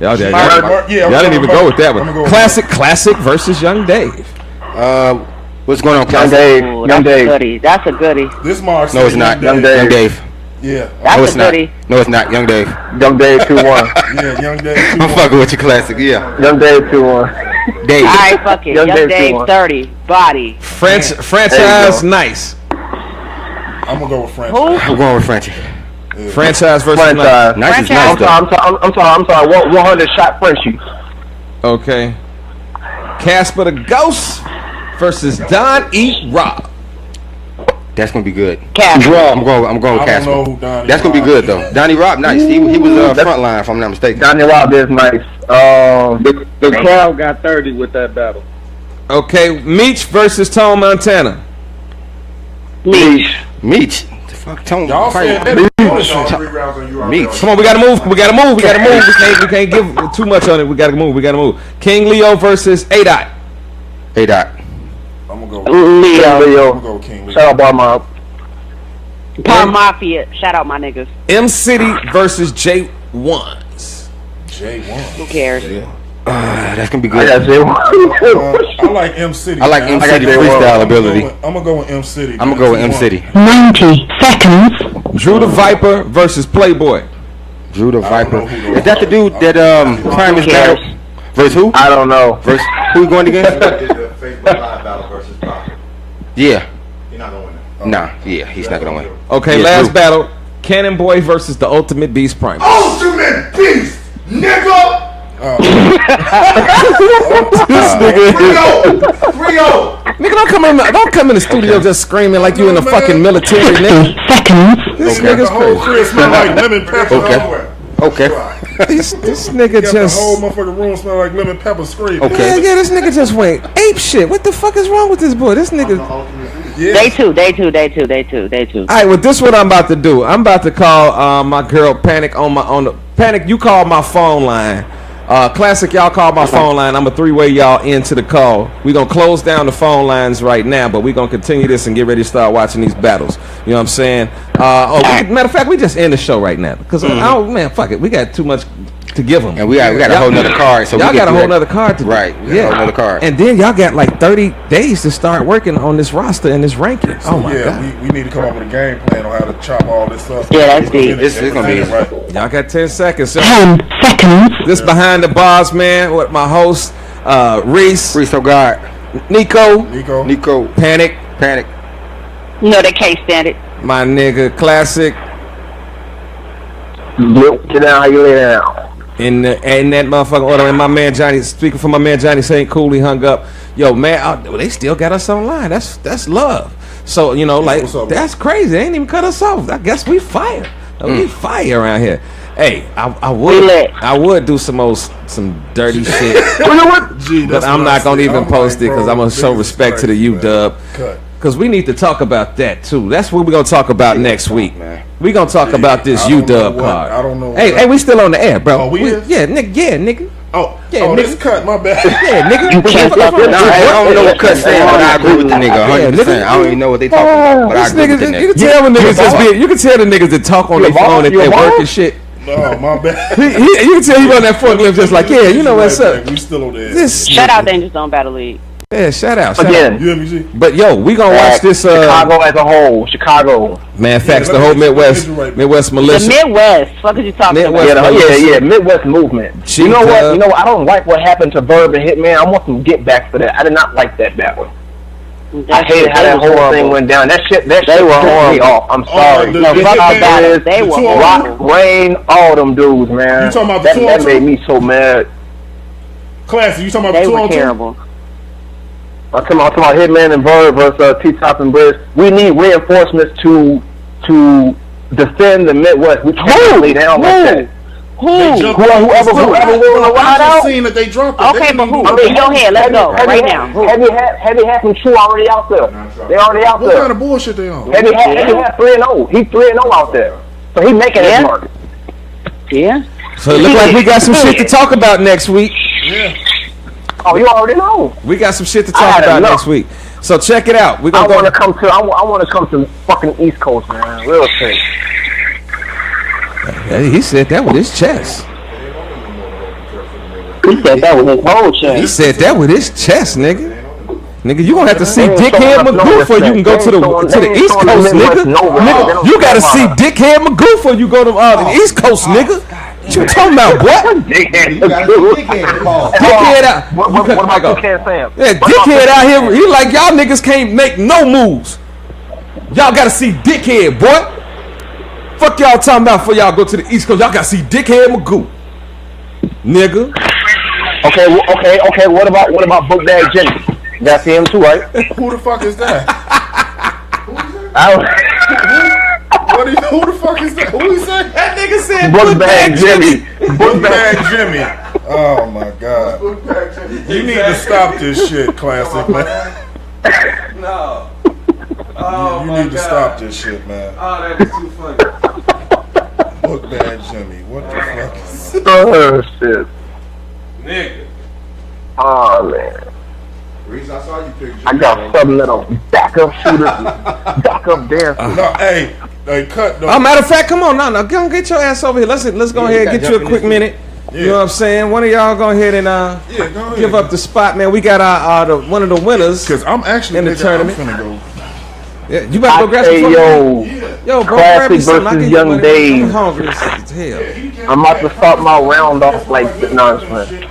Y'all Merc. y'all didn't even go with that one. Classic versus Young Dave. What's going on, Young Classic? Dave. Ooh, Young that's a Dave. goodie. That's a goodie. This Mark. No, it's not. Young Dave. Young Dave. Yeah. That's No, it's a not. goodie. No, it's not. Young Dave. Young Dave 2-1. Yeah, Young Dave. 2-1. I'm fucking with you, Classic. Yeah. Young Dave 2-1. Dave. All right, fuck it. Young Dave 2-1. 30. Body. Franchise nice. I'm gonna go with French. Who? I'm going with Frenchie. Yeah. Franchise versus Franchise. Nice is nice, though. I'm sorry. 100 shot Frenchie. Okay. Casper the Ghost versus Don E. Rob. That's gonna be good. Casper. I'm going with I don't Casper. know who Donnie That's gonna be Rob good is. though. Donnie Rob, nice. He was front line, if I'm not mistaken. Donnie Rob is nice. The crowd got 30 with that battle. Okay. Meech versus Tone Montana. Meech. Meech. The fuck, Tone. Y'all said that. Meech. Come on, we gotta move. We can't give too much on it. We gotta move. King Leo versus A-Dot. A-Dot. I'm gonna go Leo. I'm gonna go with King Leo. Shout out Bar Mob. Palm Mafia. Shout out my niggas. M City versus J1s. J1. Who cares? That's gonna be I good. got J1. I like M City. I like man. M City freestyle ability. I'm gonna go with M City. I'm gonna go with M City. 90 seconds. Drew the Viper versus Playboy. Drew the Viper. know who Is that the dude that Primus battle? Versus who? I don't know. Versus who you going against? Facebook Live battle versus Pop. Yeah. You're not gonna win that. Nah. Yeah. He's not gonna win. Okay, Yeah, last Drew. battle. Cannon Boy versus the Ultimate Beast Primus. Ultimate Beast, nigga. This nigga. 3-0. Nigga, don't come in the studio just screaming like you in the fucking military, nigga. This Okay. nigga's The whole crazy. crib smell like lemon pepper. Okay. This nigga Got just. the whole motherfucking room smell like lemon pepper scream. Okay. Yeah, this nigga just went ape shit. What the fuck is wrong with this boy? This nigga. Yeah. Day two. All right, well, this is what I'm about to do. I'm about to call my girl Panic on the Panic. You call my phone line. Classic, y'all call my phone line. I'm a three-way y'all into the call. We're going to close down the phone lines right now, but we're going to continue this and get ready to start watching these battles. You know what I'm saying? Matter of fact, we just end the show right now. Because, man, fuck it. We got too much to give them. And we got a whole nother card. So y'all we got a do whole that. nother card to do. Right. We got a whole nother card. And then y'all got like 30 days to start working on this roster and this ranking. So oh, my God. we need to come up with a game plan on how to chop all this up. Yeah, that's deep. This is gonna be right. Y'all got 10 seconds. So 10 seconds. this behind the bars, man, with my host, Reese, Oh God. Nico, Panic, No, they can't stand it. my nigga Classic, Get down how you lay down. and that motherfucking order. And my man Johnny, speaking for my man Johnny St. Cool, he hung up. Yo, man, they still got us online. That's love. So, you know, like, What's up, that's crazy. They ain't even cut us off. I guess we fire. We fire around here. Hey, I would do some dirty shit. You know what? But I'm not gonna even post it because I'm gonna show respect to the UW. Because we need to talk about that too. That's what we're gonna talk about next week. We're gonna talk about this UW card. I don't know. Hey, we still on the air, bro. Oh, we is? Yeah, nigga. Oh, nigga. this cut, my bad. Yeah, nigga. I don't know what cut saying, but I agree with the nigga 100%. I don't even know what they talking about, but I agree with the nigga. You can tell when niggas just be. You can tell the niggas that talk on their phone at their work and shit. Oh, my bad. You can tell he on that forklift just like, yeah, you know what's up. We still on there. Shout out Danger Zone Battle League. Yeah, shout out. Again. But yo, we gonna watch this. Chicago as a whole. Chicago. Man, facts. The whole Midwest militia. The Midwest. Fuck is you talking about? Yeah, Midwest movement. You know what? I don't like what happened to Verb and Hitman. I want some get back for that. I did not like that battle. I hated how that whole thing went down. That shit pissed me off. I'm sorry. No, fuck that. They were Rock, Rain, all them dudes, man. You talking about the that made me so mad. Classy, you talking about they the 2 were on 2? terrible. I'm talking about Hitman and Verb versus T-Top and Briz. We need reinforcements to defend the Midwest. We can't lay down like that. Whoever will ride out. Seen that they dropped it. Okay, but who? In your head, let's go right now. Heavy Hat from True already out there. They already out there. What kind of bullshit they on? Heavy Hat 3-0. He's 3-0 out there. So he making his mark. Yeah. So it look like we got some shit to talk about next week. Yeah. Oh, you already know. We got some shit to talk about next week. So check it out. I want to come to. I want to come to fucking East Coast, man. Real shit. He said that with his chest. He said that with his whole chest. He said that with his chest, nigga. Nigga, you gonna have to see Dickhead Magoo before you can go to the East Coast, nigga. Nigga, you gotta see Dickhead Magoo before you go to the East Coast, nigga. What you talking about, boy? Dickhead out. What about Dickhead Sam? Yeah, Dickhead out here. He like, y'all niggas can't make no moves. Y'all gotta see Dickhead, boy. Fuck y'all talking about before y'all go to the East Coast. Y'all gotta see Dickhead Magoo, nigga. Okay. What about Book Bag Jimmy? You gotta see him too, right? Who the fuck is that? Who the fuck is that? Who he said? That nigga said Book Bag Jimmy. Book Bag Jimmy. Oh my god. You need to stop this shit, Classic, man. No. You need to stop this shit, man. Oh, that is too funny. Book Bag Jimmy. What the fuck is that? Oh shit. Nigga. Oh man. Reese, I saw you pick. I got some little backup shooter, backup dancer. No, hey, cut. No. Oh, matter of fact, come on, now, go get your ass over here. Let's go ahead and get you a quick minute. Yeah. You know what I'm saying? One of y'all go ahead and give up the spot, man. We got our one of the winners. Because I'm actually in the tournament. I'm finna go. Yeah, you better go grab some yo, bro, grab me something. I Young Dave. I'm hungry as hell. I'm about to start my round off like nonsense.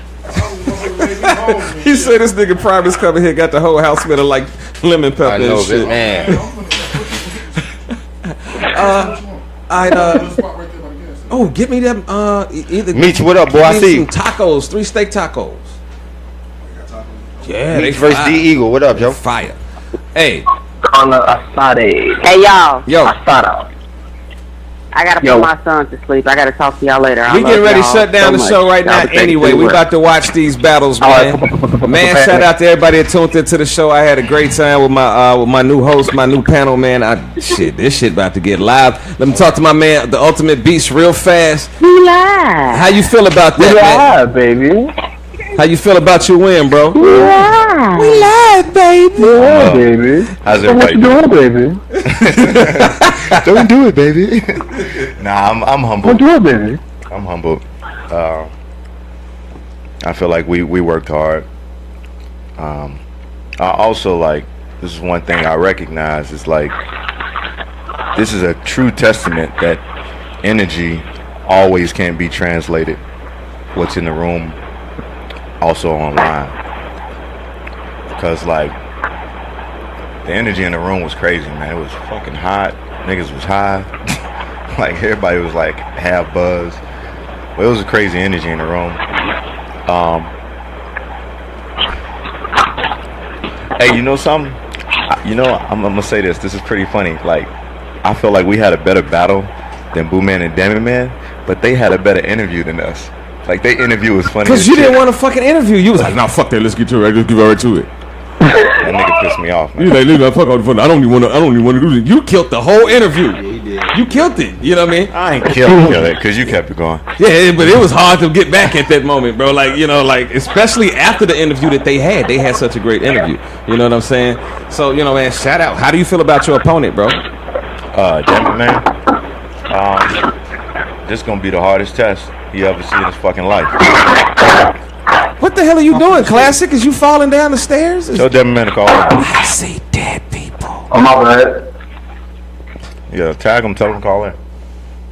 He said this nigga Primus coming here got the whole house smelling like lemon pepper I know, and shit. man. Get me them either Meech, what up, boy? I see you. Some tacos, 3 steak tacos. Yeah, Meech versus D Eagle. What up, Joe? Fire. Hey. Carla Asade. Hey y'all. Yo. Asada. I gotta put my son to sleep. I gotta talk to y'all later. We getting ready to shut down the show right now. Anyway, we about to watch these battles, man. Man, shout out to everybody that tuned into the show. I had a great time with my new host, my new panel, man. This shit about to get live. Let me talk to my man, the Ultimate Beast, real fast. We live. How you feel about that, man? We live, baby. How you feel about your win, bro? We live. We live, baby. Yeah, baby. How's so everybody what you doing, baby? Don't do it, baby. Nah, I'm humble. Don't do it, baby. I'm humble. I feel like we worked hard. I also like, this is one thing I recognize, it's like, this is a true testament that energy always can be translated. What's in the room, also online. Because like, the energy in the room was crazy, man. It was fucking hot. Niggas was high. Like, everybody was like half buzzed. Well, it was a crazy energy in the room. Hey, you know something? I'm gonna say this. This is pretty funny. Like, I feel like we had a better battle than Boo Man and Damn Man, but they had a better interview than us. Like, their interview was funny. Because you didn't want to fucking interview. You was like, nah, fuck that. Let's get to it. Let's get right to it. That nigga pissed me off, man. You like, leave that fuck out the phone. I don't even want to do this. You killed the whole interview. Yeah, he did. You killed it. You know what I mean? I ain't killed it because you kept it going. Yeah, but it was hard to get back at that moment, bro. Like, you know, like, especially after the interview that they had. They had such a great interview. You know what I'm saying? So, you know, man, shout out. How do you feel about your opponent, bro? Damn it, man. This gonna be the hardest test he ever seen in his fucking life. What the hell are you doing, Classic? Is you falling down the stairs? Tell Devin Man to call him. I see dead people. I'm out bad. Yeah, tag him, tell him to call in.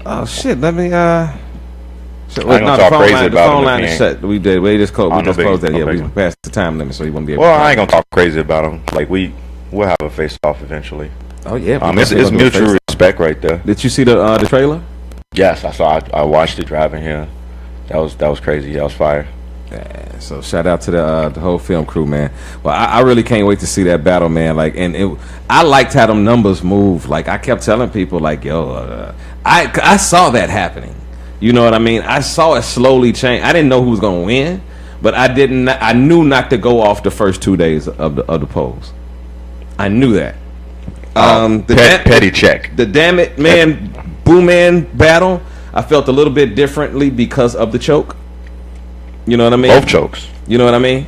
Oh shit, let me I ain't gonna talk crazy about him. The phone line is shut. We just closed that. Yeah, we passed the time limit, so you won't be able to. Well, I ain't gonna talk crazy about him. Like, we'll have a face off eventually. Oh yeah. It's mutual respect right there. Did you see the trailer? Yes, I saw it. I watched it driving here. That was crazy. That was fire. Yeah, so shout out to the whole film crew, man. Well, I really can't wait to see that battle, man. Like, and I liked how them numbers move. Like, I kept telling people, like, yo, I saw that happening. You know what I mean? I saw it slowly change. I didn't know who was gonna win, but I knew not to go off the first 2 days of the polls. I knew that. Petty check. The Damn It Man Boo Man battle. I felt a little bit differently because of the choke. You know what I mean? Both chokes. You know what I mean?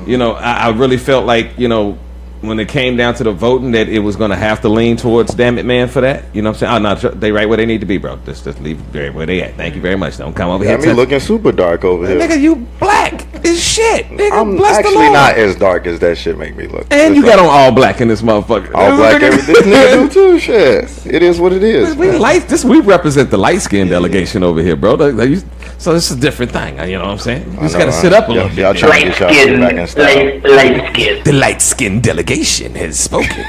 You know, I really felt like, you know, when it came down to the voting, that it was going to have to lean towards Damn It Man for that. You know what I'm saying? Oh, no, they right where they need to be, bro. Just leave right where they at. Thank you very much. Don't come over here. Me looking super dark over here. Nigga, you black as shit. Nigga, I'm bless the actually Lord. not as dark as that shit make me look. And you got on all black in this motherfucker. All black. This nigga do too. Shit. It is what it is. We represent the light skinned delegation over here, bro. So this is a different thing. You know what I'm saying? You just got to sit up a little bit. Y'all trying to get y'all shit back in style. The light skinned delegation has spoken.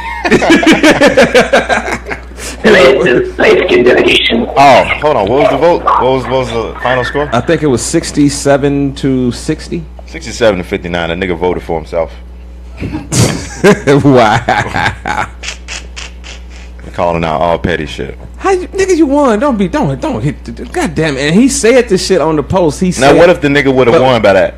Light skin delegation. Oh, hold on. What was the vote? What was the final score? I think it was 67 to 60. 67 to 59. A nigga voted for himself. Wow. Calling out all petty shit. How you, nigga, you won. Don't hit. God damn it. And he said this shit on the post. He said, now, what if the nigga would have won by that?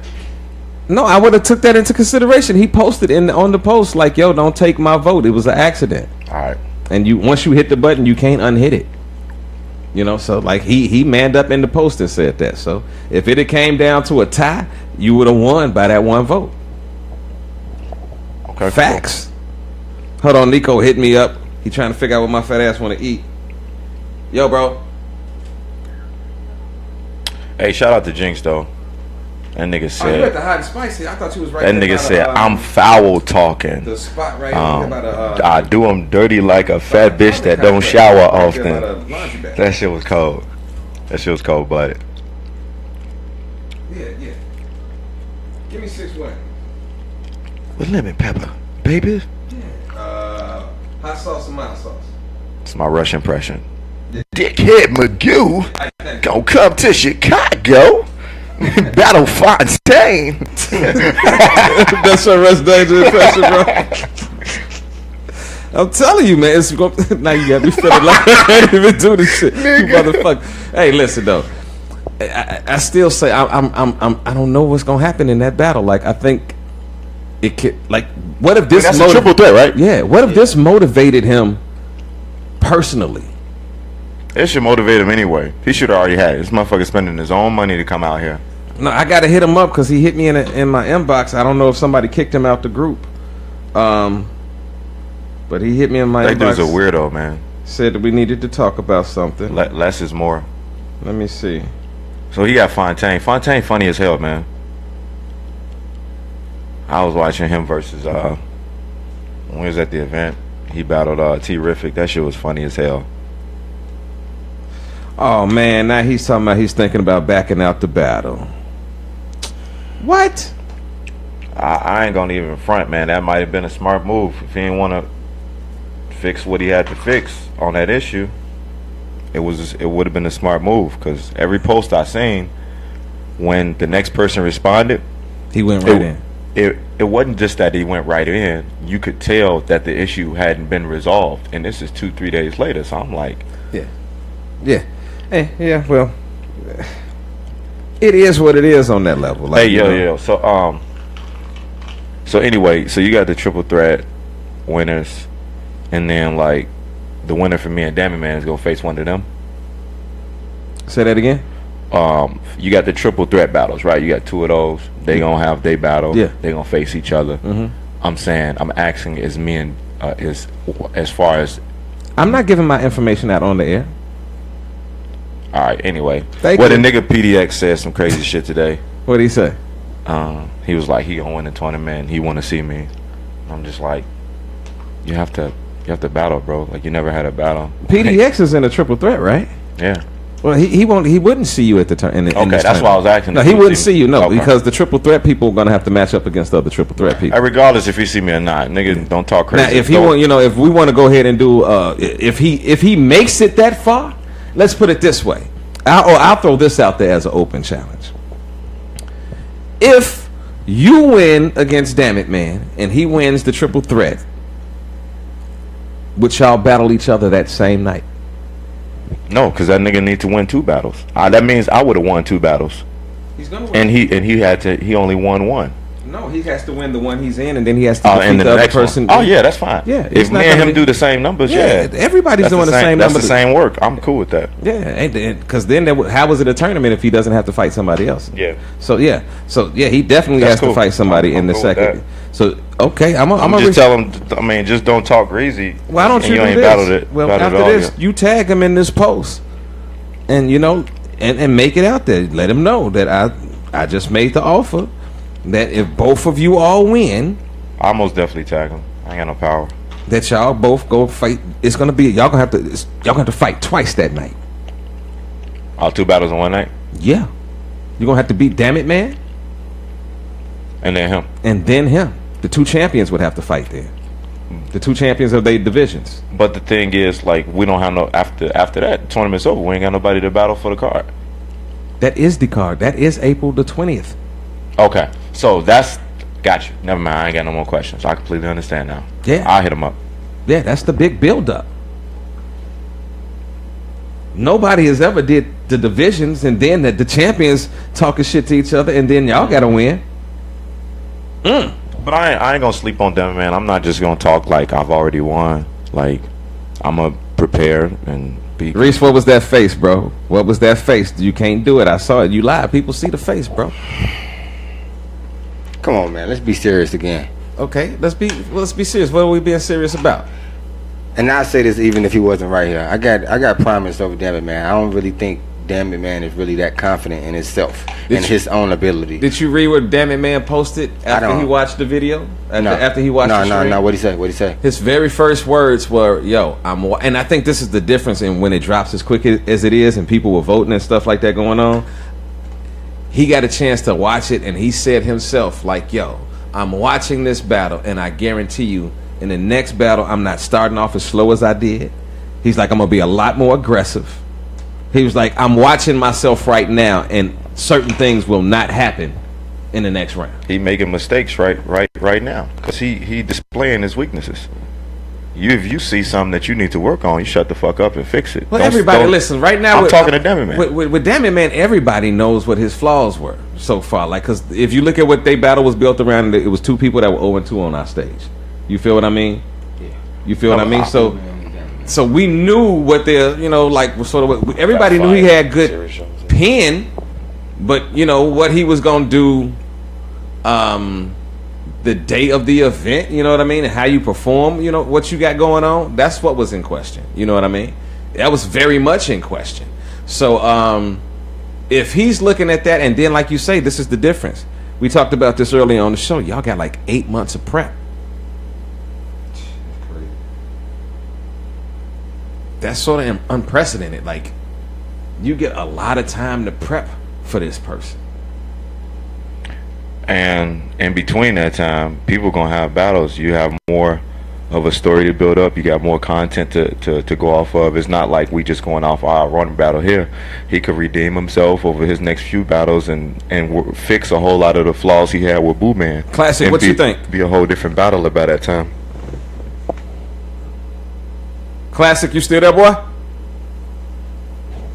No, I would have took that into consideration. He posted on the post like, "Yo, don't take my vote. It was an accident." All right. And once you hit the button, you can't unhit it. You know, so like he manned up in the post and said that. So if it had came down to a tie, you would have won by that one vote. Okay. Facts. Cool. Hold on, Nico hit me up. He trying to figure out what my fat ass want to eat. Yo, bro. Hey, shout out to Jinx though. That nigga said. Oh, you at the hot and spicy? I thought you was right. That nigga said, "I'm foul talking." The spot right here. I do him dirty like a fat bitch that don't shower often. That shit was cold. That shit was cold, buddy. Yeah. Give me 6 what? With lemon pepper, baby. Hot sauce and mild sauce. It's my Rush impression. Dickhead Magoo gon' come to Chicago. Battle Fontaine. That's your Rush Danger impression, bro. I'm telling you, man. It's now you got me feeling like I can't even do this shit, you motherfucker. Hey, listen though. I still say I don't know what's gonna happen in that battle. Like I think it could. Like, what if this? That's a triple threat, right? Yeah. What if this motivated him personally? It should motivate him anyway. He should have already had it. This motherfucker spending his own money to come out here. No, I gotta hit him up because he hit me in my inbox. I don't know if somebody kicked him out the group. But he hit me in my inbox. That dude's a weirdo, man. Said that we needed to talk about something. Less is more. Let me see. So he got Fontaine. Fontaine funny as hell, man. I was watching him versus when he was at the event. He battled T-Rific. That shit was funny as hell. Oh man, now he's talking about he's thinking about backing out the battle. What? I ain't gonna even front, man. That might have been a smart move if he didn't want to fix what he had to fix on that issue. It would have been a smart move because every post I seen, when the next person responded, he went right in. It wasn't just that he went right in. You could tell that the issue hadn't been resolved, and this is 2-3 days later. So I'm like, yeah. Yeah, well, it is what it is on that level. Like, hey, yo. So anyway, so you got the triple threat winners, and then like the winner for me and Damn It Man is gonna face one of them. Say that again. You got the triple threat battles, right? You got 2 of those. They gonna have they battle. Yeah. They gonna face each other. I'm asking as men as far as I'm not giving my information out on the air. All right. Anyway, the nigga PDX said some crazy shit today. What did he say? He was like, he gonna win the tournament. He want to see me. I'm just like, you have to battle, bro. Like you never had a battle. PDX is in a triple threat, right? Yeah. Well, he wouldn't see you at the turn. Okay, that's why I was asking. No, he wouldn't see you. No, because the triple threat people are gonna have to match up against other triple threat people. Regardless if he see me or not, nigga, don't talk crazy. Now, if he want, if we want to go ahead and do, if he makes it that far, let's put it this way. I'll throw this out there as an open challenge. If you win against Damn It Man and he wins the triple threat, would y'all battle each other that same night? No, because that nigga need to win 2 battles. That means I would have won 2 battles. He's gonna win. And he only won 1. No, he has to win the one he's in, and then he has to and defeat then the other next person. one. Oh yeah, that's fine. Yeah, if me and him do the same numbers, everybody's that's doing the same That's numbers. the same work. I'm cool with that. Yeah, because then how was it a tournament if he doesn't have to fight somebody else? Yeah. So he definitely That's has cool. to fight somebody in the cool with second. that. So okay, I'm just tell him. I mean, just don't talk greasy. Why don't you do ain't this? battled it. Well, battled after it all this, yet. you tag him in this post, and and make it out there. Let him know that I just made the offer that if both of you all win, I'll most definitely tag him. I ain't got no power. that y'all both go fight. It's gonna be y'all gonna have to fight twice that night. All 2 battles in one night, Yeah, you're gonna have to beat Damn It Man, and then him. and then him. The 2 champions would have to fight there. The 2 champions of their divisions. But the thing is, like, we don't have no after that tournament's over. We ain't got nobody to battle for the card. That is the card. That is April the 20th. Okay, so that's got you. Never mind. I ain't got no more questions. I completely understand now. Yeah. I'll hit him up. Yeah, that's the big build-up. Nobody has ever did the divisions and then the champions talking shit to each other and then y'all gotta win. But I ain't gonna sleep on them, man. I'm not just gonna talk like I've already won. Like, I'm gonna prepare and be. Reese, what was that face, bro? What was that face? You can't do it. I saw it. You lied. People see the face, bro. Come on, man. Let's be serious again. Okay, let's be serious. What are we being serious about? And I say this even if he wasn't right here. I got Primus over Damn It Man. I don't really think Damn It Man is really that confident in himself and his own ability. Did you read what Damn It Man posted after he watched the video? After he watched the stream? No. What'd he say? His very first words were, "Yo, and I think this is the difference in when it drops as quick as it is, and people were voting and stuff like that going on. He got a chance to watch it, and he said himself, like, "Yo, I'm watching this battle, and I guarantee you, in the next battle, I'm not starting off as slow as I did." He's like, "I'm gonna be a lot more aggressive." He was like, "I'm watching myself right now, and certain things will not happen in the next round." He making mistakes right now because he displaying his weaknesses. If you see something that you need to work on, you shut the fuck up and fix it. Well, everybody, listen. Right now, I'm talking to Damn It Man. With Damn It Man, everybody knows what his flaws were so far. Like, because if you look at what they battle was built around, it was 2 people that were 0-2 on our stage. You feel what I mean? Yeah. You feel what I mean? So we knew what their, like, sort of. Everybody knew he had good pen, but what he was gonna do. The day of the event, you know what I mean, and how you perform, what you got going on, that's what was in question. You know what I mean? That was very much in question. So if he's looking at that, and then like you say, this is the difference. We talked about this earlier on the show. Y'all got like 8 months of prep. That's sort of unprecedented. Like, you get a lot of time to prep for this person. And in between that time, people gonna have battles. You have more of a story to build up. You got more content to go off of. It's not like we just going off our running battle here. He could redeem himself over his next few battles and fix a whole lot of the flaws he had with Boo Man. Classic, what you think? Be a whole different battle about that time. Classic, you still there, boy?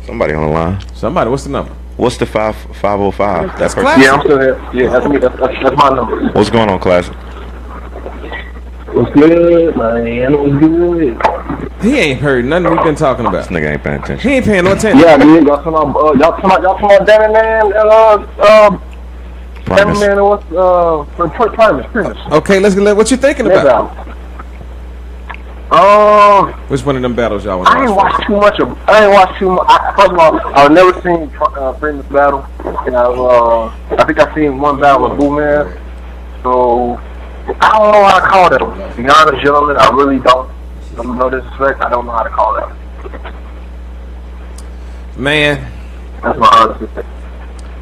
Somebody on the line. Somebody, what's the number? What's the 505? That's Classic. Yeah, I'm still here. Yeah, that's me. That's my number. What's going on, Classic? What's good, man? What's good? He ain't heard nothing we've been talking about. This nigga ain't paying attention. He ain't paying no attention. Yeah, man. Y'all talking about Damn It Man? Damn It Man, what's for Primus? Okay, let's get. What you thinking about? Which one of them battles y'all want to watch? I ain't watched too much. First of all, I've never seen Primus battle. And I think I've seen one battle with Boo Man. So I don't know how to call that. To be honest, gentlemen, I really don't. No disrespect, I don't know how to call that. Man, that's my honest mistake.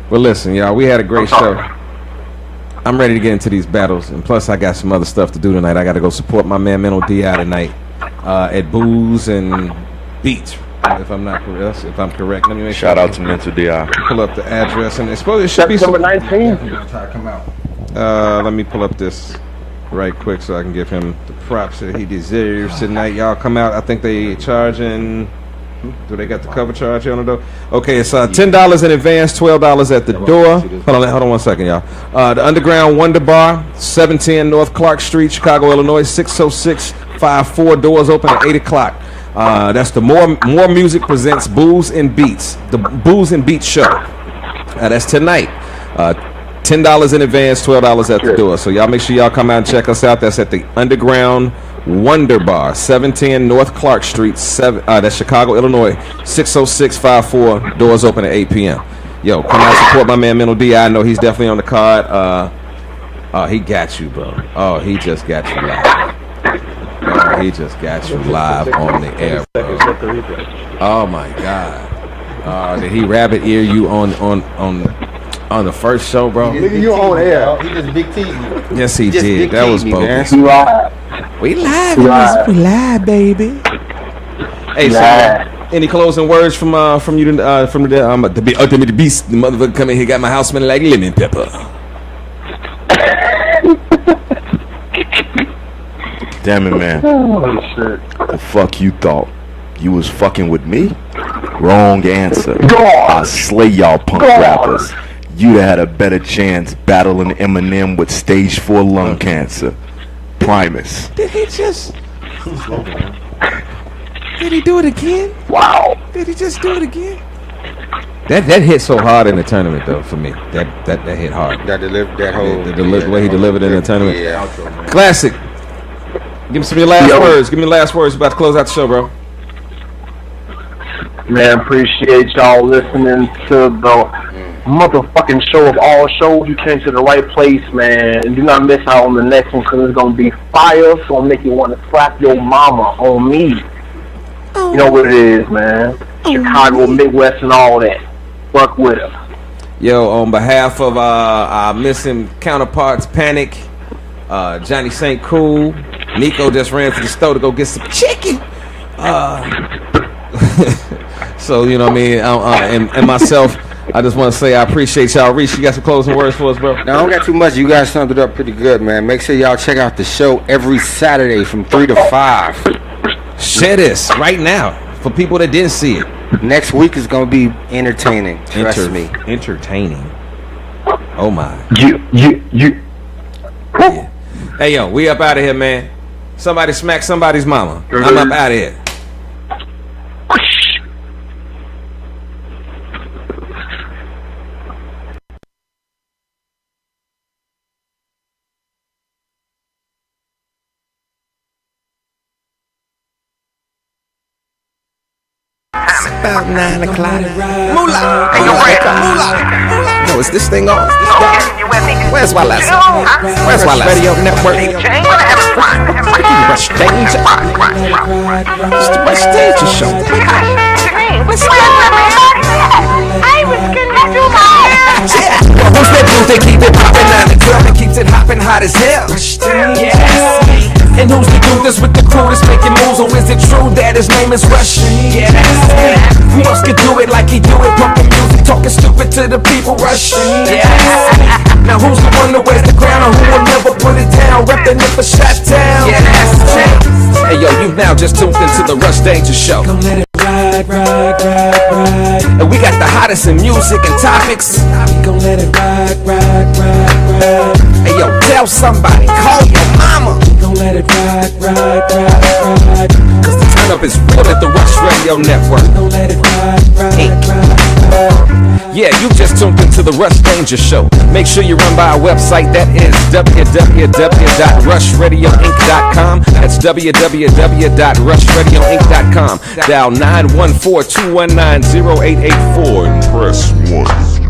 Well, listen, y'all, we had a great show. I'm ready to get into these battles, and plus I got some other stuff to do tonight. I got to go support my man Mental D.I. tonight at Booze and Beats, if I'm correct. Let me make Shout out to Mental D.I. Pull up the address, and it should be September 19th. Let me pull up this right quick so I can give him the props that he deserves tonight. Y'all come out. I think they charging Do they got the cover charge on the door? Okay, it's $10 in advance, $12 at the door. Hold on 1 second, y'all. The Underground Wonder Bar, 710 North Clark Street, Chicago, Illinois, 60654. Doors open at 8 o'clock. That's the More Music presents Booze and Beats, the Booze and Beats show. That's tonight. $10 in advance, $12 at the door. So y'all make sure y'all come out and check us out. That's at the Underground Wonder Bar, 710 North Clark Street, that's Chicago, Illinois, 60654. Doors open at 8 p.m. Yo, come out and support my man Mental D. I know he's definitely on the card. He got you, bro. Oh, he just got you live. Oh, he just got you live on the air, bro. Oh my God. Did he rabbit ear you on the first show, bro? You on air. He just big teased me. Yes, he did. That was bogus. We live, we live, baby. Hey, so any closing words from you from the ultimate beast, the motherfucker coming here got my house smelling like lemon pepper. Damn it, man. Oh, shit. The fuck you thought? You was fucking with me? Wrong answer. I slay y'all punk rappers. You'd have had a better chance battling Eminem with stage 4 lung cancer. Primus. Did he just... Did he do it again? Wow. Did he just do it again? That hit so hard in the tournament, though, for me. That hit hard. The way he delivered in the tournament. Yeah. Classic. Give me some of your last words. Give me the last words. About to close out the show, bro. Man, appreciate y'all listening to the motherfucking show of all shows. You came to the right place, man. And do not miss out on the next one, because it's going to be fire. It's going to make you want to slap your mama on me. You know what it is, man. Chicago, Midwest, and all that. Fuck with her. Yo, on behalf of our missing counterparts, Panic, Johnny St. Cool, Nico just ran to the store to go get some chicken. So, you know what I mean? And myself, I just want to say I appreciate y'all. Reese, you got some closing words for us, bro? No, I don't got too much. You guys summed it up pretty good, man. Make sure y'all check out the show every Saturday from 3 to 5. Share this right now for people that didn't see it. Next week is going to be entertaining. Trust me. Entertaining. Oh, my. You. Yeah. Hey, yo, we up out of here, man. Somebody smack somebody's mama. I'm up out of here. About 9 o'clock. Moolah! Hey, yo, Moolah! Yo, is this thing on? Where's Wallace? Where's Wallace? Radio Network. Rush Danger. It's the Rush Danger Show. What's going on, man? I was gonna do my hair. Who's that dude that keep it poppin' 9 to 12 and keeps it hoppin' hot as hell? Yes. And who's the dude that's with the crew that's making moves? Or is it true that his name is Rush? Yes. Who else could do it like he do it? Pumping music, talking stupid to the people. Rush. Yes. Now who's the one that wears the crown, or who will never put it down? Reppin' it for Shot-Town. Yes. Hey yo, you now just tuned into the Rush Danger Show. Gonna let it ride. And we got the hottest in music and topics. We gon' let it ride. Hey yo, tell somebody, call your mama. We gon' let it ride. Cause the turn up is real at the Rush Radio Network. We gon' let it ride. Yeah, you just tuned into the Rush Danger Show. Make sure you run by our website. That is www.rushradioinc.com. That's www.rushradioinc.com. Dial 914-219-0884 and press 1.